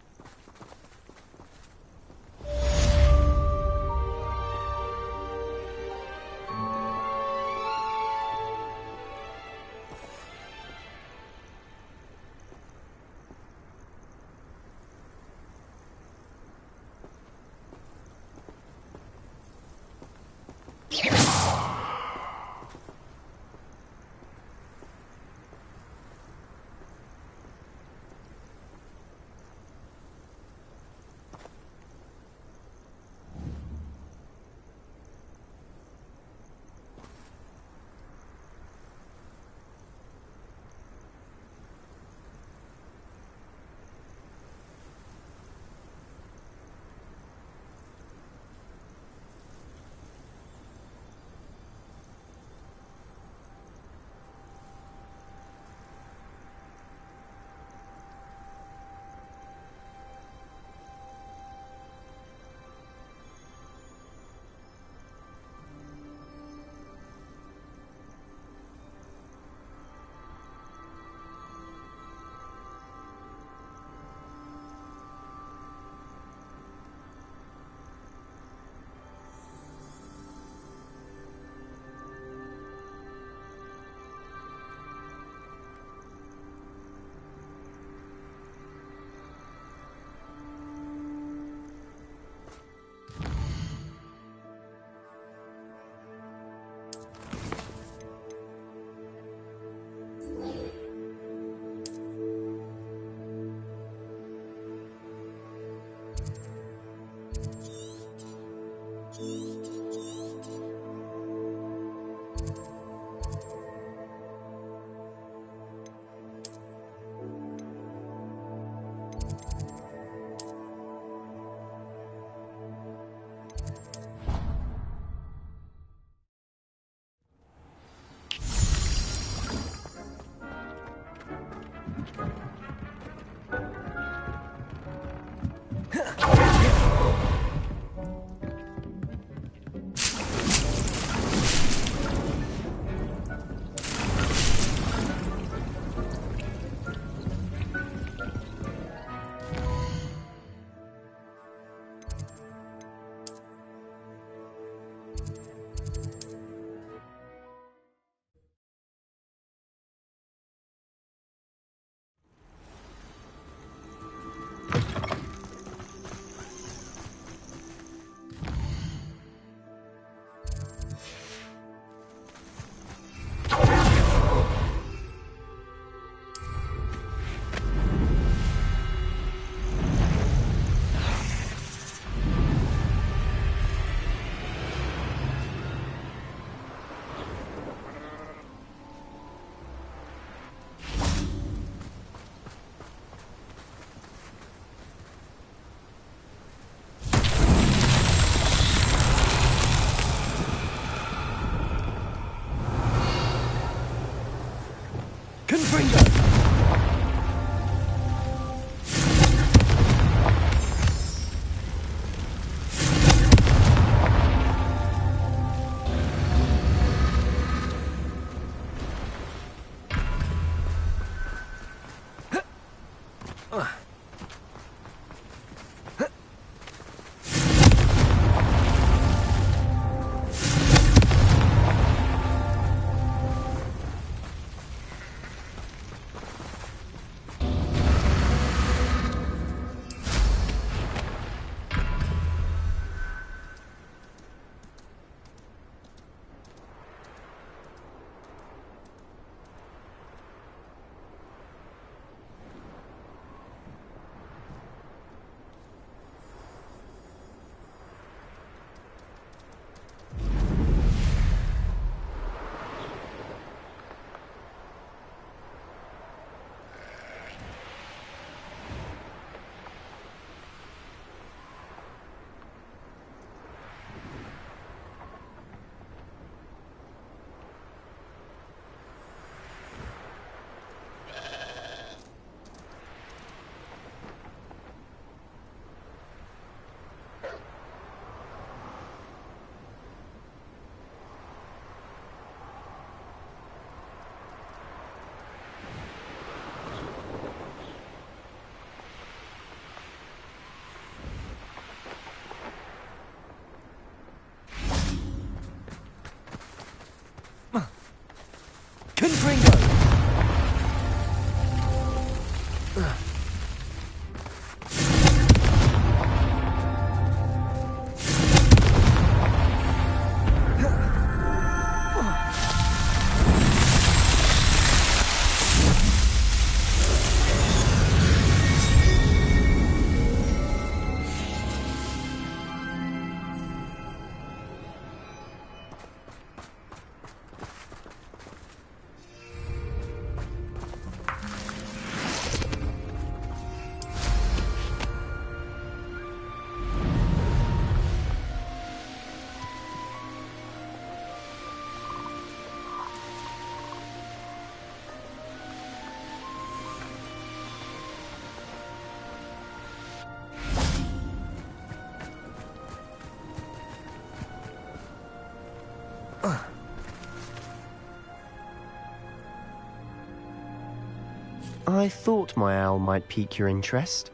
I thought my owl might pique your interest.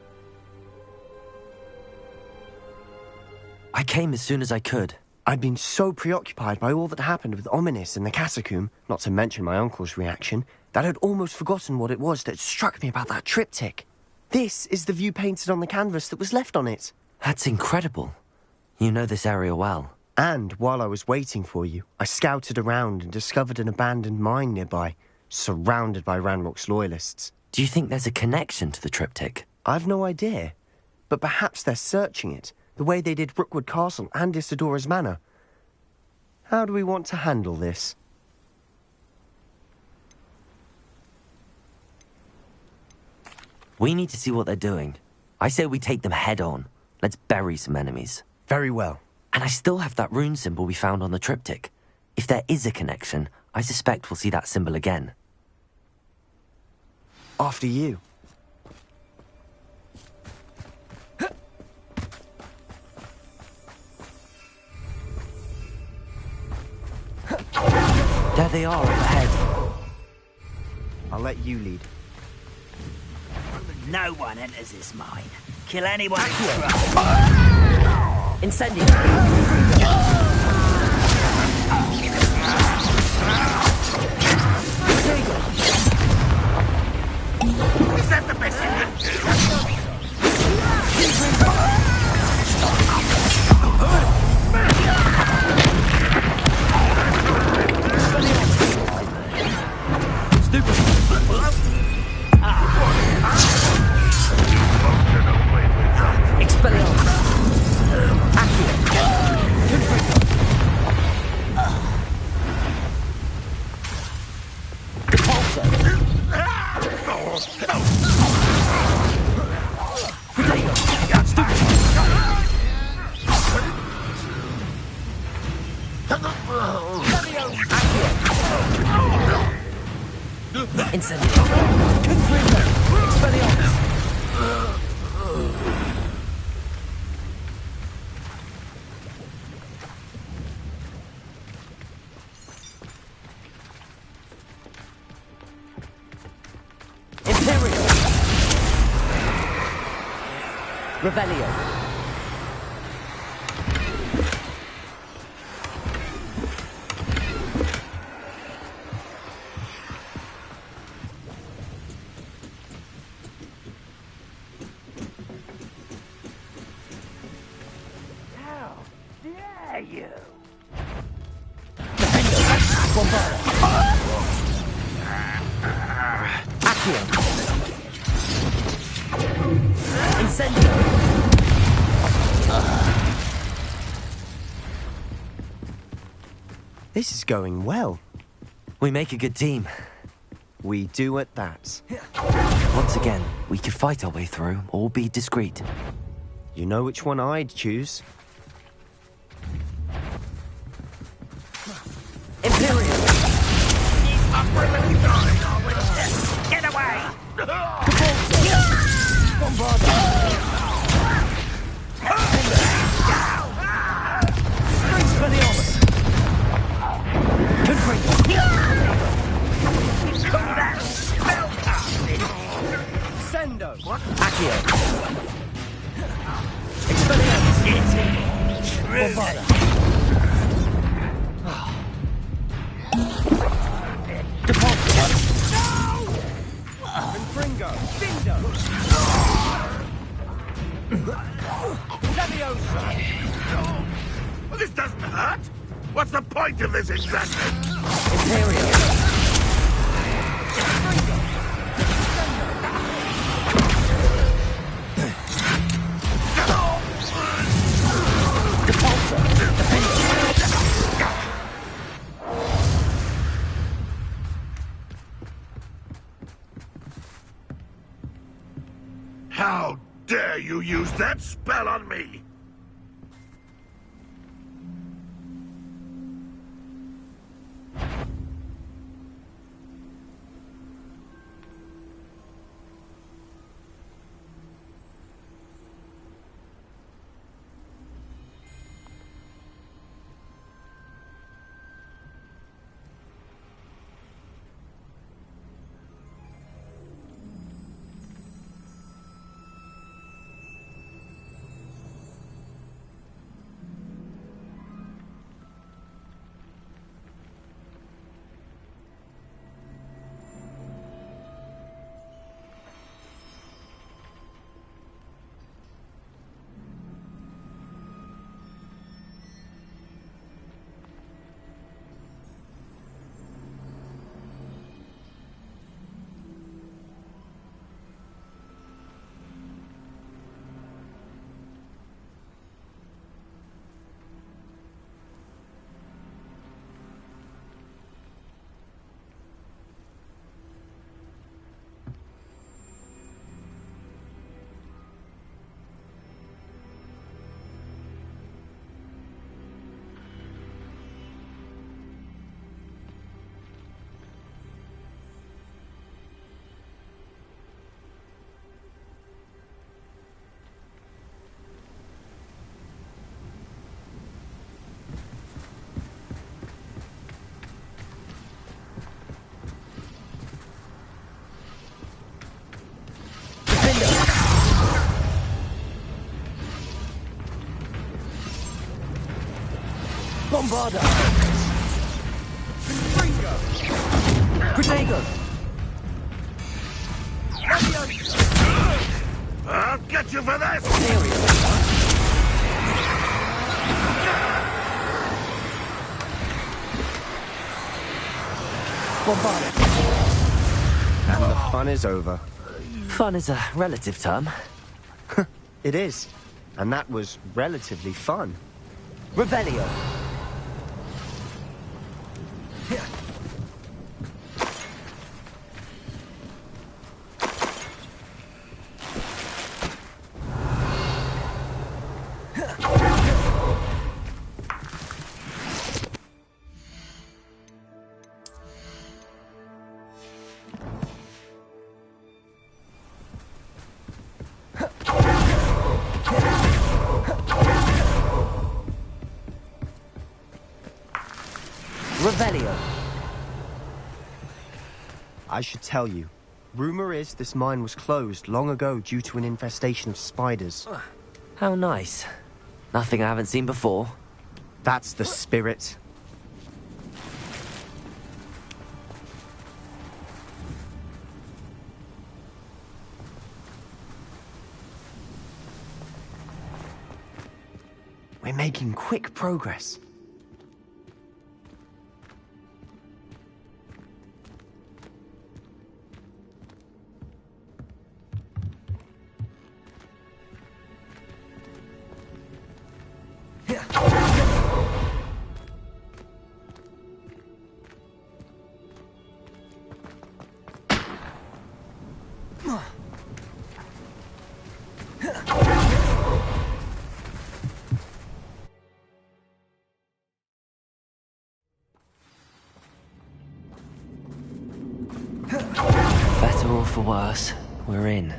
I came as soon as I could. I'd been so preoccupied by all that happened with Ominis and the catacomb, not to mention my uncle's reaction, that I'd almost forgotten what it was that struck me about that triptych. This is the view painted on the canvas that was left on it. That's incredible. You know this area well. And while I was waiting for you, I scouted around and discovered an abandoned mine nearby, surrounded by Ranrock's loyalists. Do you think there's a connection to the triptych? I've no idea. But perhaps they're searching it, the way they did Rookwood Castle and Isidora's Manor. How do we want to handle this? We need to see what they're doing. I say we take them head on. Let's bury some enemies. Very well. And I still have that rune symbol we found on the triptych. If there is a connection, I suspect we'll see that symbol again. After you. There they are, up ahead. I'll let you lead. No one enters this mine. Kill anyone. Incendio. Is that the best you can do? Stupid! Incendio. Confringo. Expelliarmus. Imperial. Revelio. This is going well. We make a good team. We do at that. Once again, we could fight our way through or be discreet. You know which one I'd choose. Imperial! Get away! Expelliarmus! Confringo! Sendo! What? Accio! Expelliarmus! Bombarda! Deposit! Confringo! Bindo! Leviosa! Well, this doesn't hurt. What's the point of this exactly? Imperial! How dare you use that spell on me? Bombarda! Confringo! Protego! I'll get you for this! Bombarda! And the fun is over. Fun is a relative term. It is. And that was relatively fun. Revelio! Revelio. I should tell you. Rumor is this mine was closed long ago due to an infestation of spiders. How nice. Nothing I haven't seen before. That's the spirit. We're making quick progress. Better or for worse, we're in.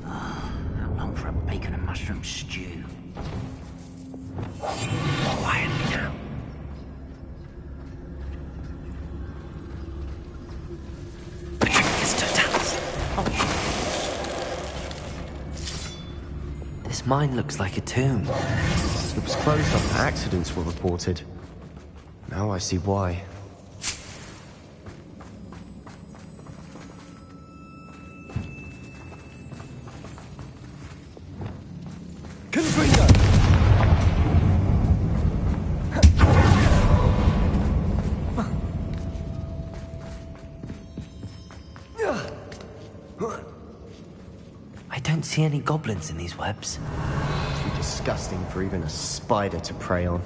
How long for a bacon and mushroom stew? Quietly now. This mine looks like a tomb. It was closed after accidents were reported. Now I see why. I don't see any goblins in these webs. Too disgusting for even a spider to prey on.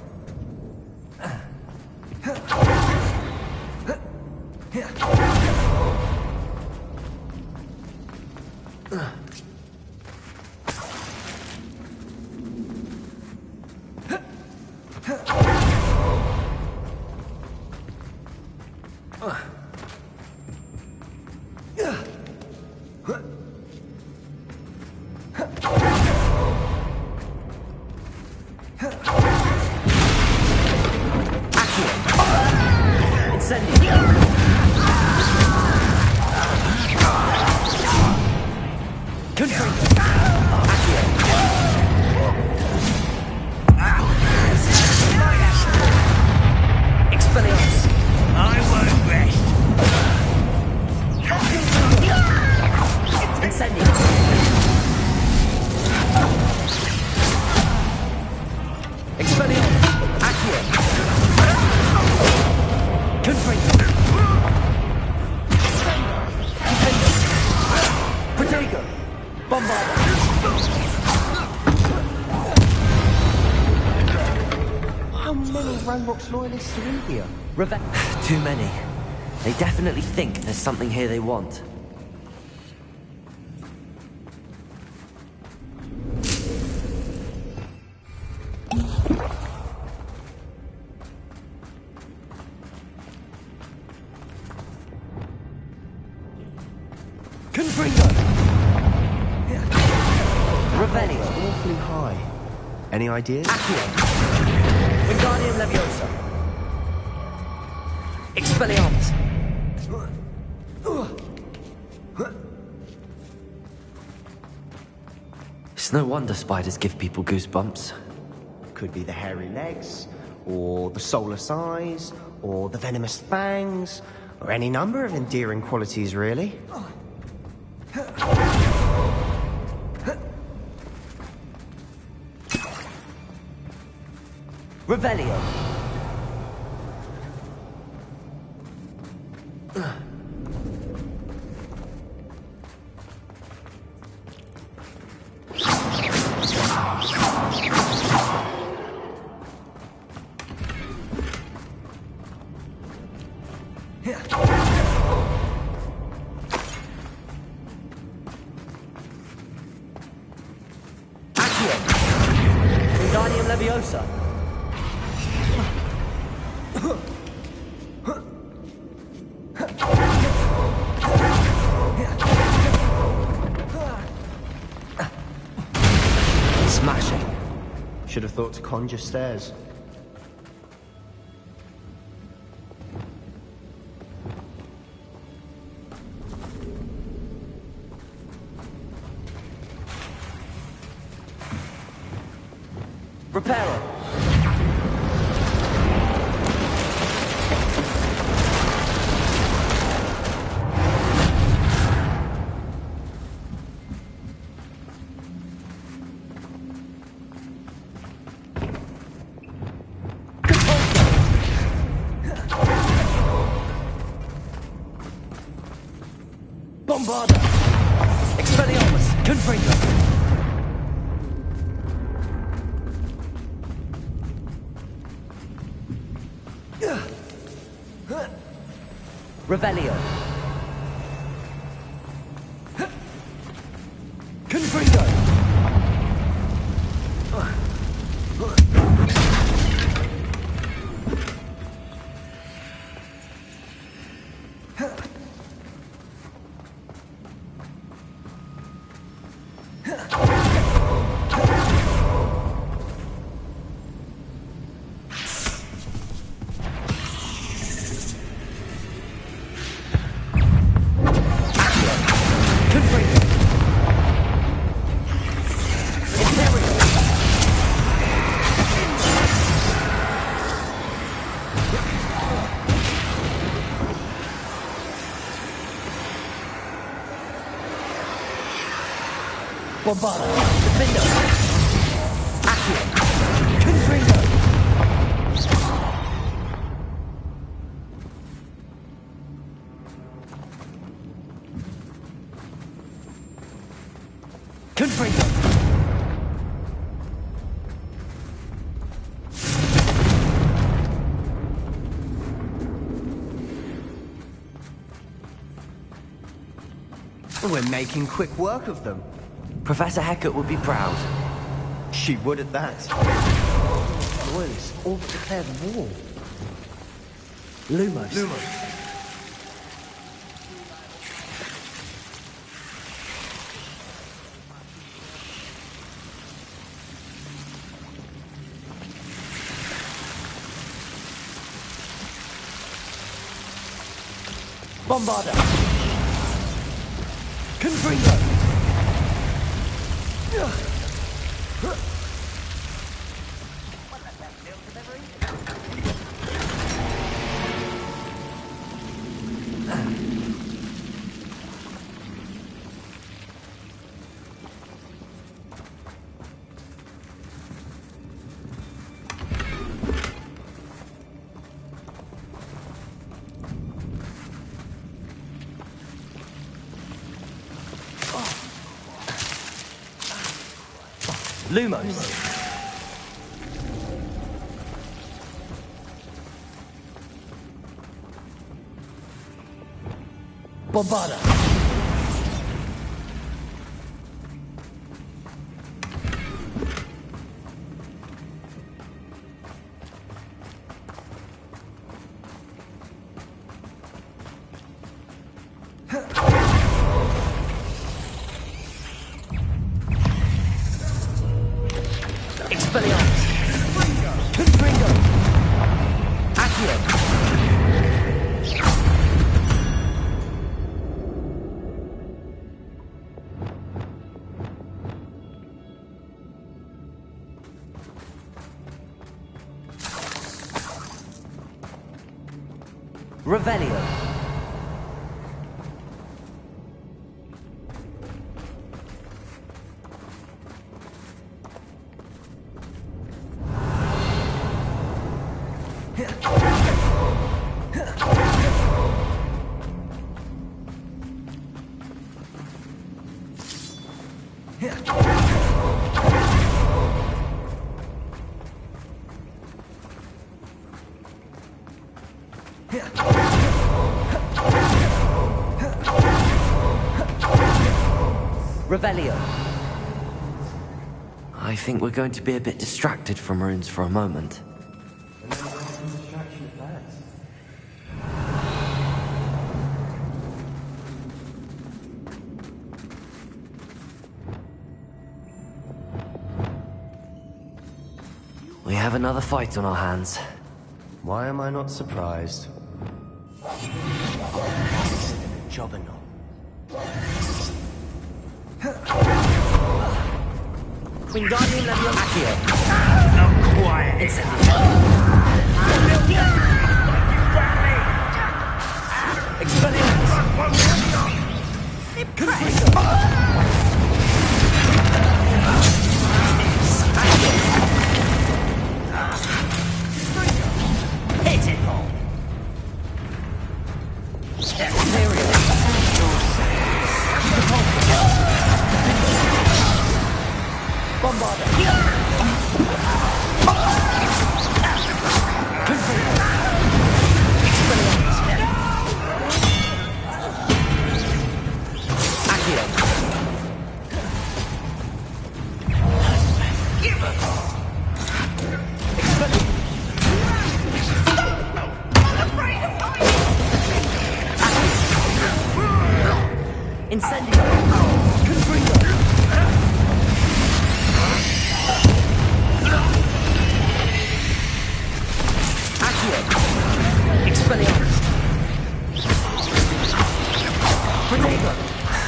Loyalists are in here. Too many. They definitely think there's something here they want. Confringo! Revelio. Awfully high. Any ideas? Wingardium Leviosa. Expelliarmus. It's no wonder spiders give people goosebumps. Could be the hairy legs, or the soulless eyes, or the venomous fangs, or any number of endearing qualities, really. Revelio. Wingardium Leviosa. Should have thought to conjure stairs. Reparo! Bombarda! Expelliarmus! Confringo! Revelio! Confringo! Bombarda! Defendo! Accio! Confringo! Confringo! We're making quick work of them. Professor Hecat would be proud. She would at that. Loyalists all declared war. Lumos. Bombarda! Confringo! Lumos. Bombarda. Expelliarmus! Confringo! Accio! Revelio! Revelio. I think we're going to be a bit distracted from runes for a moment. We have another fight on our hands. Why am I not surprised? Jobberknoll. Wingardium Leviosa.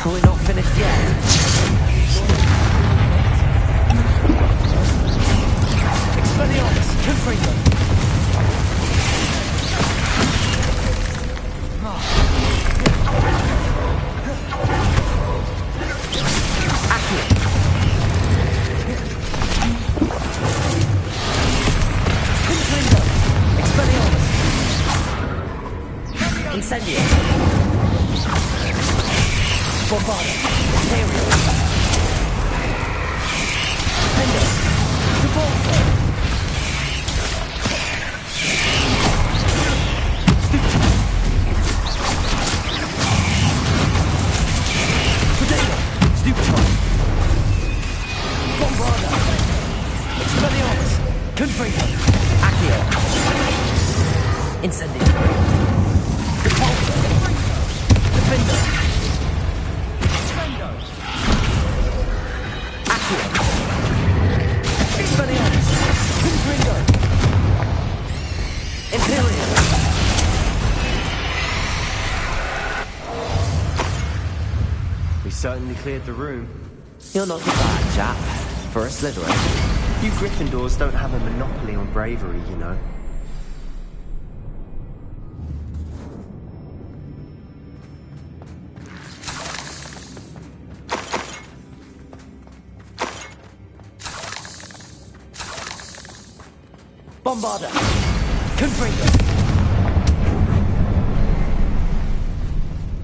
We're not finished yet. Expelliarmus, Confringo. Incendio. Bombarda. Aerial. Fender. Repulsor. Potato. Stupefy. Bombarda. Expelliarmus. Confringo. Accio. Incendio. Repulsor. Defender. Accio. Expelliarmus. Confringo. Imperial. We certainly cleared the room. You're not a bad chap for a Slytherin. You Gryffindors don't have a monopoly on bravery, you know. Bombarda. Confringo.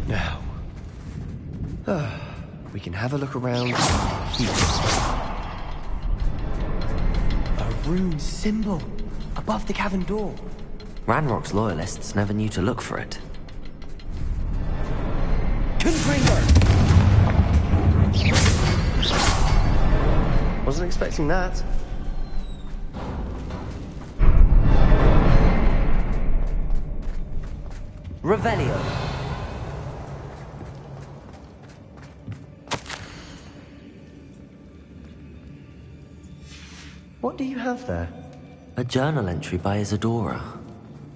Now, we can have a look around here. A rune symbol above the cavern door. Ranrock's loyalists never knew to look for it. Confringo! Wasn't expecting that. Revelio. What do you have there? A journal entry by Isadora.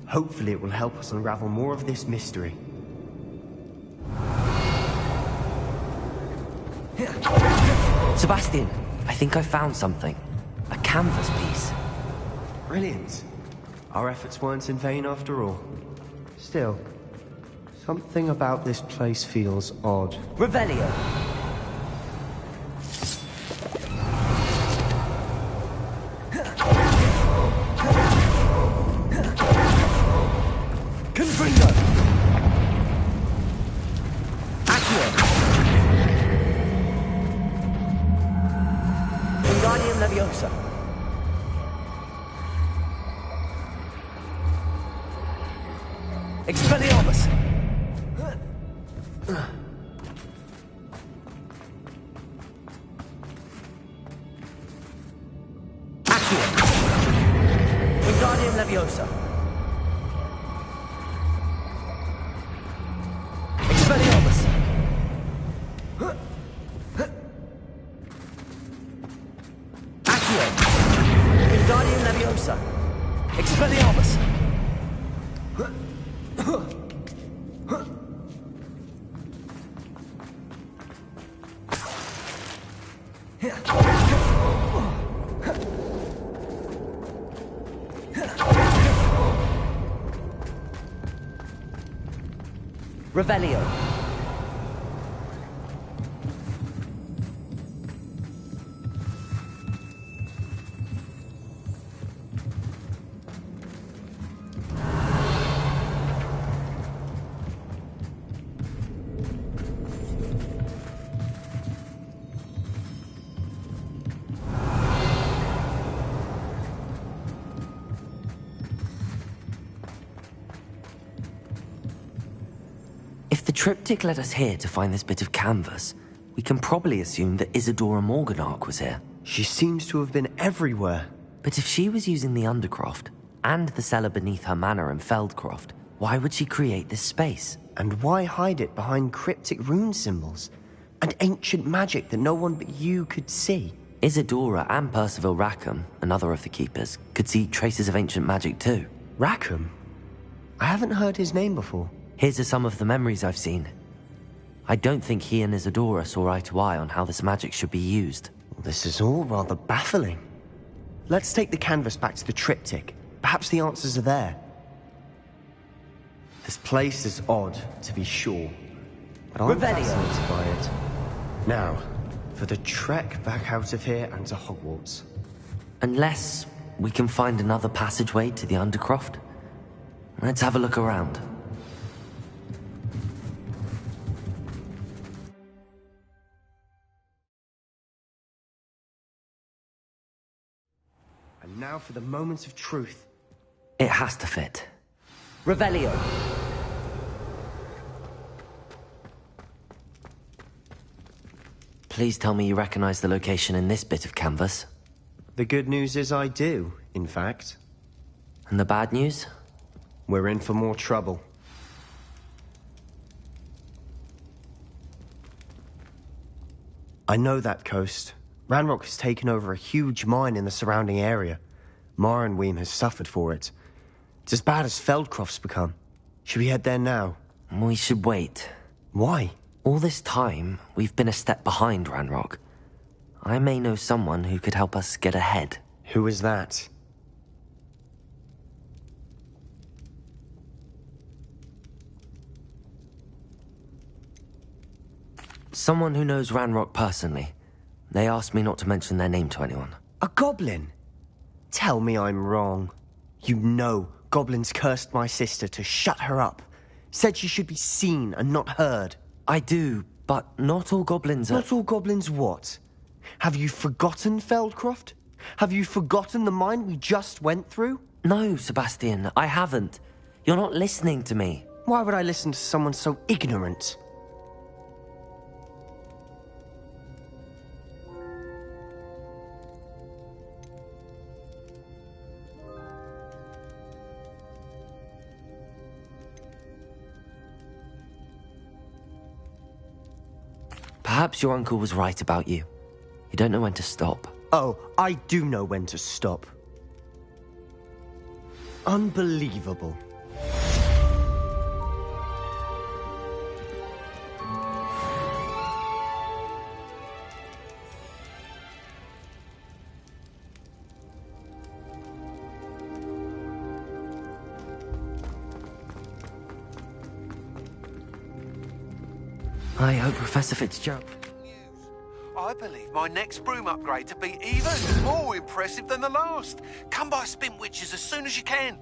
Hopefully it will help us unravel more of this mystery. Sebastian, I think I found something. A canvas piece. Brilliant. Our efforts weren't in vain after all. Still, something about this place feels odd. Revelio. Confringo. Accio. Wingardium Leviosa. Expelliarmus. Accio. Wingardium Leviosa. Expelliarmus. Accio. Wingardium Leviosa. Expelliarmus. Revelio. If the triptych led us here to find this bit of canvas, we can probably assume that Isadora Morganach was here. She seems to have been everywhere. But if she was using the Undercroft, and the cellar beneath her manor in Feldcroft, why would she create this space? And why hide it behind cryptic rune symbols? And ancient magic that no one but you could see? Isadora and Percival Rackham, another of the Keepers, could see traces of ancient magic too. Rackham? I haven't heard his name before. Here's are some of the memories I've seen. I don't think he and Isadora saw eye to eye on how this magic should be used. This is all rather baffling. Let's take the canvas back to the triptych. Perhaps the answers are there. This place is odd, to be sure, but I'm fascinated by it. Now, for the trek back out of here and to Hogwarts. Unless we can find another passageway to the Undercroft. Let's have a look around. And now for the moment of truth. It has to fit. Revelio. Please tell me you recognize the location in this bit of canvas. The good news is I do, in fact. And the bad news? We're in for more trouble. I know that coast. Ranrock has taken over a huge mine in the surrounding area. Mornweem has suffered for it. It's as bad as Feldcroft's become. Should we head there now? We should wait. Why? All this time, we've been a step behind Ranrock. I may know someone who could help us get ahead. Who is that? Someone who knows Ranrock personally. They asked me not to mention their name to anyone. A goblin? Tell me I'm wrong. You know goblins cursed my sister to shut her up. Said she should be seen and not heard. I do, but not all goblins are... Not all goblins what? Have you forgotten Feldcroft? Have you forgotten the mine we just went through? No, Sebastian, I haven't. You're not listening to me. Why would I listen to someone so ignorant? Perhaps your uncle was right about you. You don't know when to stop. Oh, I do know when to stop. Unbelievable. I hope Professor Fitzgerald... I believe my next broom upgrade to be even more impressive than the last. Come by Spinwitches as soon as you can.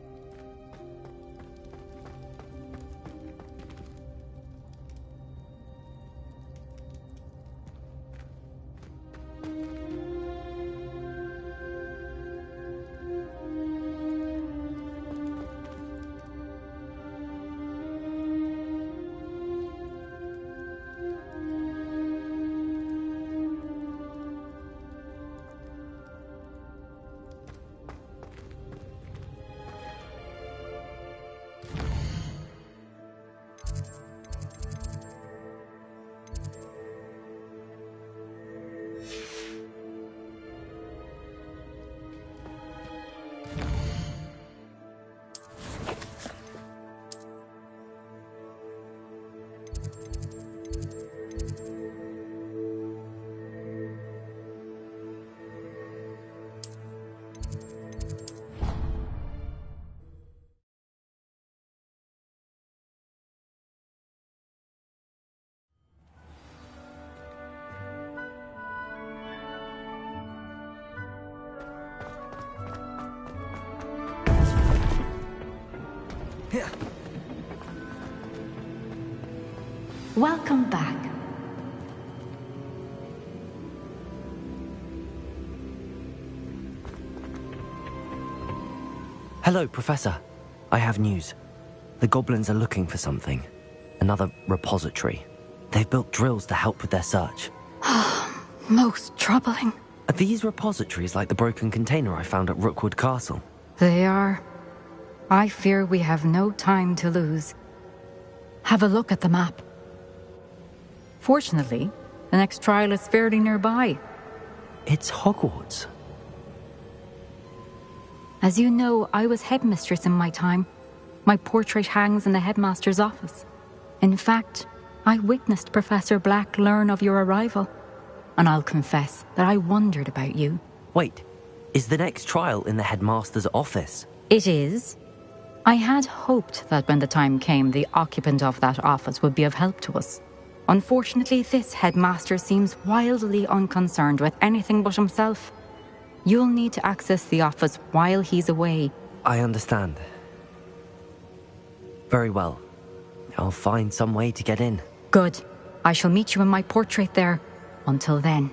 Welcome back. Hello, Professor. I have news. The goblins are looking for something. Another repository. They've built drills to help with their search. Most troubling. Are these repositories like the broken container I found at Rookwood Castle? They are. I fear we have no time to lose. Have a look at the map. Fortunately, the next trial is fairly nearby. It's Hogwarts. As you know, I was headmistress in my time. My portrait hangs in the headmaster's office. In fact, I witnessed Professor Black learn of your arrival. And I'll confess that I wondered about you. Wait, is the next trial in the headmaster's office? It is. I had hoped that when the time came, the occupant of that office would be of help to us. Unfortunately, this headmaster seems wildly unconcerned with anything but himself. You'll need to access the office while he's away. I understand. Very well. I'll find some way to get in. Good. I shall meet you in my portrait there. Until then.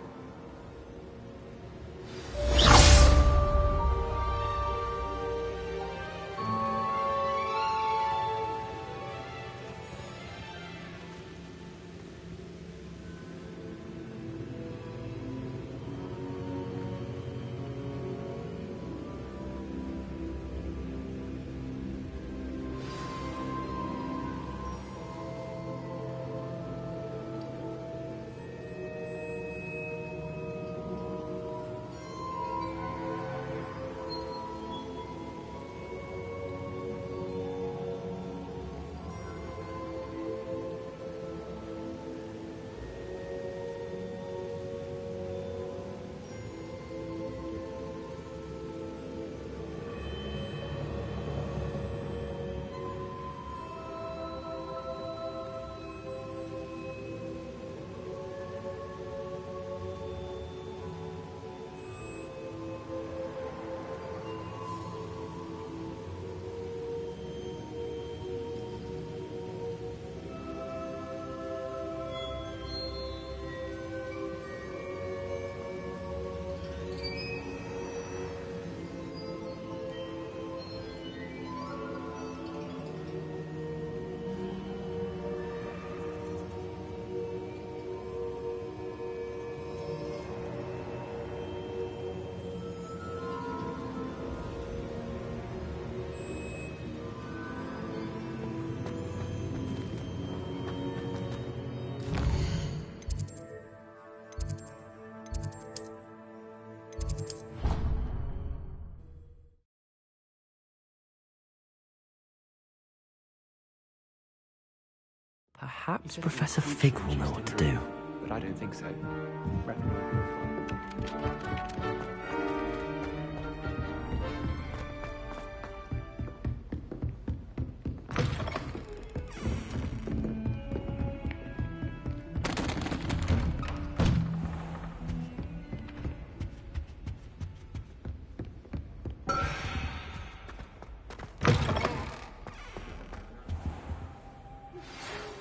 Perhaps Professor Fig will know what to do. But I don't think so.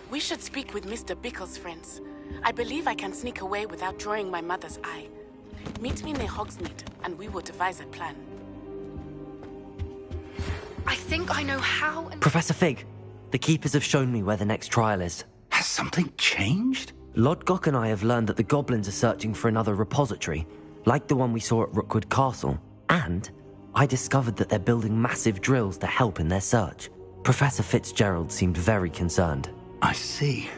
We should speak with Mr. Bickle's friends. I believe I can sneak away without drawing my mother's eye. Meet me near Hogsmeade, and we will devise a plan. I think I know how. Professor Fig, the Keepers have shown me where the next trial is. Has something changed? Lodgok and I have learned that the goblins are searching for another repository, like the one we saw at Rookwood Castle. And I discovered that they're building massive drills to help in their search. Professor Fitzgerald seemed very concerned. I see.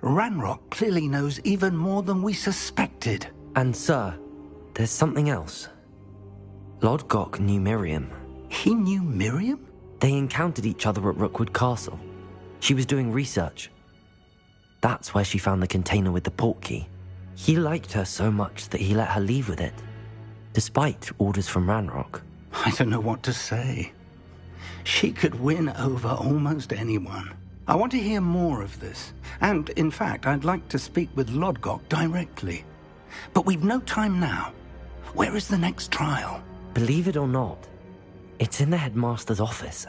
Ranrock clearly knows even more than we suspected. And sir, there's something else. Lodgok knew Miriam. He knew Miriam? They encountered each other at Rookwood Castle. She was doing research. That's where she found the container with the portkey. He liked her so much that he let her leave with it, despite orders from Ranrock. I don't know what to say. She could win over almost anyone. I want to hear more of this. And, in fact, I'd like to speak with Lodgok directly. But we've no time now. Where is the next trial? Believe it or not, it's in the headmaster's office.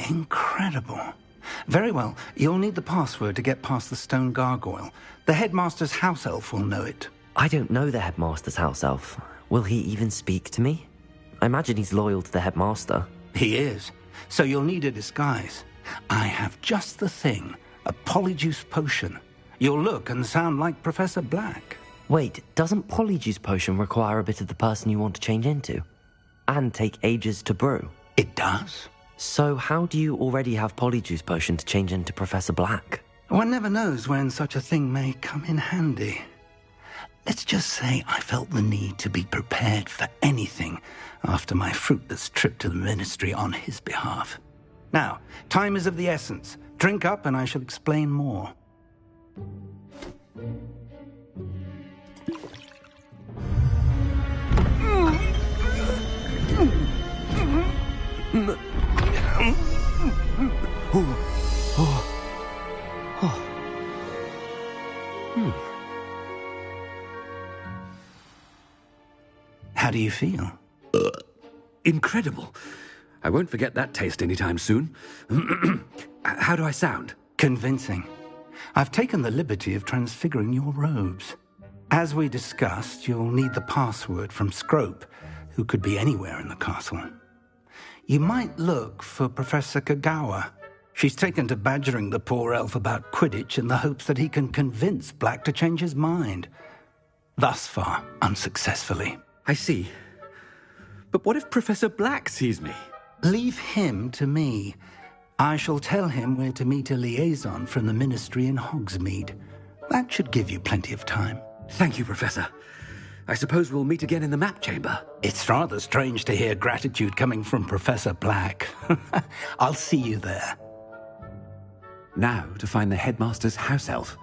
Incredible. Very well. You'll need the password to get past the stone gargoyle. The headmaster's house elf will know it. I don't know the headmaster's house elf. Will he even speak to me? I imagine he's loyal to the headmaster. He is. So you'll need a disguise. I have just the thing. A polyjuice potion. You'll look and sound like Professor Black. Wait, doesn't polyjuice potion require a bit of the person you want to change into? And take ages to brew? It does. So how do you already have polyjuice potion to change into Professor Black? One never knows when such a thing may come in handy. Let's just say I felt the need to be prepared for anything after my fruitless trip to the ministry on his behalf. Now, time is of the essence. Drink up and I shall explain more. How do you feel? Incredible. I won't forget that taste anytime soon. How do I sound? Convincing. I've taken the liberty of transfiguring your robes. As we discussed, you'll need the password from Scrope, who could be anywhere in the castle. You might look for Professor Kagawa. She's taken to badgering the poor elf about Quidditch in the hopes that he can convince Black to change his mind. Thus far, unsuccessfully. I see. But what if Professor Black sees me? Leave him to me. I shall tell him where to meet a liaison from the ministry in Hogsmeade. That should give you plenty of time. Thank you, Professor. I suppose we'll meet again in the map chamber. It's rather strange to hear gratitude coming from Professor Black. I'll see you there. Now to find the headmaster's house elf.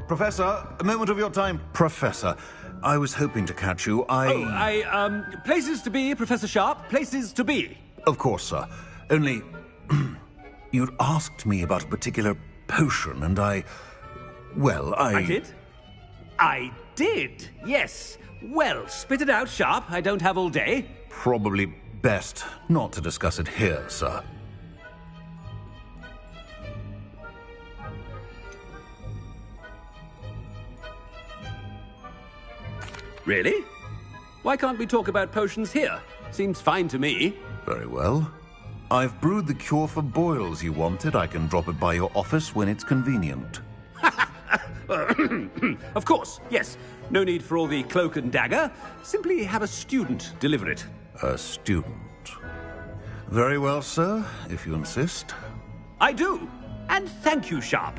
Professor, a moment of your time. Professor, I was hoping to catch you. Places to be, Professor Sharp. Places to be. Of course, sir. Only, you'd asked me about a particular potion, and I did? I did, yes. Well, spit it out, Sharp. I don't have all day. Probably best not to discuss it here, sir. Really? Why can't we talk about potions here? Seems fine to me. Very well. I've brewed the cure for boils you wanted. I can drop it by your office when it's convenient. Of course, yes. No need for all the cloak and dagger. Simply have a student deliver it. A student? Very well, sir, if you insist. I do. And thank you, Sharp.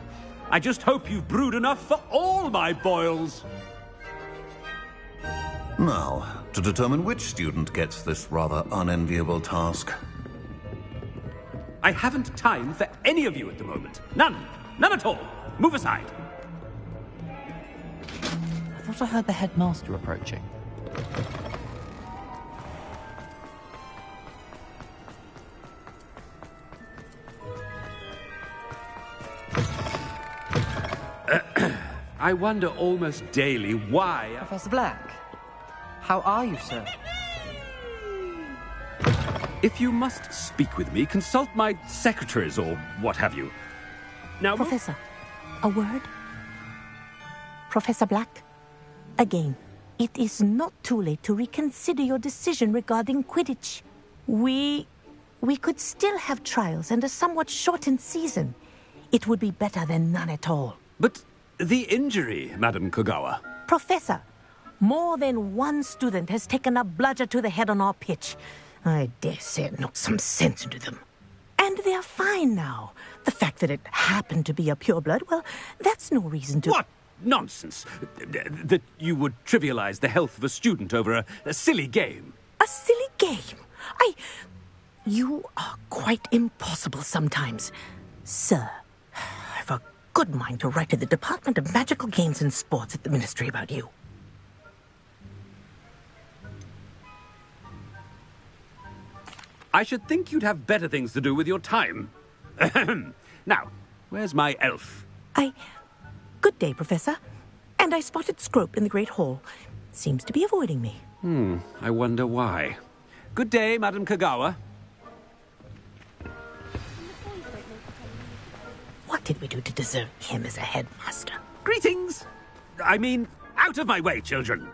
I just hope you've brewed enough for all my boils. Now, to determine which student gets this rather unenviable task. I haven't time for any of you at the moment. None. None at all. Move aside. I thought I heard the headmaster approaching. I wonder almost daily why... Professor Black, how are you, sir? If you must speak with me, consult my secretaries or what have you. Now, Professor, a word? Professor Black, again, it is not too late to reconsider your decision regarding Quidditch. We could still have trials and a somewhat shortened season. It would be better than none at all. But the injury, Madam Kogawa. Professor, more than one student has taken a bludger to the head on our pitch. I dare say it knocked some sense into them. And they're fine now. The fact that it happened to be a pureblood, well, that's no reason to... What nonsense! That you would trivialize the health of a student over a silly game. A silly game? You are quite impossible sometimes. Sir, I've a good mind to write to the Department of Magical Games and Sports at the Ministry about you. I should think you'd have better things to do with your time. Now, where's my elf? Good day, Professor. And I spotted Scrope in the Great Hall. Seems to be avoiding me. I wonder why. Good day, Madam Kagawa. What did we do to deserve him as a headmaster? Greetings! I mean, out of my way, children!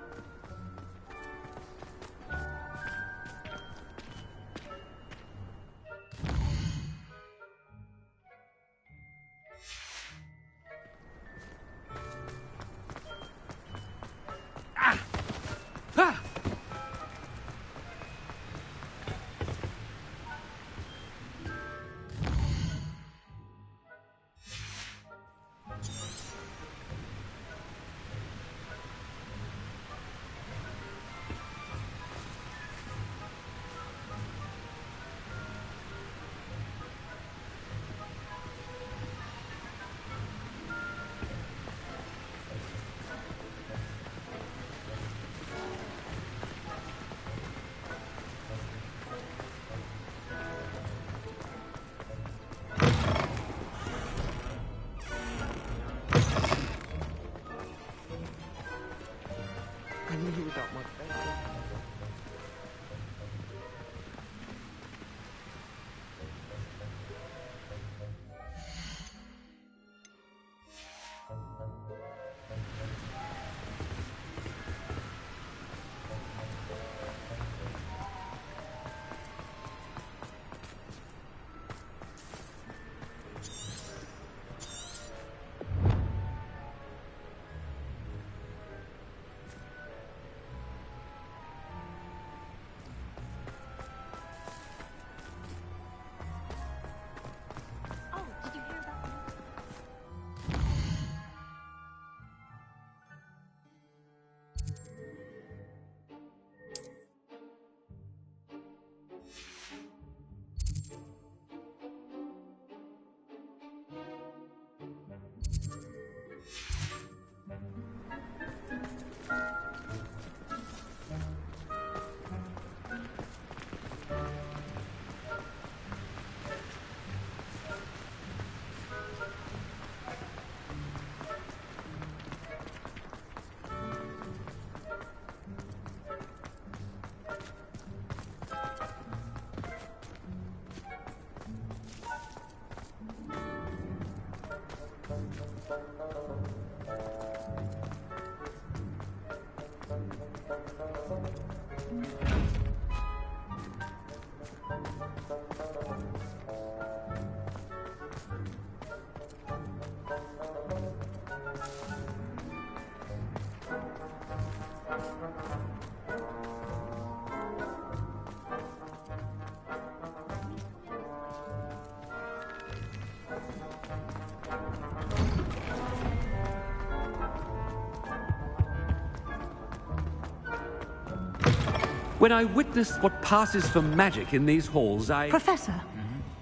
When I witness what passes for magic in these halls, Professor,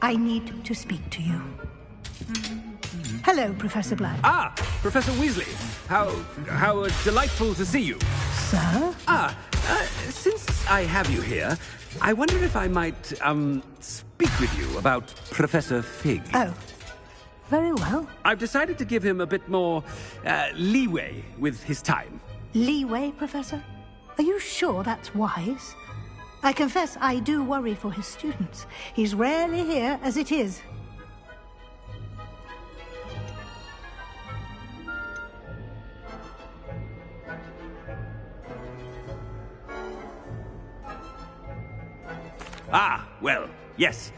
I need to speak to you. Hello, Professor Black. Ah, Professor Weasley. How delightful to see you. Sir? Since I have you here, I wonder if I might, speak with you about Professor Fig. Oh, very well. I've decided to give him a bit more, leeway with his time. Leeway, Professor? Are you sure that's wise? I confess I do worry for his students. He's rarely here as it is. Ah, well, yes.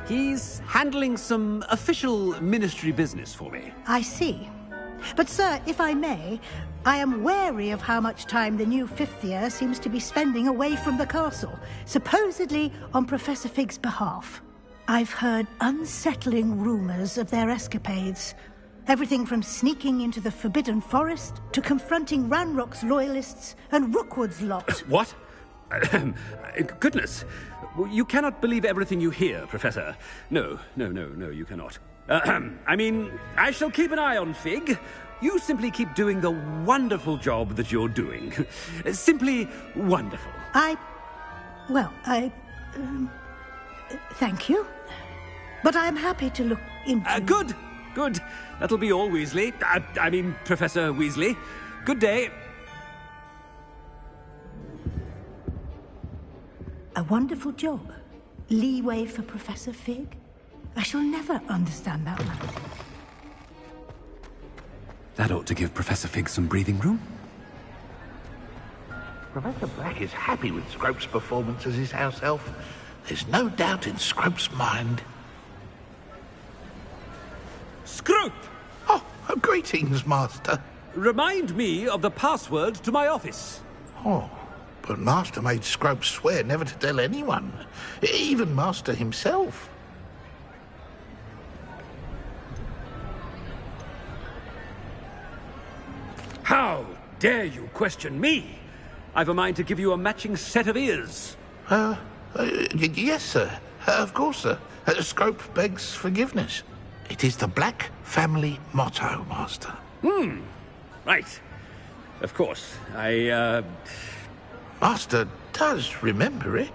He's handling some official ministry business for me. I see. But, sir, if I may, I am wary of how much time the new fifth year seems to be spending away from the castle, supposedly on Professor Fig's behalf. I've heard unsettling rumors of their escapades. Everything from sneaking into the Forbidden Forest to confronting Ranrock's loyalists and Rookwood's lot. What? Goodness. You cannot believe everything you hear, Professor. No, you cannot. I mean, I shall keep an eye on Fig. You simply keep doing the wonderful job that you're doing. Simply wonderful. thank you. But I'm happy to look into... Good. Good. That'll be all, Weasley. I mean, Professor Weasley. Good day. A wonderful job. Leeway for Professor Fig? I shall never understand that one. That ought to give Professor Fig some breathing room. Professor Black is happy with Scrope's performance as his house elf. There's no doubt in Scrope's mind. Scrope! Oh, greetings, Master. Remind me of the password to my office. Oh, but Master made Scrope swear never to tell anyone, even Master himself. How dare you question me? I've a mind to give you a matching set of ears. Yes, sir. Of course, sir. Scrope begs forgiveness. It is the Black family motto, Master. Right. Of course. Master does remember it.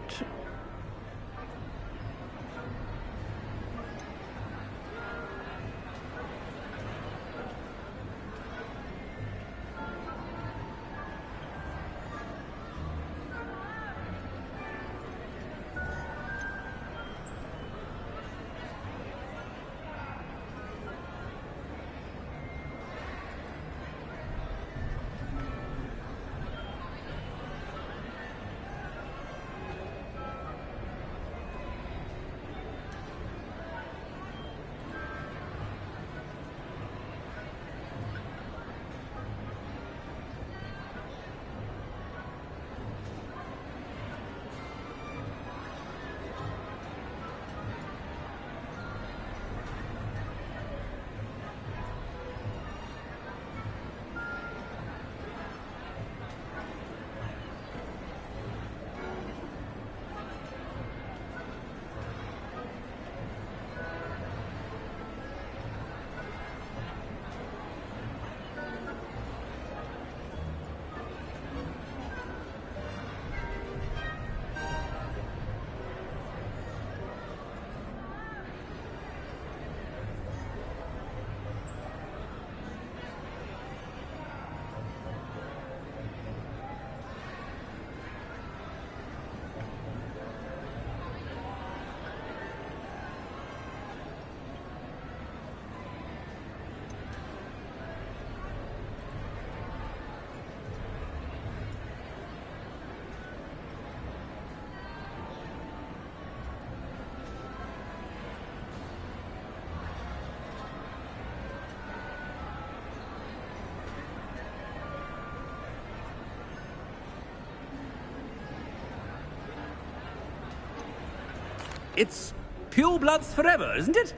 It's pure bloods forever, isn't it?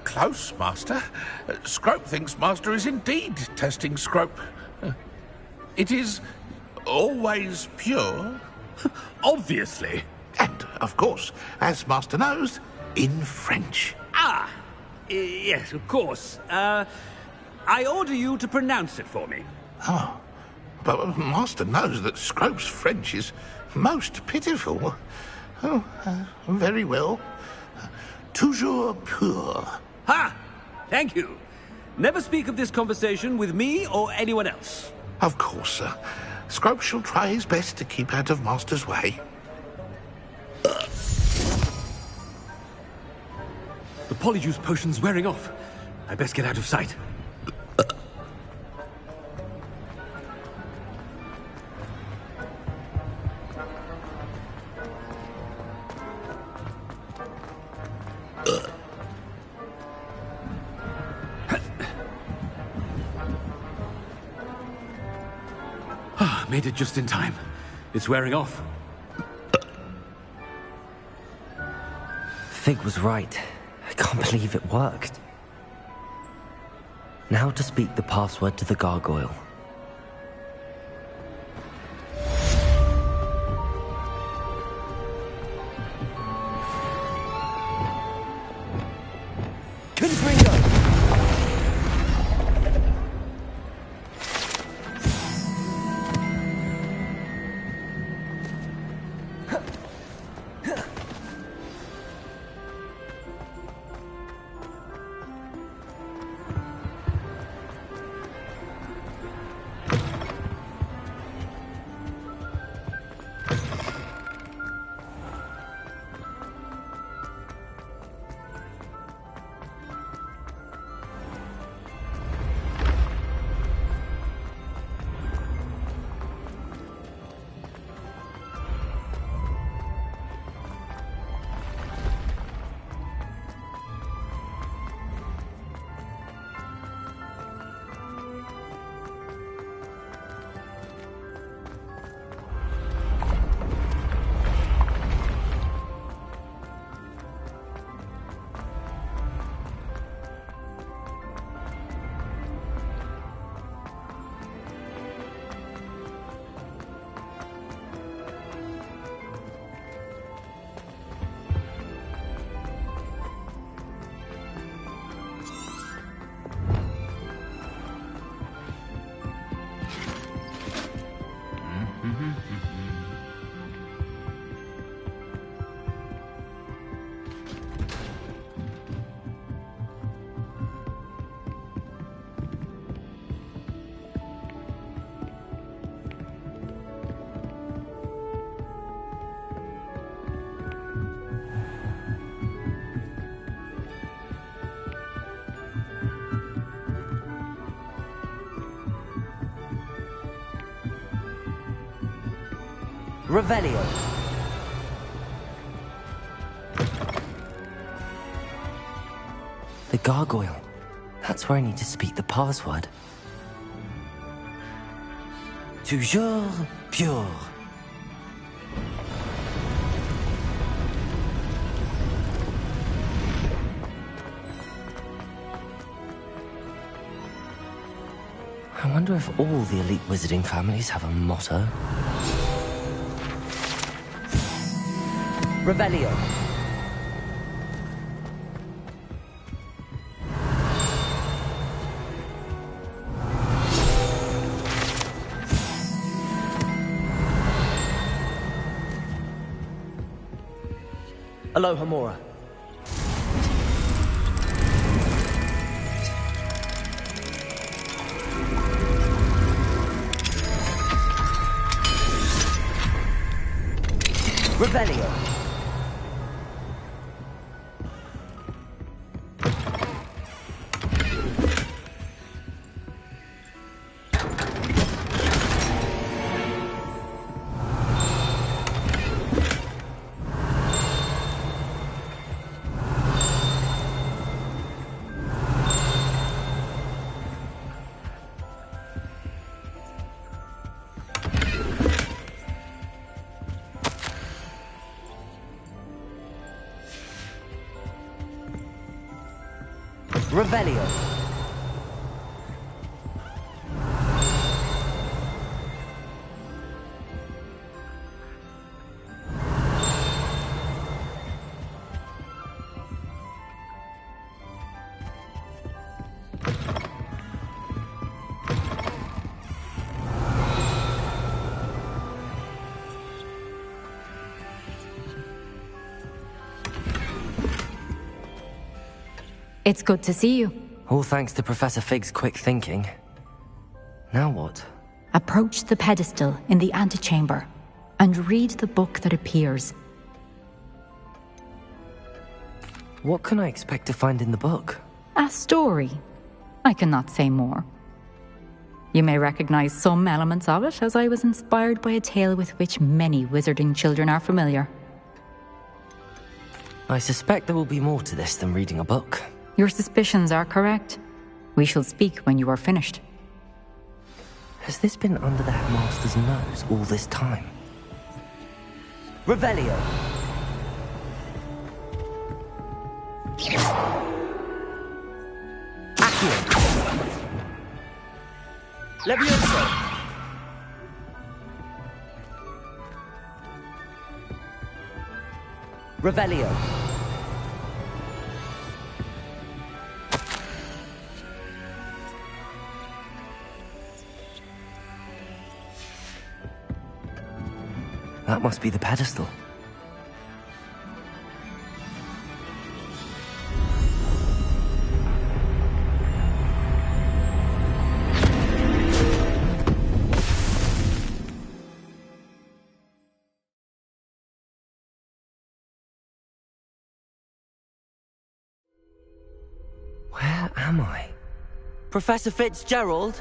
Close, Master. Scrope thinks Master is indeed testing Scrope. It is always pure. Obviously. And, of course, as Master knows, in French. Yes, of course. I order you to pronounce it for me. Oh, but Master knows that Scrope's French is most pitiful. Oh, very well. Toujours pur. Ha! Thank you. Never speak of this conversation with me or anyone else. Of course, sir. Scrope shall try his best to keep out of Master's way. The Polyjuice potion's wearing off. I best get out of sight. Made it just in time. It's wearing off. Fig was right. I can't believe it worked. Now to speak the password to the gargoyle. Revelio. The gargoyle. That's where I need to speak the password. Toujours pure. I wonder if all the elite wizarding families have a motto. Revelio. Aloha Mora. Revelio. Revelio. It's good to see you. All thanks to Professor Fig's quick thinking. Now what? Approach the pedestal in the antechamber and read the book that appears. What can I expect to find in the book? A story. I cannot say more. You may recognize some elements of it, as I was inspired by a tale with which many wizarding children are familiar. I suspect there will be more to this than reading a book. Your suspicions are correct. We shall speak when you are finished. Has this been under the headmaster's nose all this time? Revelio. Accio. Levioso. Revelio. That must be the pedestal. Where am I? Professor Fitzgerald?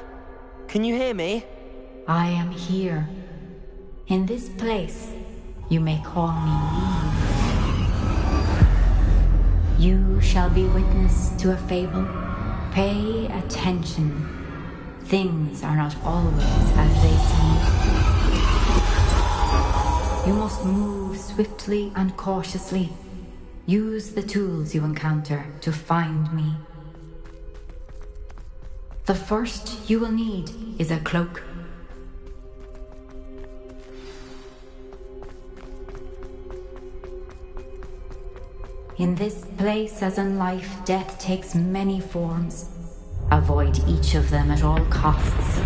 Can you hear me? I am here. In this place, you may call me Neve. You shall be witness to a fable. Pay attention. Things are not always as they seem. You must move swiftly and cautiously. Use the tools you encounter to find me. The first you will need is a cloak. In this place, as in life, death takes many forms. Avoid each of them at all costs.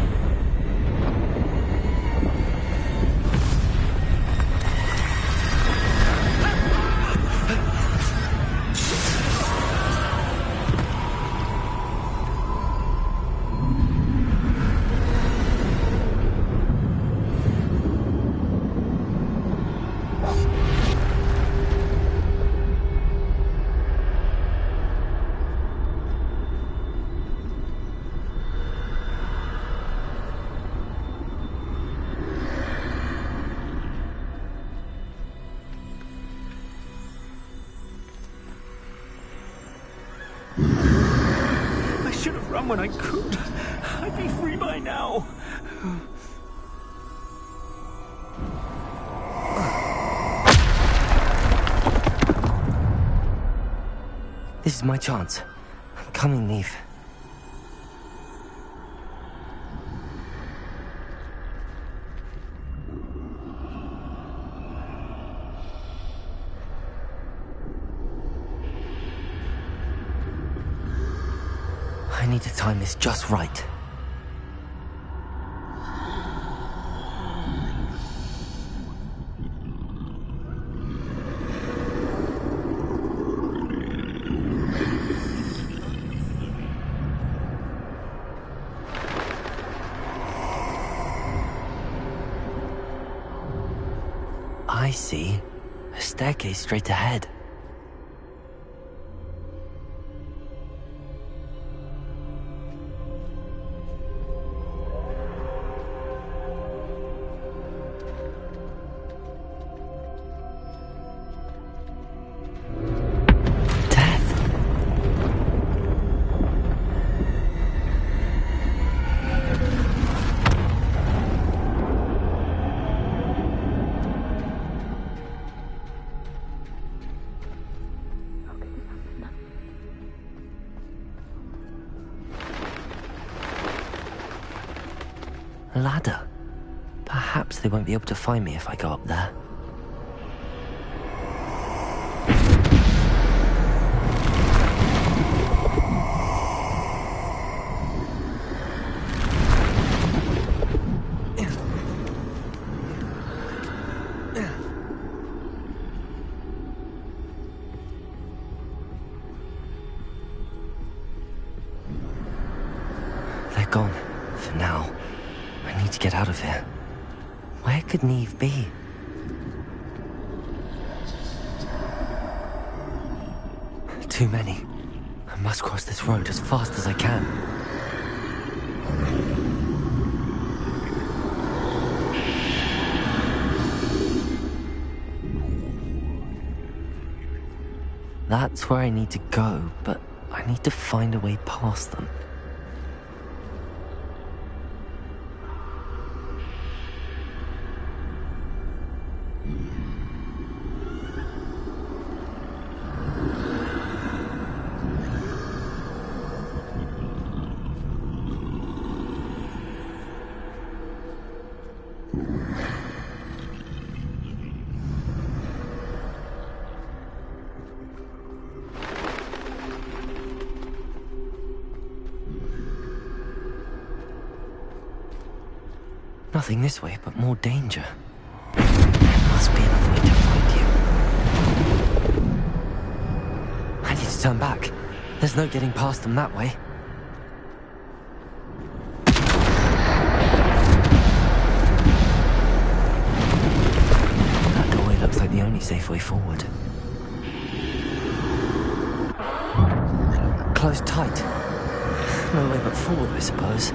run when I could. I'd be free by now. This is my chance. I'm coming, Neve. I need to time this just right. I see. A staircase straight ahead. A ladder. Perhaps they won't be able to find me if I go up there. They're gone, for now. I need to get out of here. Where could Neve be? Too many. I must cross this road as fast as I can. That's where I need to go, but I need to find a way past them. Nothing this way, but more danger. There must be another way to find you. I need to turn back. There's no getting past them that way. That doorway looks like the only safe way forward. Closed tight. No way but forward, I suppose.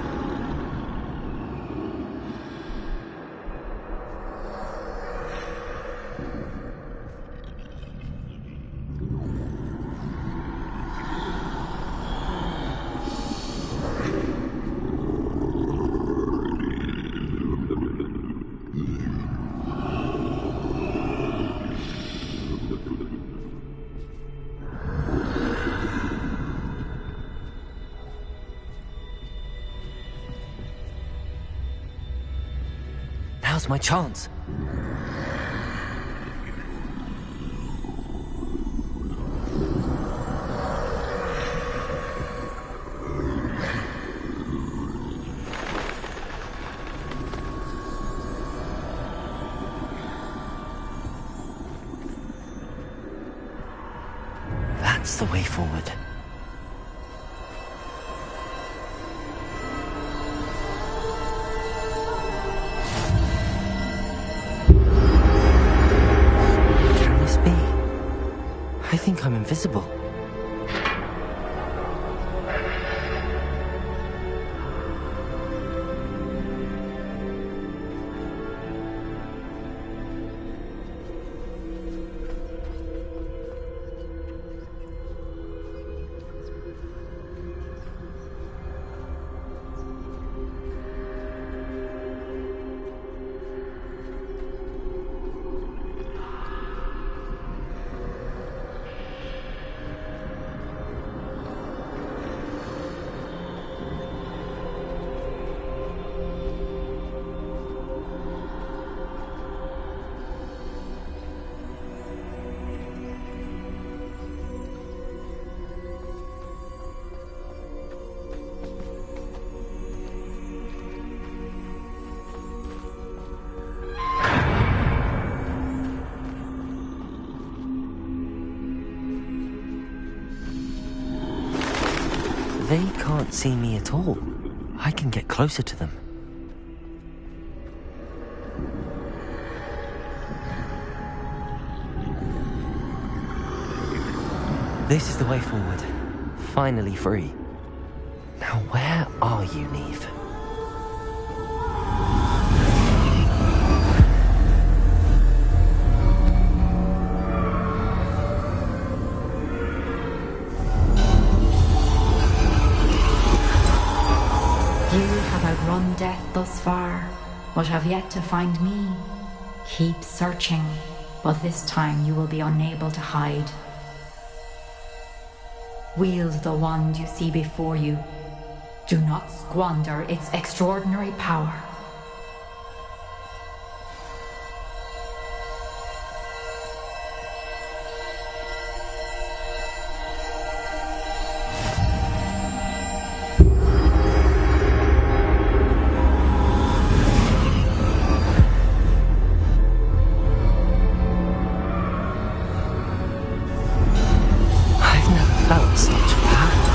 Now's my chance. That's the way forward. I think I'm invisible. They can't see me at all. I can get closer to them. This is the way forward. Finally free. Now where are you, Neve? You have outrun death thus far, but have yet to find me. Keep searching, but this time you will be unable to hide. Wield the wand you see before you. Do not squander its extraordinary power. Felt such power.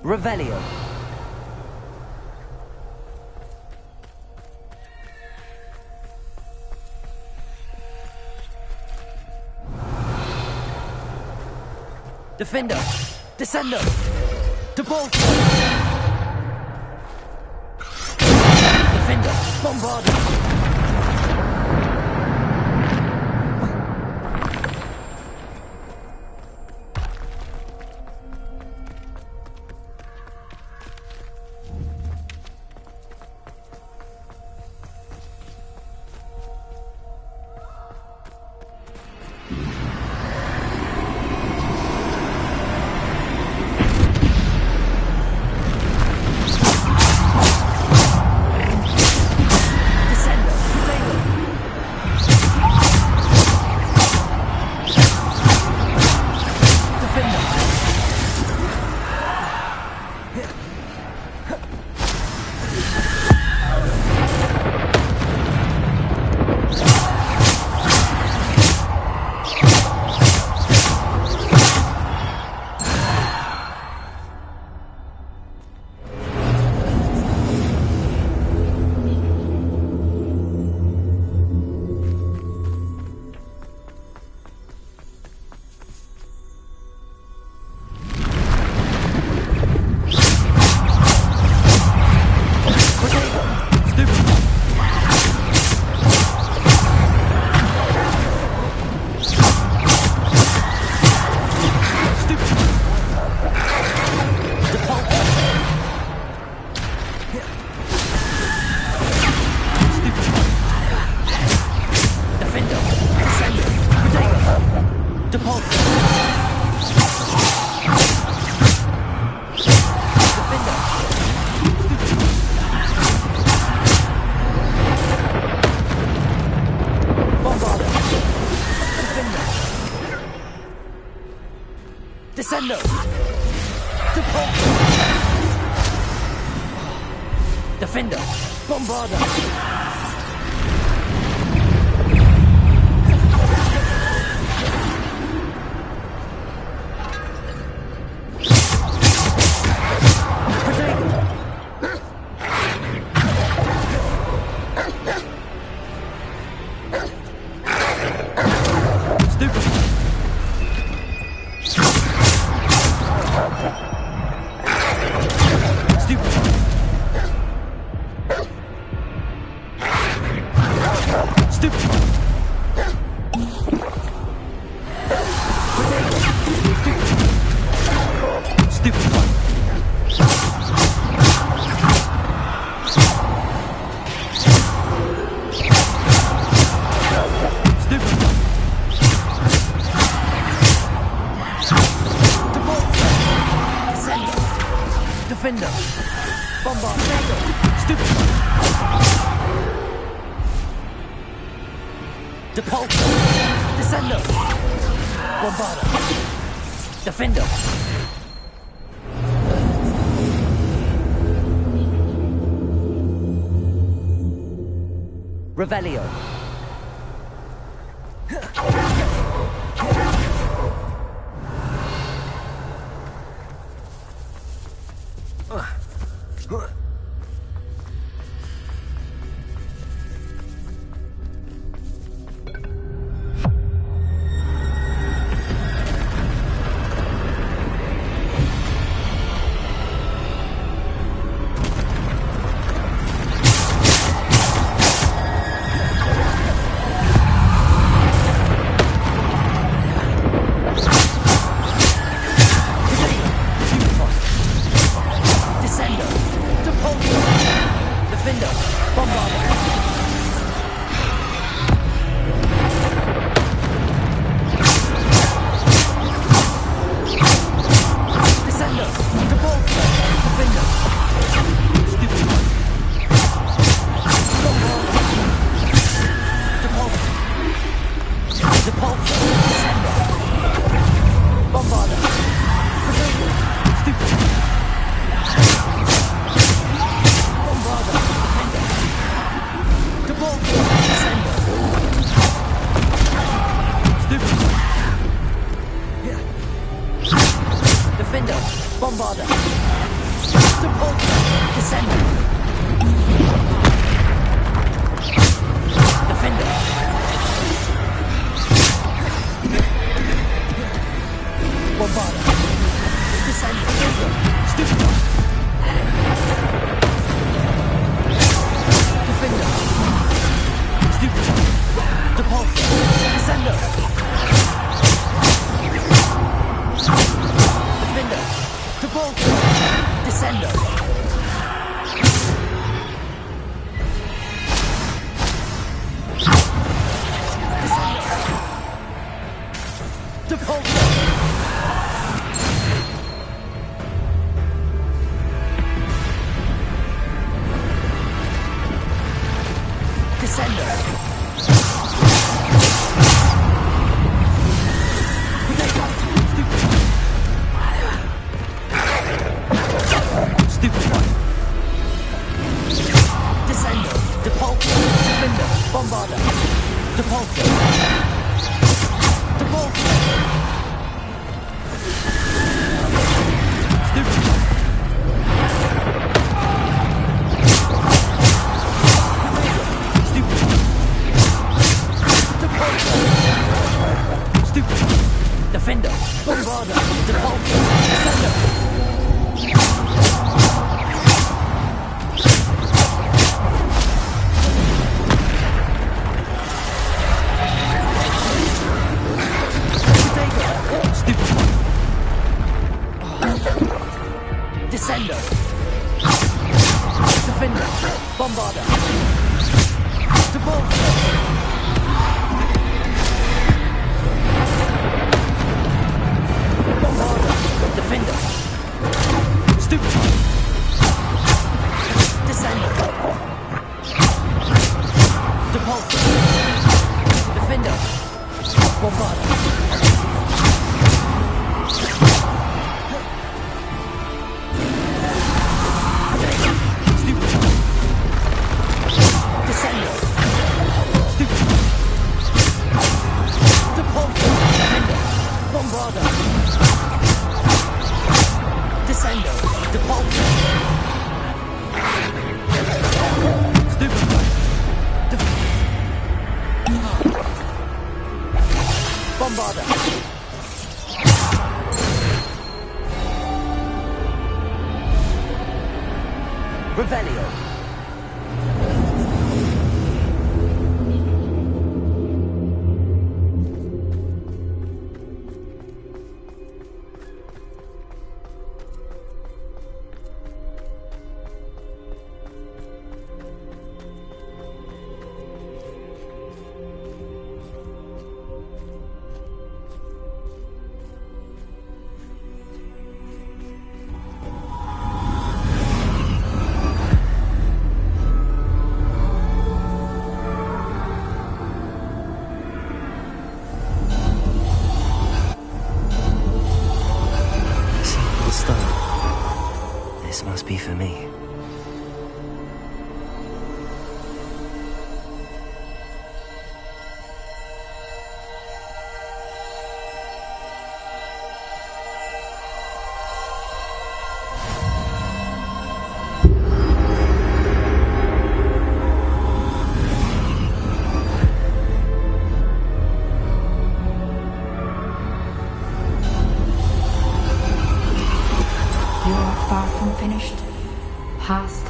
Revelio. Defender. Descendo. Depulso. Defender. Bombardo. Descendo! Depulso! Defender! Bombarda! Depulso! Descendo! Bombarda! Defendo! Revelio!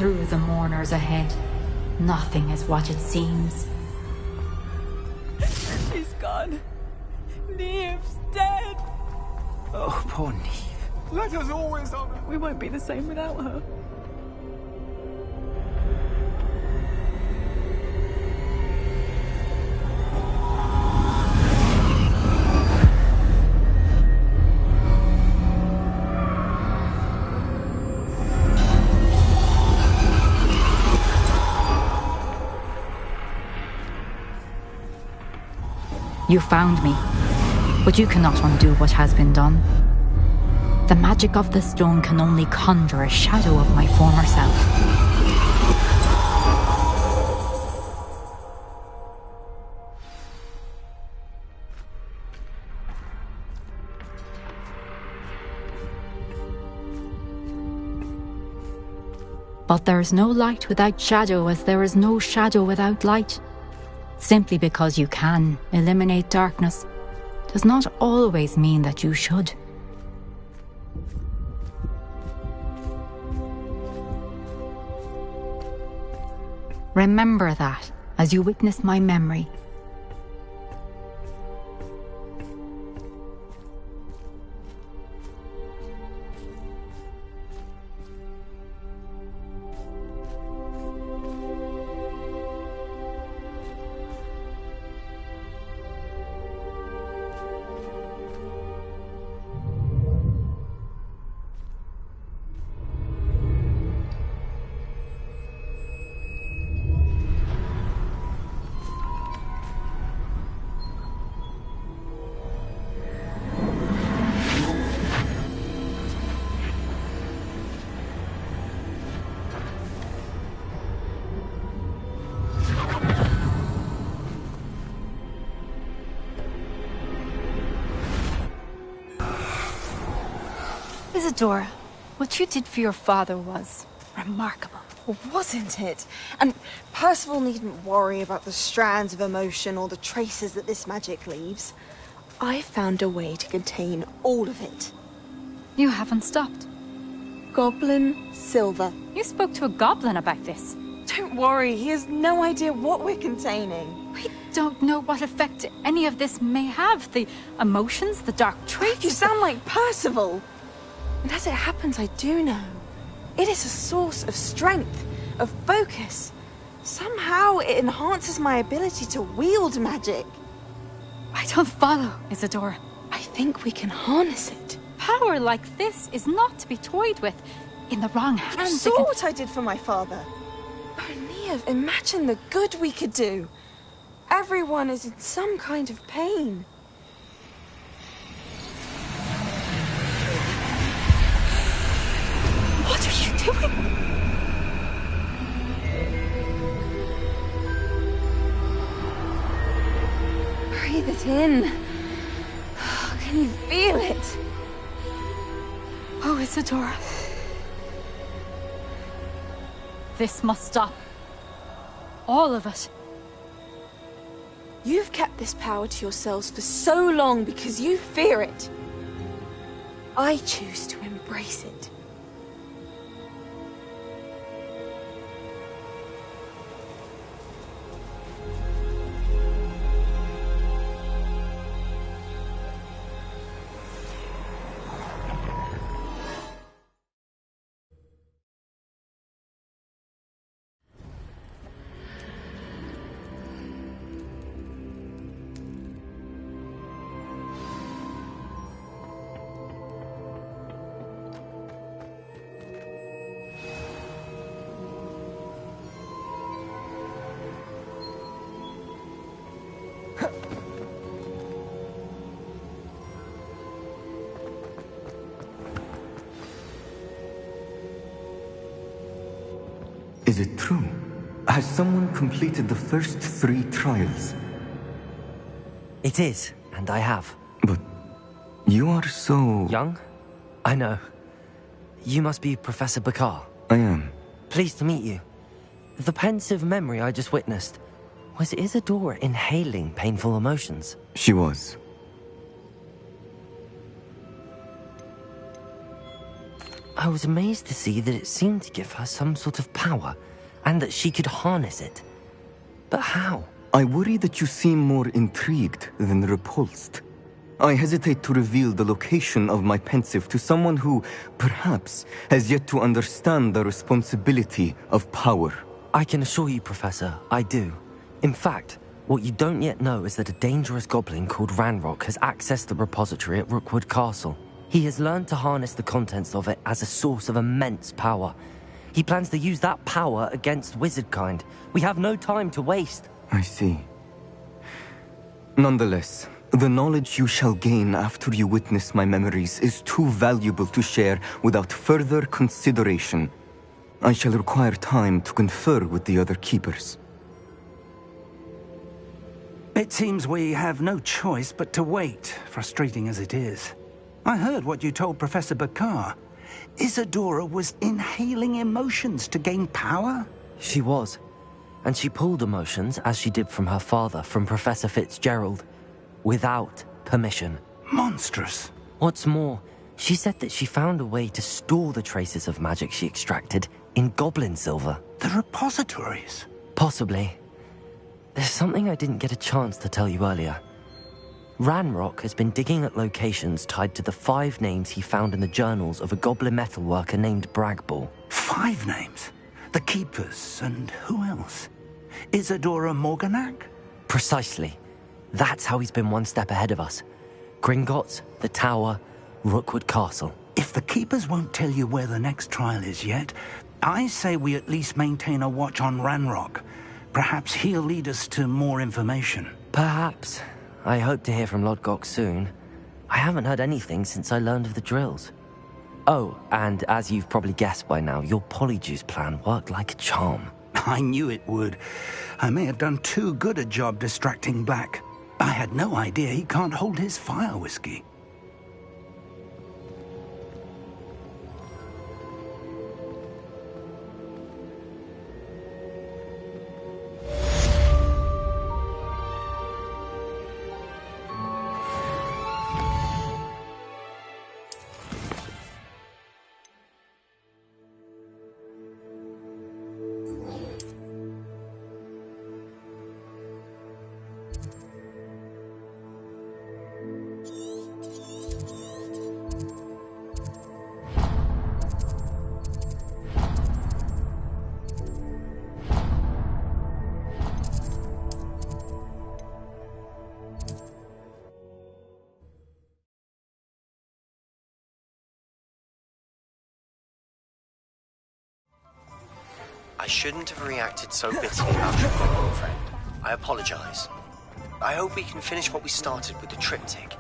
through the mourners ahead. Nothing is what it seems. She's gone. Neve's dead. Oh, poor Neve. Let us always honor. We won't be the same without her. You found me, but you cannot undo what has been done. The magic of the stone can only conjure a shadow of my former self. But there is no light without shadow, as there is no shadow without light. Simply because you can eliminate darkness does not always mean that you should. Remember that as you witness my memory. Isadora, what you did for your father was remarkable. Wasn't it? And Percival needn't worry about the strands of emotion or the traces that this magic leaves. I found a way to contain all of it. You haven't stopped. Goblin Silver. You spoke to a goblin about this. Don't worry, he has no idea what we're containing. We don't know what effect any of this may have. The emotions, the dark traits. You sound like Percival. And as it happens, I do know. It is a source of strength, of focus. Somehow it enhances my ability to wield magic. I don't follow, Isadora. I think we can harness it. Power like this is not to be toyed with. In the wrong hands, You saw what I did for my father. Oh, Neve, imagine the good we could do. Everyone is in some kind of pain. What are you doing? Breathe it in. Can you feel it? Oh, Isadora. This must stop. All of it. You've kept this power to yourselves for so long because you fear it. I choose to embrace it. Is it true? Has someone completed the first 3 trials? It is, and I have. But you are so... Young? I know. You must be Professor Bakar. I am. Pleased to meet you. The pensive memory I just witnessed, was Isadora inhaling painful emotions? She was. I was amazed to see that it seemed to give her some sort of power, and that she could harness it. But how? I worry that you seem more intrigued than repulsed. I hesitate to reveal the location of my pensive to someone who, perhaps, has yet to understand the responsibility of power. I can assure you, Professor, I do. In fact, what you don't yet know is that a dangerous goblin called Ranrock has accessed the repository at Rookwood Castle. He has learned to harness the contents of it as a source of immense power. He plans to use that power against wizardkind. We have no time to waste. I see. Nonetheless, the knowledge you shall gain after you witness my memories is too valuable to share without further consideration. I shall require time to confer with the other keepers. It seems we have no choice but to wait, frustrating as it is. I heard what you told Professor Bakar. Isadora was inhaling emotions to gain power? She was. And she pulled emotions, as she did from her father, from Professor Fitzgerald, without permission. Monstrous. What's more, she said that she found a way to store the traces of magic she extracted in goblin silver. The repositories? Possibly. There's something I didn't get a chance to tell you earlier. Ranrock has been digging at locations tied to the 5 names he found in the journals of a goblin metalworker named Bragball. 5 names? The Keepers, and who else? Isadora Morganac? Precisely. That's how he's been one step ahead of us. Gringotts, the Tower, Rookwood Castle. If the Keepers won't tell you where the next trial is yet, I say we at least maintain a watch on Ranrock. Perhaps he'll lead us to more information. Perhaps. I hope to hear from Lodgok soon. I haven't heard anything since I learned of the drills. Oh, and as you've probably guessed by now, your Polyjuice plan worked like a charm. I knew it would. I may have done too good a job distracting Black. I had no idea he can't hold his fire whiskey. I shouldn't have reacted so bitterly about your broken friend. I apologize. I hope we can finish what we started with the triptych.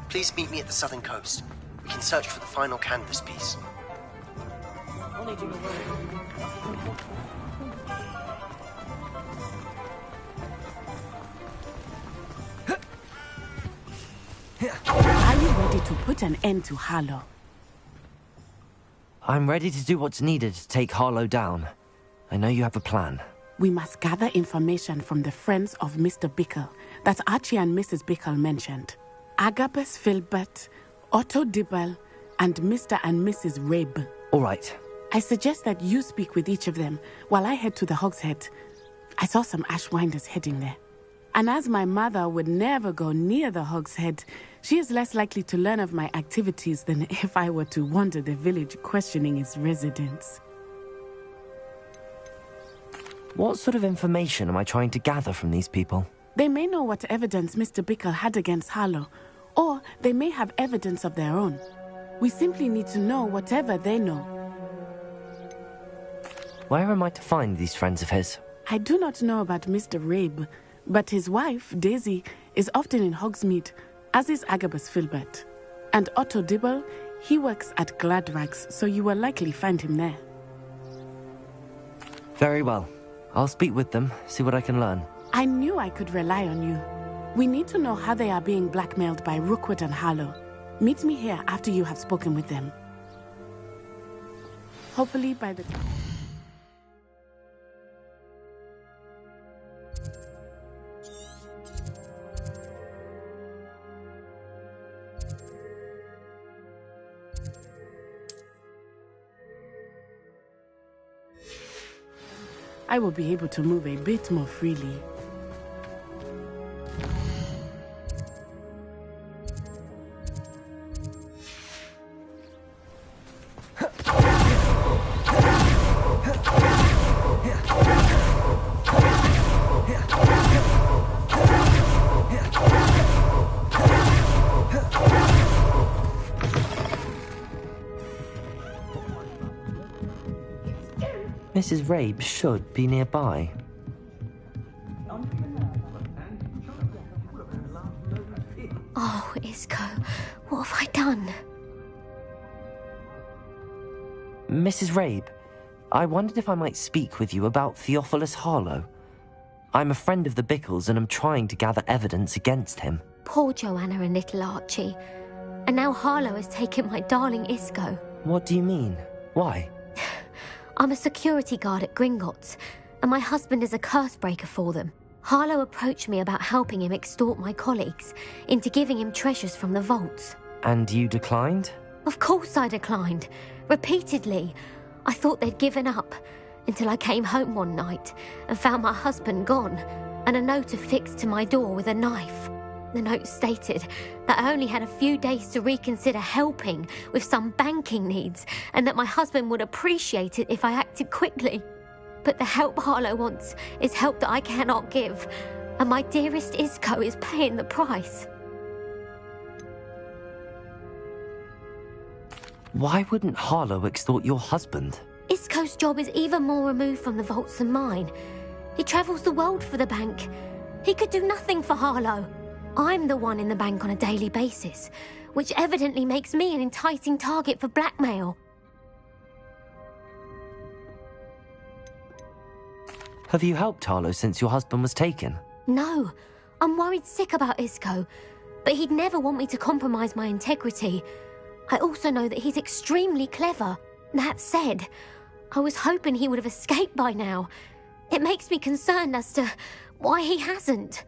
Please meet me at the southern coast. We can search for the final canvas piece. Are you ready to put an end to Harlow? I'm ready to do what's needed to take Harlow down. I know you have a plan. We must gather information from the friends of Mr. Bickle that Archie and Mrs. Bickle mentioned. Agabus Filbert, Otto Dibble, and Mr. and Mrs. Rabe. All right. I suggest that you speak with each of them while I head to the Hogshead. I saw some Ashwinders heading there. And as my mother would never go near the Hogshead, she is less likely to learn of my activities than if I were to wander the village questioning its residents. What sort of information am I trying to gather from these people? They may know what evidence Mr. Bickle had against Harlow, or they may have evidence of their own. We simply need to know whatever they know. Where am I to find these friends of his? I do not know about Mr. Rabe, but his wife, Daisy, is often in Hogsmeade, as is Agabus Filbert. And Otto Dibble, he works at Gladrags, so you will likely find him there. Very well. I'll speak with them, see what I can learn. I knew I could rely on you. We need to know how they are being blackmailed by Rookwood and Harlow. Meet me here after you have spoken with them. Hopefully by the time... I will be able to move a bit more freely. Mrs. Rabe should be nearby. Oh, Isco, what have I done? Mrs. Rabe, I wondered if I might speak with you about Theophilus Harlow. I'm a friend of the Bickles and I'm trying to gather evidence against him. Poor Joanna and little Archie. And now Harlow has taken my darling Isco. What do you mean? Why? I'm a security guard at Gringotts, and my husband is a curse breaker for them. Harlow approached me about helping him extort my colleagues into giving him treasures from the vaults. And you declined? Of course I declined. Repeatedly. I thought they'd given up, until I came home one night and found my husband gone, and a note affixed to my door with a knife. The note stated that I only had a few days to reconsider helping with some banking needs, and that my husband would appreciate it if I acted quickly. But the help Harlow wants is help that I cannot give, and my dearest Isco is paying the price. Why wouldn't Harlow extort your husband? Isco's job is even more removed from the vaults than mine. He travels the world for the bank. He could do nothing for Harlow. I'm the one in the bank on a daily basis, which evidently makes me an enticing target for blackmail. Have you helped Harlow since your husband was taken? No, I'm worried sick about Isco, but he'd never want me to compromise my integrity. I also know that he's extremely clever. That said, I was hoping he would have escaped by now. It makes me concerned as to why he hasn't.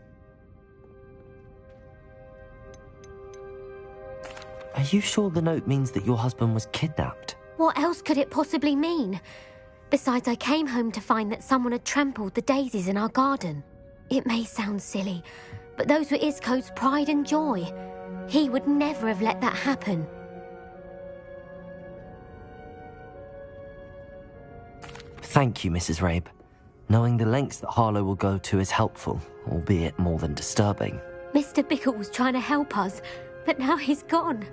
Are you sure the note means that your husband was kidnapped? What else could it possibly mean? Besides, I came home to find that someone had trampled the daisies in our garden. It may sound silly, but those were Isco's pride and joy. He would never have let that happen. Thank you, Mrs. Rabe. Knowing the lengths that Harlow will go to is helpful, albeit more than disturbing. Mr. Bickle was trying to help us, but now he's gone.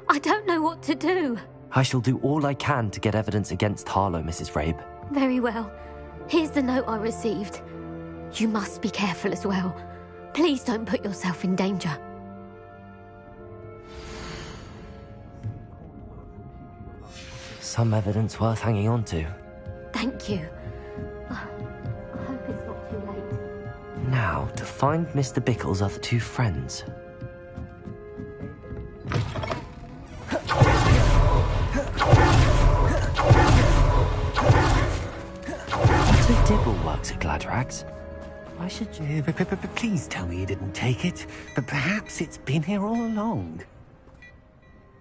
I don't know what to do. I shall do all I can to get evidence against Harlow, Mrs. Rabe. Very well. Here's the note I received. You must be careful as well. Please don't put yourself in danger. Some evidence worth hanging on to. Thank you. I hope it's not too late. Now, to find Mr. Bickle's other two friends. Otto Dibble works at Gladrags. Why should you... Please tell me you didn't take it. But perhaps it's been here all along.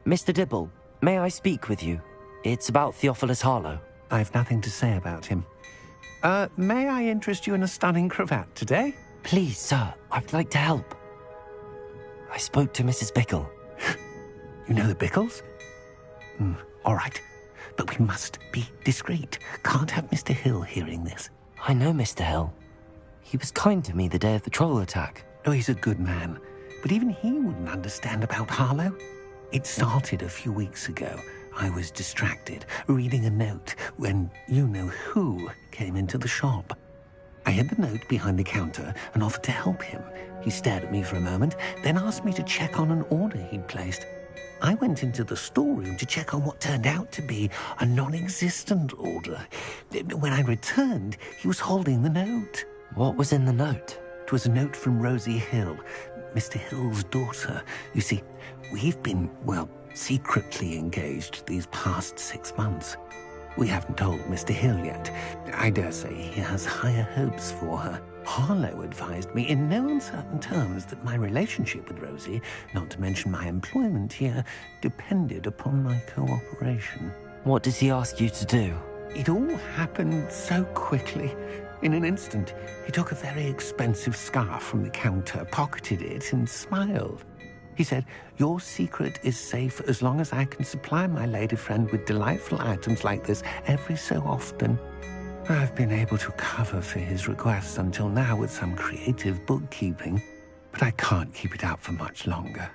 Mr. Dibble, may I speak with you? It's about Theophilus Harlow. I've nothing to say about him. May I interest you in a stunning cravat today? Please, sir, I'd like to help. I spoke to Mrs. Bickle. You know the Bickles? All right. But we must be discreet. Can't have Mr. Hill hearing this. I know Mr. Hill. He was kind to me the day of the troll attack. Oh, he's a good man. But even he wouldn't understand about Harlow. It started a few weeks ago. I was distracted, reading a note, when you-know-who came into the shop. I hid the note behind the counter and offered to help him. He stared at me for a moment, then asked me to check on an order he'd placed. I went into the storeroom to check on what turned out to be a non-existent order. When I returned, he was holding the note. What was in the note? It was a note from Rosie Hill, Mr. Hill's daughter. You see, we've been, secretly engaged these past 6 months. We haven't told Mr. Hill yet. I dare say he has higher hopes for her. Harlow advised me in no uncertain terms that my relationship with Rosie, not to mention my employment here, depended upon my cooperation. What does he ask you to do? It all happened so quickly. In an instant, he took a very expensive scarf from the counter, pocketed it, and smiled. He said, "Your secret is safe as long as I can supply my lady friend with delightful items like this every so often." I've been able to cover for his requests until now with some creative bookkeeping, but I can't keep it out for much longer.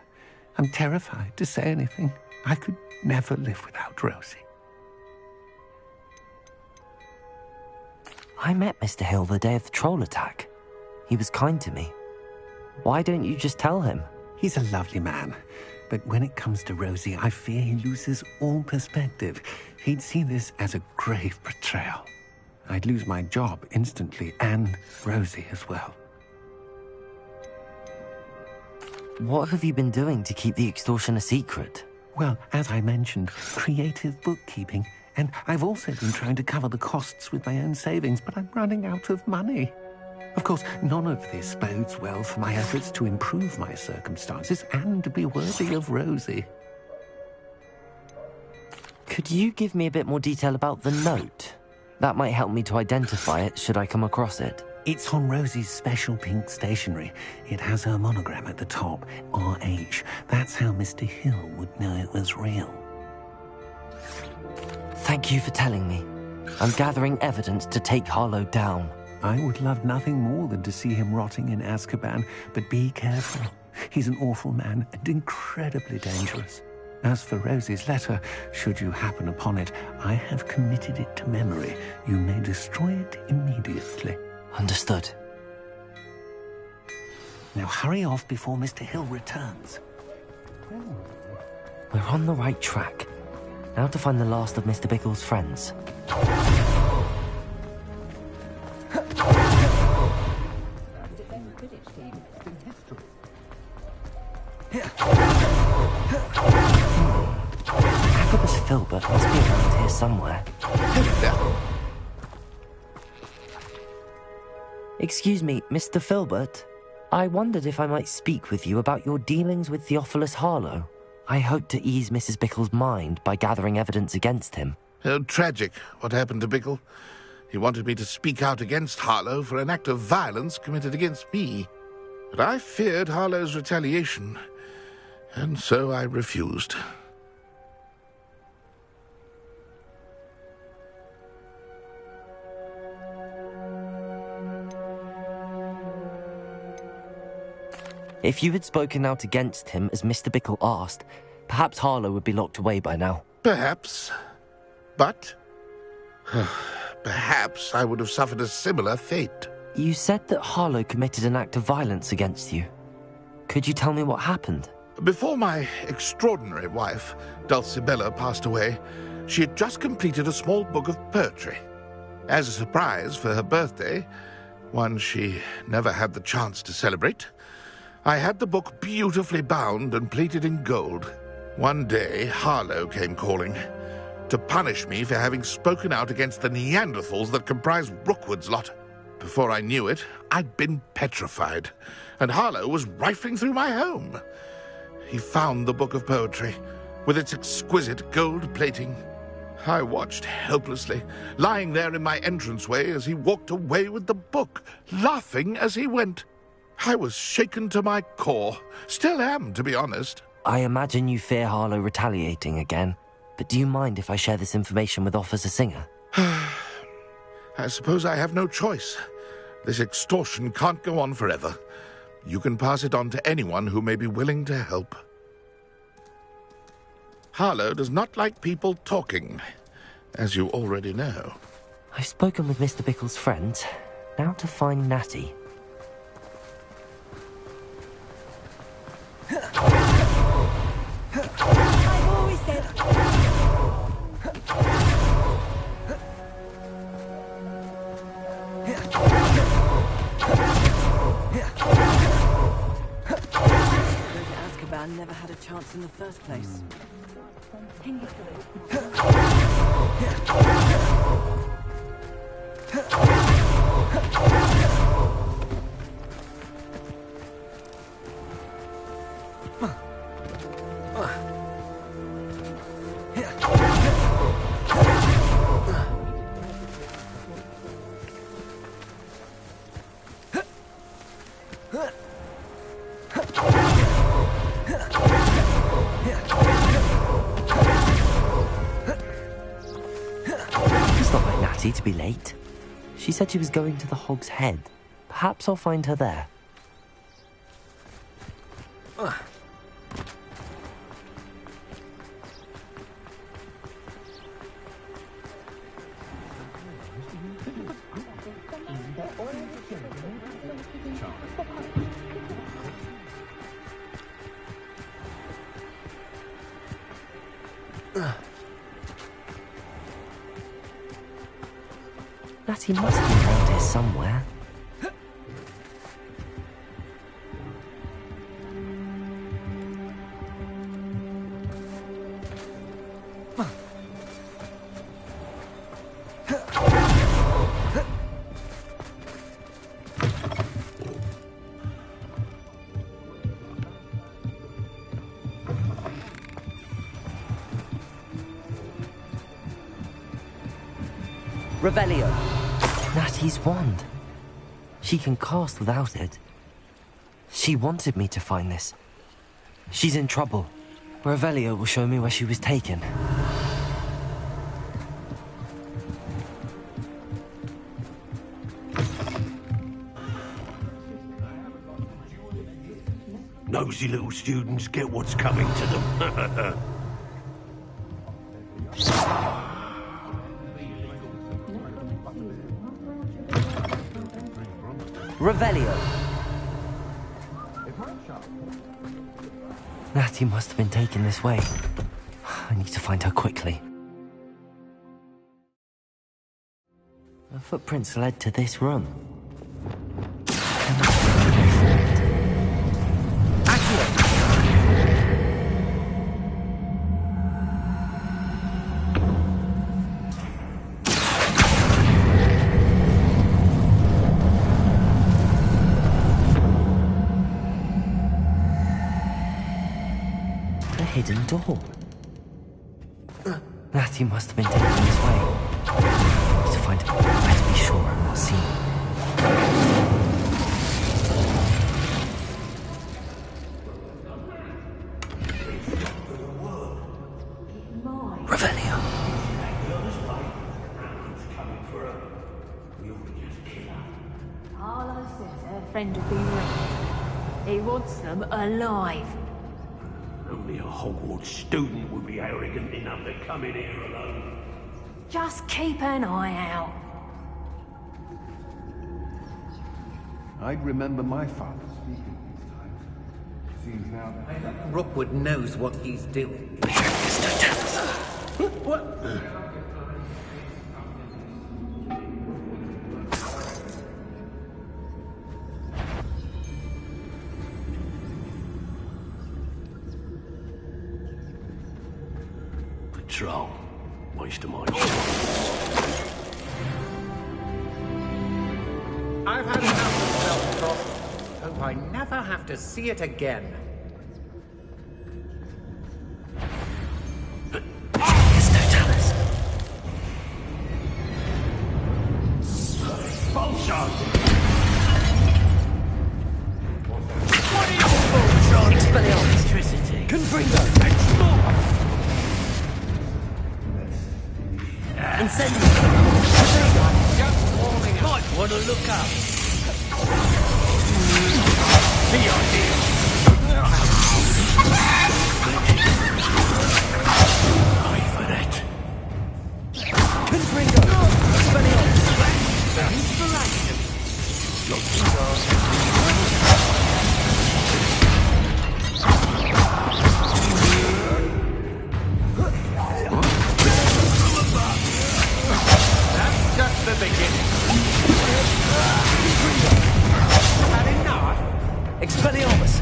I'm terrified to say anything. I could never live without Rosie. I met Mr. Hill the day of the troll attack. He was kind to me. Why don't you just tell him? He's a lovely man, but when it comes to Rosie, I fear he loses all perspective. He'd see this as a grave betrayal. I'd lose my job instantly, and Rosie as well. What have you been doing to keep the extortion a secret? Well, as I mentioned, creative bookkeeping. And I've also been trying to cover the costs with my own savings, but I'm running out of money. Of course, none of this bodes well for my efforts to improve my circumstances and to be worthy of Rosie. Could you give me a bit more detail about the note? That might help me to identify it should I come across it. It's on Rosie's special pink stationery. It has her monogram at the top, RH. That's how Mr. Hill would know it was real. Thank you for telling me. I'm gathering evidence to take Harlow down. I would love nothing more than to see him rotting in Azkaban, but be careful. He's an awful man and incredibly dangerous. As for Rosie's letter, should you happen upon it, I have committed it to memory. You may destroy it immediately. Understood. Now hurry off before Mr. Hill returns. We're on the right track. Now to find the last of Mr. Bickle's friends. Agabus Filbert must be around here somewhere. Excuse me, Mr. Filbert. I wondered if I might speak with you about your dealings with Theophilus Harlow. I hope to ease Mrs. Bickle's mind by gathering evidence against him. Oh, tragic, what happened to Bickle. He wanted me to speak out against Harlow for an act of violence committed against me. But I feared Harlow's retaliation, and so I refused. If you had spoken out against him as Mr. Bickle asked, perhaps Harlow would be locked away by now. Perhaps. But perhaps I would have suffered a similar fate. You said that Harlow committed an act of violence against you. Could you tell me what happened? Before my extraordinary wife, Dulcibella, passed away, she had just completed a small book of poetry. As a surprise for her birthday, one she never had the chance to celebrate, I had the book beautifully bound and plated in gold. One day, Harlow came calling to punish me for having spoken out against the Neanderthals that comprise Rookwood's lot. Before I knew it, I'd been petrified, and Harlow was rifling through my home. He found the book of poetry, with its exquisite gold plating. I watched helplessly, lying there in my entranceway as he walked away with the book, laughing as he went. I was shaken to my core. Still am, to be honest. I imagine you fear Harlow retaliating again, but do you mind if I share this information with Officer Singer? I suppose I have no choice. This extortion can't go on forever. You can pass it on to anyone who may be willing to help. Harlow does not like people talking, as you already know. I've spoken with Mr. Bickle's friends. Now to find Natty. I've always said... Azkaban never had a chance in the first place. It's not like Natty to be late. She said she was going to the Hog's Head. Perhaps I'll find her there. Natty must be around here somewhere. Revelio. Natty's wand. She can cast without it. She wanted me to find this. She's in trouble. Revelio will show me where she was taken. Nosy little students get what's coming to them. Revelio. Natty must have been taken this way. I need to find her quickly. Her footprints led to this room. Hidden door. Natty must have been taken this way. I need to find her. Better be sure I'm not seen. Revelio. Harlow says her friend will be ready. He wants them alive. Only a Hogwarts student would be arrogant enough to come in here alone. Just keep an eye out. I'd remember my father speaking these times. Seems now that Rookwood knows what he's doing. What? Patrol. Waste of my time. I've had enough of self-talk. Hope I never have to see it again. Electricity. Confringo. Incendio. Just warming up. Might want to look up. The idea. Wait for that. Confringo. Expelliarmus. Inspiration. That's just the beginning. Had enough? Expelliarmus.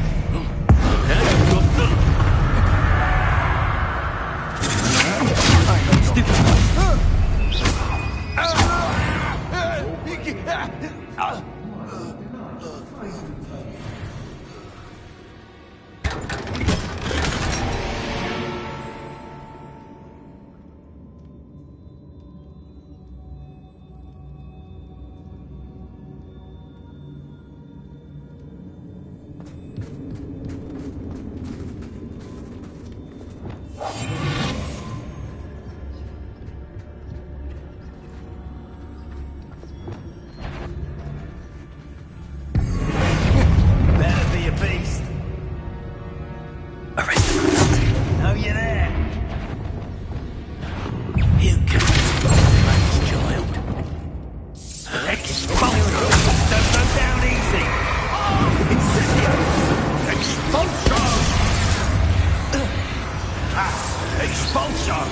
Better be a beast. Aristocrat. Know you there. You can't man's child. Expulsion. Don't go down easy. Incendio. Expulsion. Expulsion.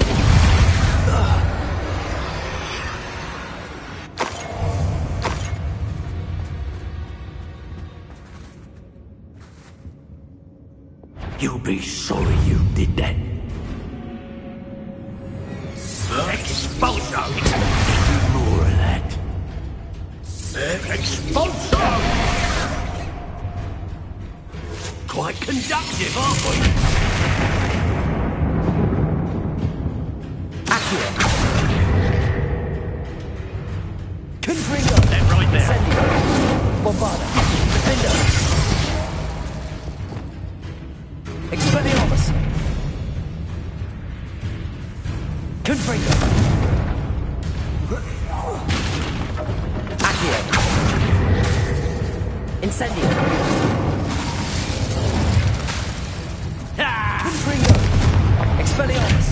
You'll be sorry you did that. Expulsion! More of that. Expulsion! Quite conductive, aren't we? Accurate. Confringo! They're right there. Incendio. Bombarda. Defender. Expelliarmus! Confringo! Accio! Incendio! Confringo! Expelliarmus!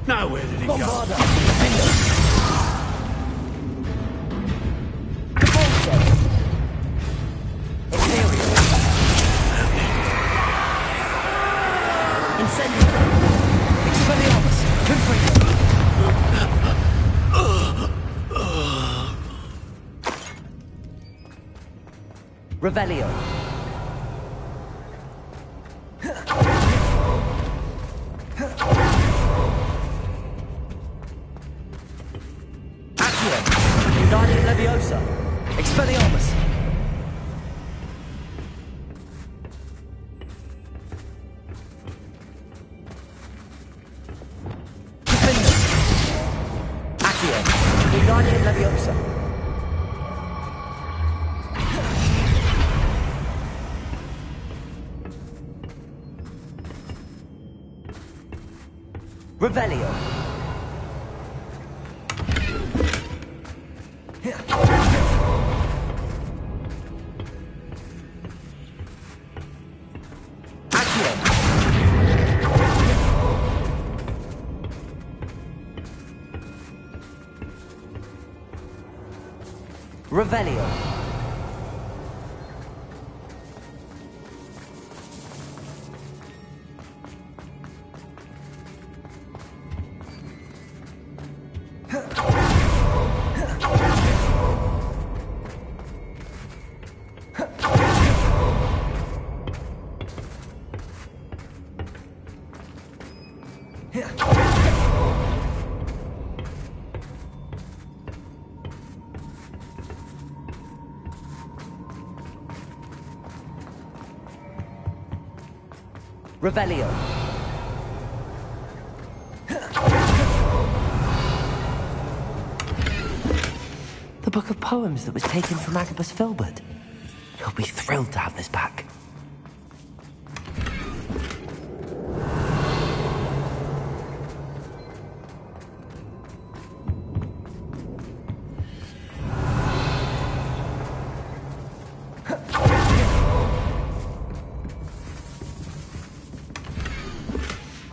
Now where did he go? Bombarda! Defender! Cabolso! Ethereal! Incendio! Expelliarmus! Confringo! Revelio! Accio! Guardian Leviosa! Expelliarmus! Guardian Leviosa. Revelio. Accio. Revelio. Revelio. The book of poems that was taken from Agabus Filbert. He'll be thrilled to have this back.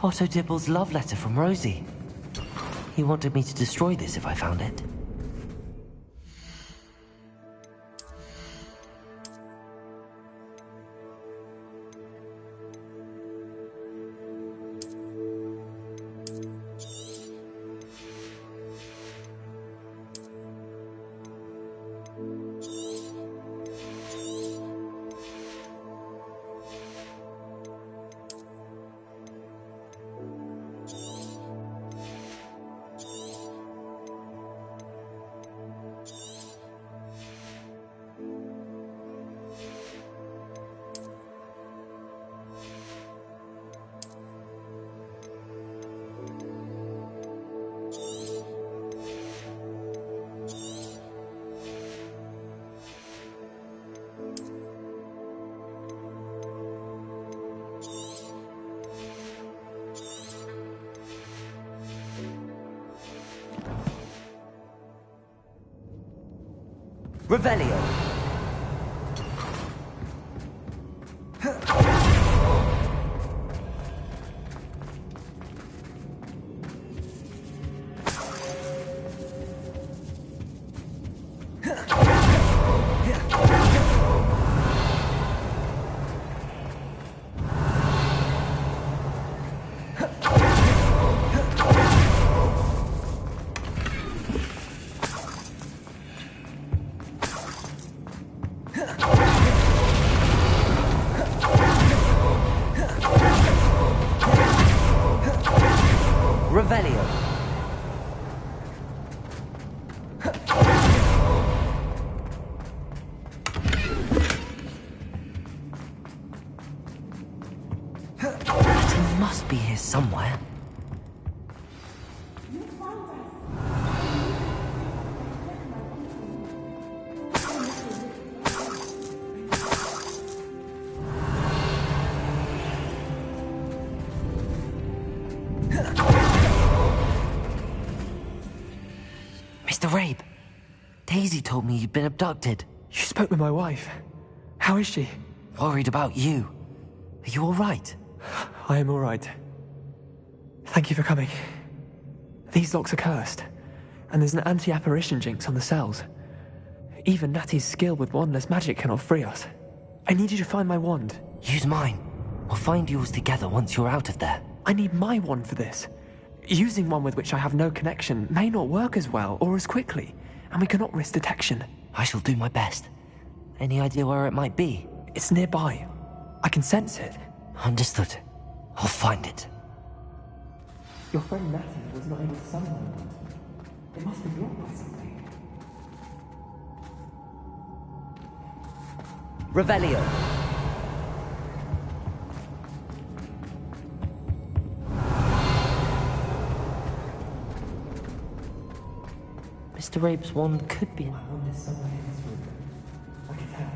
Otto Dibble's love letter from Rosie. He wanted me to destroy this if I found it. Revelio. Revelio. He must be here somewhere. Mr. Rabe, Daisy told me you'd been abducted. You spoke with my wife. How is she? Worried about you. Are you all right? I am all right. Thank you for coming. These locks are cursed, and there's an anti-apparition jinx on the cells. Even Natty's skill with wandless magic cannot free us. I need you to find my wand. Use mine. We'll find yours together once you're out of there. I need my wand for this. Using one with which I have no connection may not work as well or as quickly, and we cannot risk detection. I shall do my best. Any idea where it might be? It's nearby. I can sense it. Understood. I'll find it. Your friend Natty was not able to summon my wand. It must be blocked by something. Revelio. Mr. Rabe's wand could be in My wand is somewhere in this room. I can tell.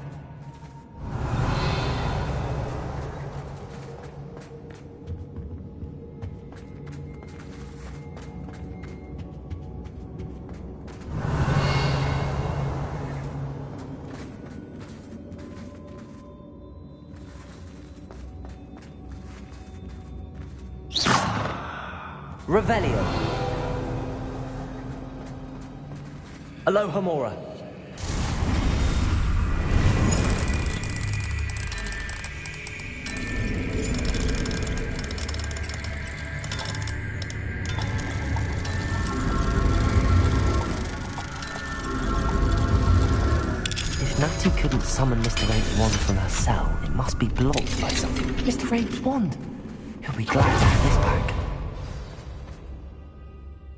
Revelio. Aloha Mora. If Natty couldn't summon Mr. Rabe's wand from her cell, it must be blocked by something. Mr. Rabe's wand! He'll be glad to have this back.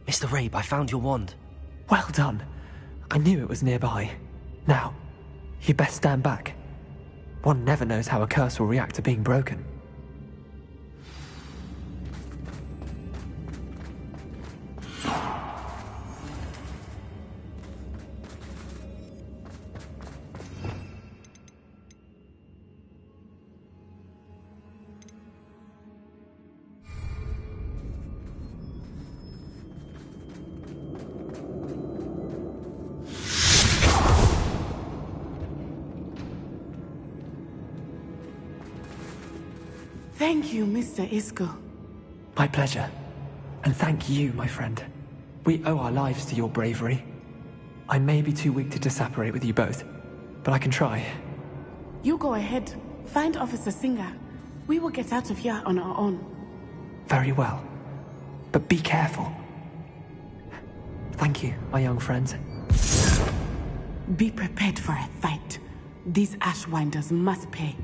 Mr. Rabe, I found your wand. Well done. I knew it was nearby. Now, you best stand back. One never knows how a curse will react to being broken. Thank you, Mr. Isco. My pleasure. And thank you, my friend. We owe our lives to your bravery. I may be too weak to disapparate with you both, but I can try. You go ahead. Find Officer Singer. We will get out of here on our own. Very well. But be careful. Thank you, my young friends. Be prepared for a fight. These Ashwinders must pay.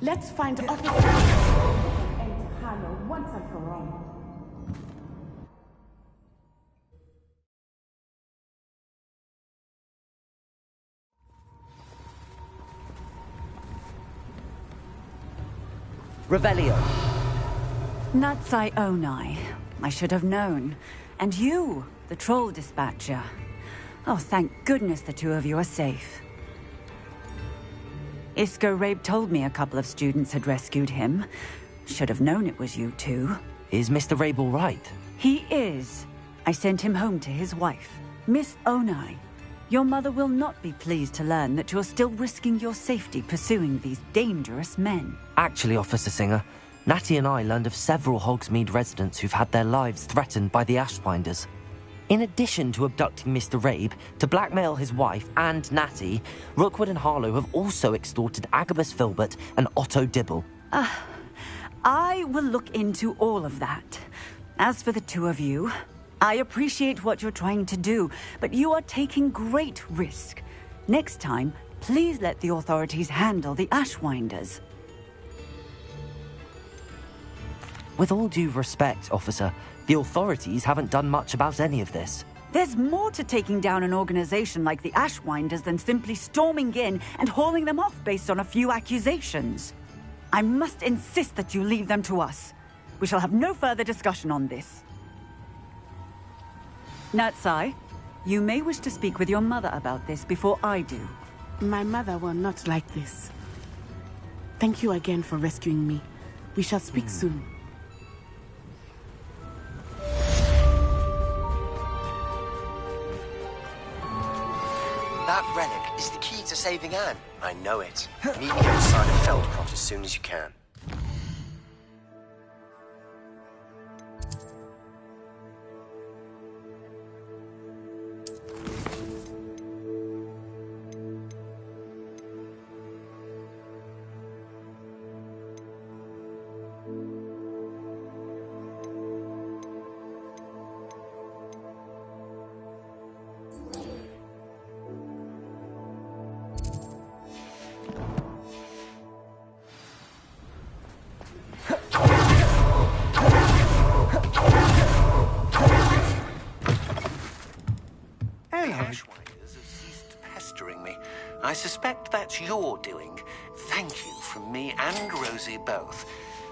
Let's find Officer and Harlow once and for all. Revelio. Natsai Onai. I should have known. And you, the troll dispatcher. Oh, thank goodness the two of you are safe. Isco Rabe told me a couple of students had rescued him. Should have known it was you two. Is Mr. Rabe all right? He is. I sent him home to his wife, Miss Onai. Your mother will not be pleased to learn that you're still risking your safety pursuing these dangerous men. Actually, Officer Singer, Natty and I learned of several Hogsmeade residents who've had their lives threatened by the Ashfinders. In addition to abducting Mr. Rabe to blackmail his wife and Natty, Rookwood and Harlow have also extorted Agabus Filbert and Otto Dibble. I will look into all of that. As for the two of you, I appreciate what you're trying to do, but you are taking great risk. Next time, please let the authorities handle the Ashwinders. With all due respect, officer, the authorities haven't done much about any of this. There's more to taking down an organization like the Ashwinders than simply storming in and hauling them off based on a few accusations. I must insist that you leave them to us. We shall have no further discussion on this. Natsai, you may wish to speak with your mother about this before I do. My mother will not like this. Thank you again for rescuing me. We shall speak soon. That relic is the key to saving Anne. I know it. Meet me outside of Feldcroft as soon as you can. I suspect that's your doing. Thank you from me and Rosie both.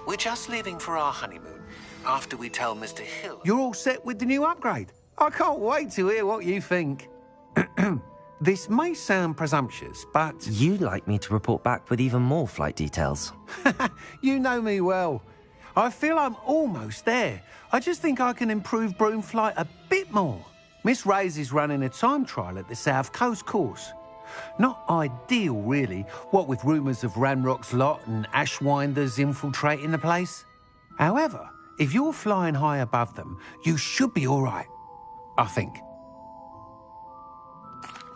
We're just leaving for our honeymoon. After we tell Mr. Hill... You're all set with the new upgrade? I can't wait to hear what you think. This may sound presumptuous, but... You'd like me to report back with even more flight details. You know me well. I feel I'm almost there. I just think I can improve broom flight a bit more. Miss Ray's is running a time trial at the South Coast course. Not ideal, really, what with rumours of Ranrock's lot and Ashwinders infiltrating the place. However, if you're flying high above them, you should be all right, I think.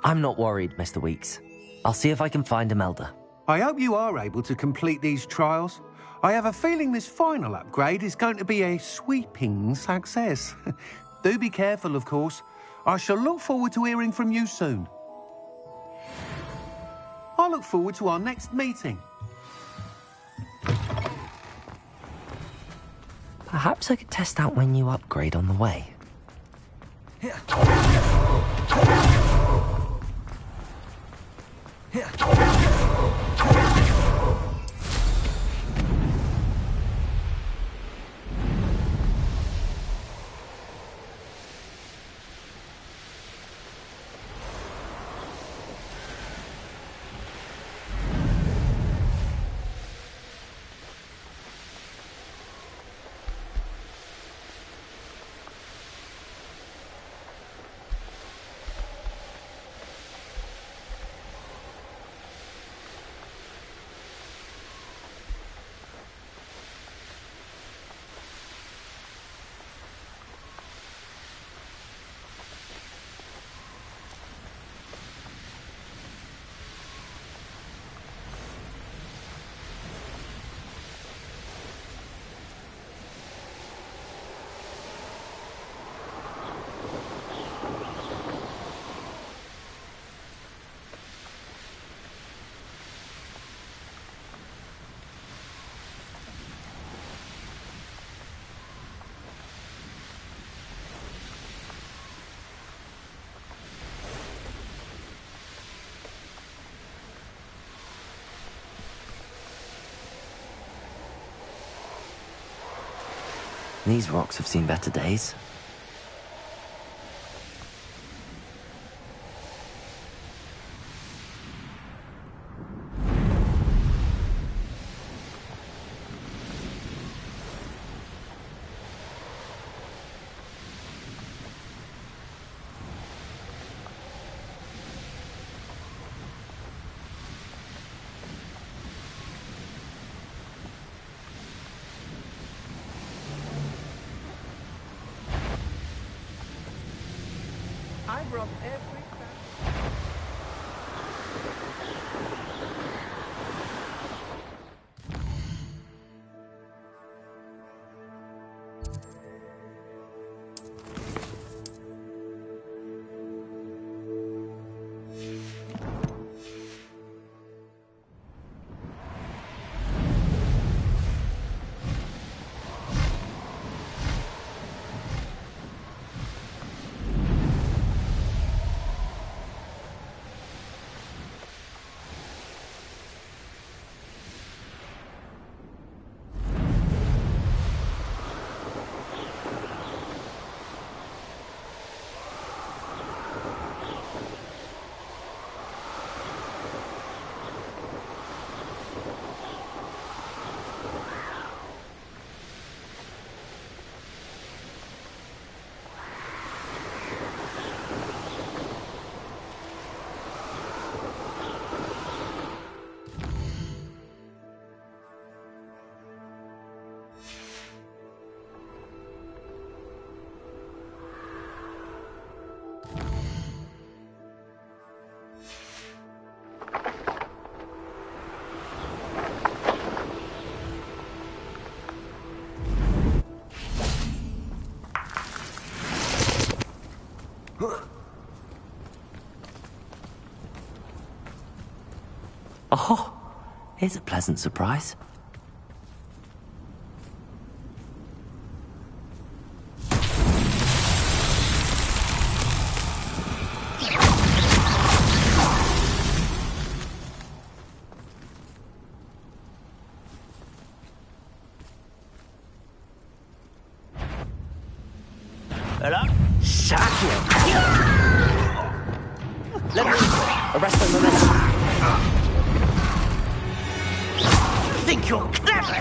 I'm not worried, Mr. Weeks. I'll see if I can find Imelda. I hope you are able to complete these trials. I have a feeling this final upgrade is going to be a sweeping success. Do be careful, of course. I shall look forward to hearing from you soon. I look forward to our next meeting. Perhaps I could test out my new upgrade on the way. These rocks have seen better days. I brought every... Oh, here's a pleasant surprise. Hello? Shakir! Let me arrest the momentum. Think you're clever?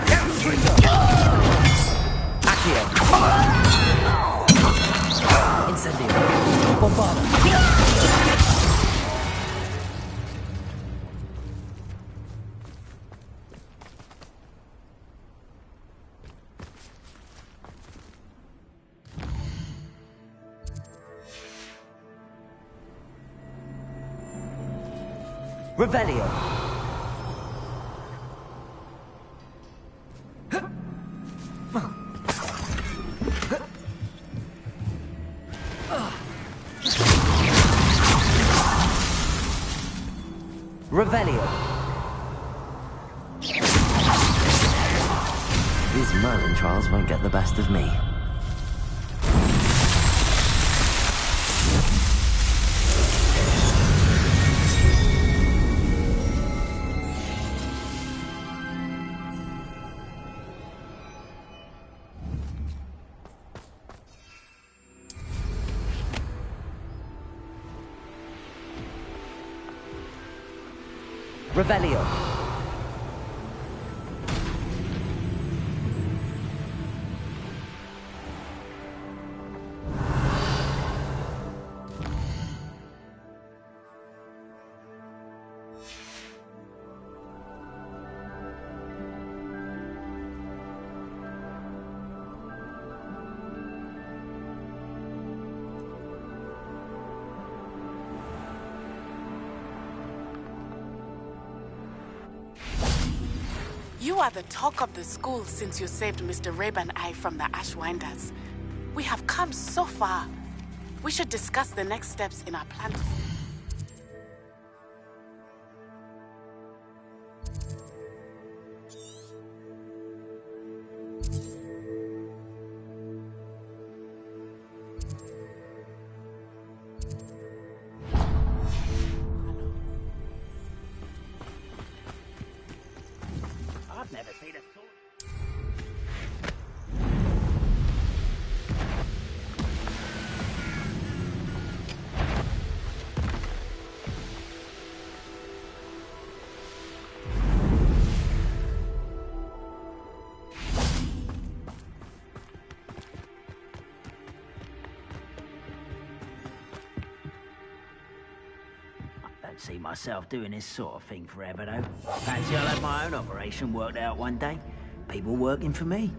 Accio. Incendio. Bombarda. Revelio. Revelio. These Merlin trials won't get the best of me. Revelio. You are the talk of the school since you saved Mr. Rabe and I from the Ashwinders. We have come so far. We should discuss the next steps in our plan. I've never seen a sword. don't see myself doing this sort of thing forever, though. Fancy I'll have my own operation worked out one day. People working for me.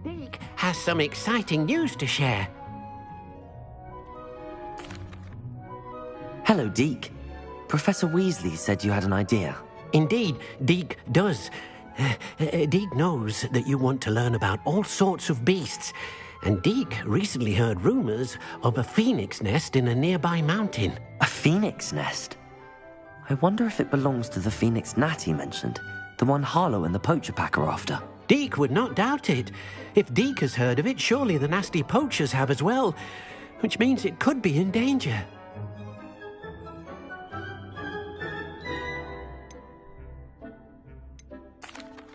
Deke has some exciting news to share. Hello, Deke. Professor Weasley said you had an idea. Indeed, Deke does. Deke knows that you want to learn about all sorts of beasts, and Deke recently heard rumors of a phoenix nest in a nearby mountain. A phoenix nest? I wonder if it belongs to the phoenix gnat he mentioned, the one Harlow and the poacher pack are after. Deke would not doubt it. If Deke has heard of it, surely the nasty poachers have as well, which means it could be in danger.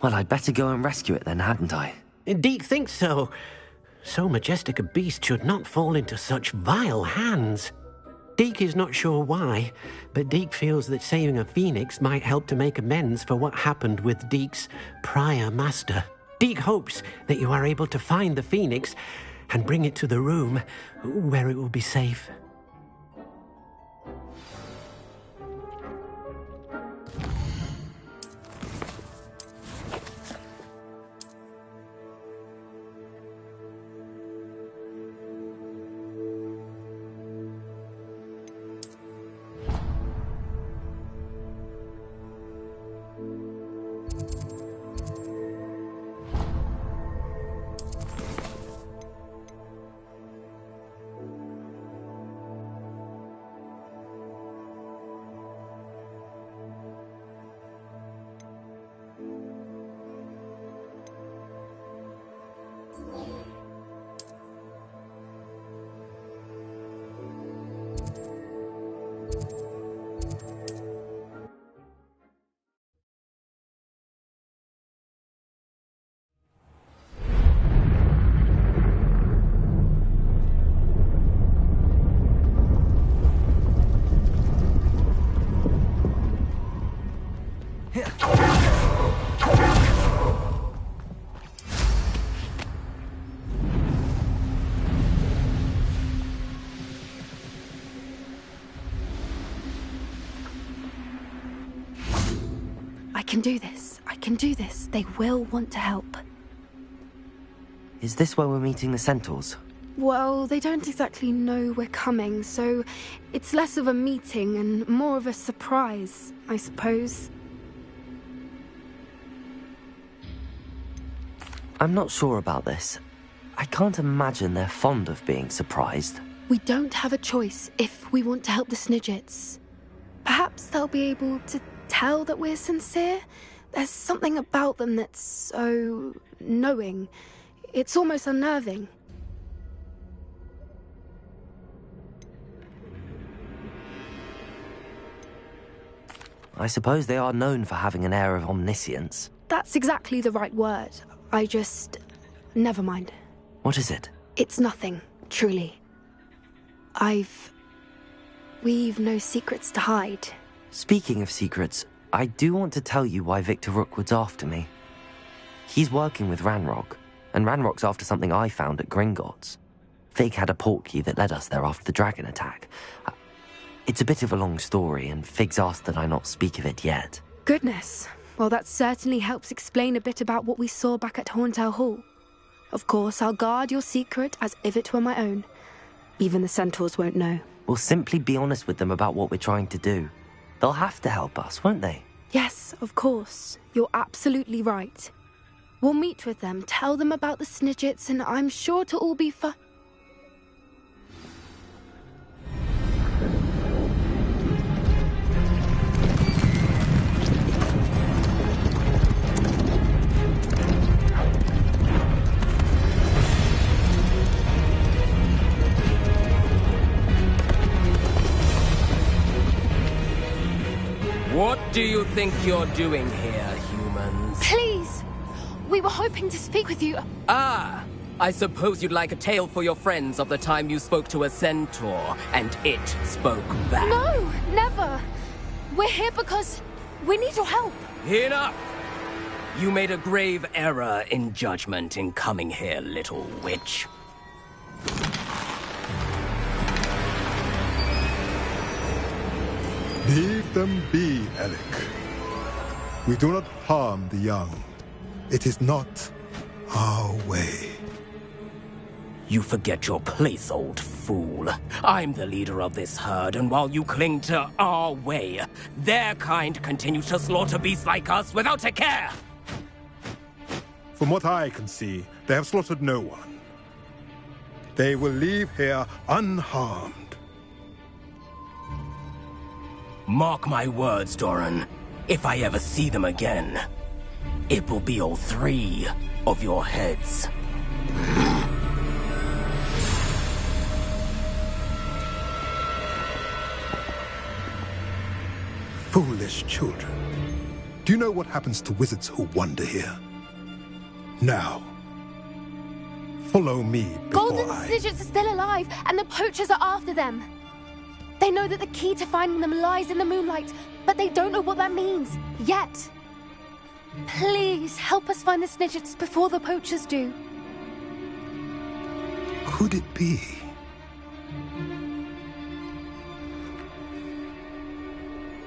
Well, I'd better go and rescue it then, hadn't I? Deke thinks so. So majestic a beast should not fall into such vile hands. Deke is not sure why, but Deke feels that saving a phoenix might help to make amends for what happened with Deke's prior master. Deke hopes that you are able to find the phoenix and bring it to the room where it will be safe. I can do this. They will want to help. Is this where we're meeting the centaurs? Well, they don't exactly know we're coming, so it's less of a meeting and more of a surprise, I suppose. I'm not sure about this. I can't imagine they're fond of being surprised. We don't have a choice if we want to help the Snidgets. Perhaps they'll be able to tell that we're sincere. There's something about them that's so knowing. It's almost unnerving. I suppose they are known for having an air of omniscience. That's exactly the right word. Never mind. What is it? It's nothing, truly. We've no secrets to hide. Speaking of secrets, I do want to tell you why Victor Rookwood's after me. He's working with Ranrock, and Ranrock's after something I found at Gringotts. Fig had a portkey that led us there after the dragon attack. It's a bit of a long story, and Fig's asked that I not speak of it yet. Goodness. Well, that certainly helps explain a bit about what we saw back at Horntail Hall. Of course, I'll guard your secret as if it were my own. Even the centaurs won't know. We'll simply be honest with them about what we're trying to do. They'll have to help us, won't they? Yes, of course. You're absolutely right. We'll meet with them, tell them about the Snidgets, and I'm sure to all be fine. What do you think you're doing here, humans? Please! We were hoping to speak with you. Ah! I suppose you'd like a tale for your friends of the time you spoke to a centaur, and it spoke back. No! Never! We're here because we need your help. Enough! You made a grave error in judgment in coming here, little witch. Leave them be, Alec. We do not harm the young. It is not our way. You forget your place, old fool. I'm the leader of this herd, and while you cling to our way, their kind continues to slaughter beasts like us without a care! From what I can see, they have slaughtered no one. They will leave here unharmed. Mark my words, Doran. If I ever see them again, it will be all 3 of your heads. Foolish children. Do you know what happens to wizards who wander here? Now, follow me before Golden Snidgets are still alive, and the poachers are after them. They know that the key to finding them lies in the moonlight, but they don't know what that means, yet. Please, help us find the Snidgets before the poachers do. Could it be?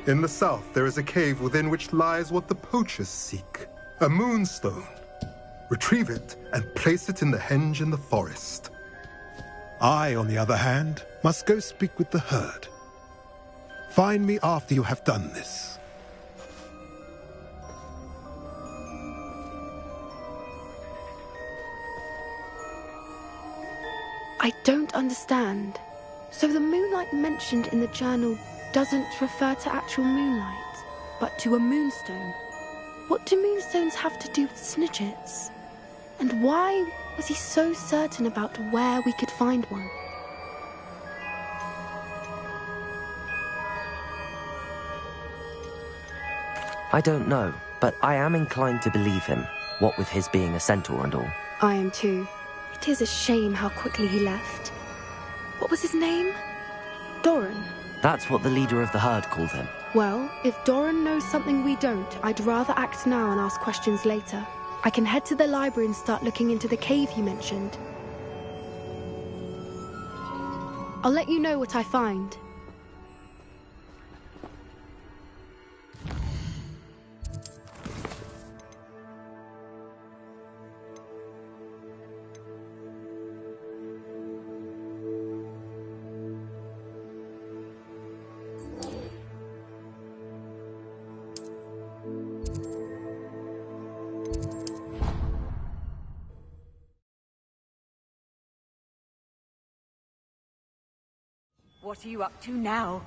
In the south, there is a cave within which lies what the poachers seek. A moonstone. Retrieve it and place it in the henge in the forest. I, on the other hand, must go speak with the herd. Find me after you have done this. I don't understand. So the moonlight mentioned in the journal doesn't refer to actual moonlight, but to a moonstone. What do moonstones have to do with Snidgets? And why was he so certain about where we could find one? I don't know, but I am inclined to believe him, what with his being a centaur and all. I am too. It is a shame how quickly he left. What was his name? Doran. That's what the leader of the herd called him. Well, if Doran knows something we don't, I'd rather act now and ask questions later. I can head to the library and start looking into the cave you mentioned. I'll let you know what I find. What are you up to now?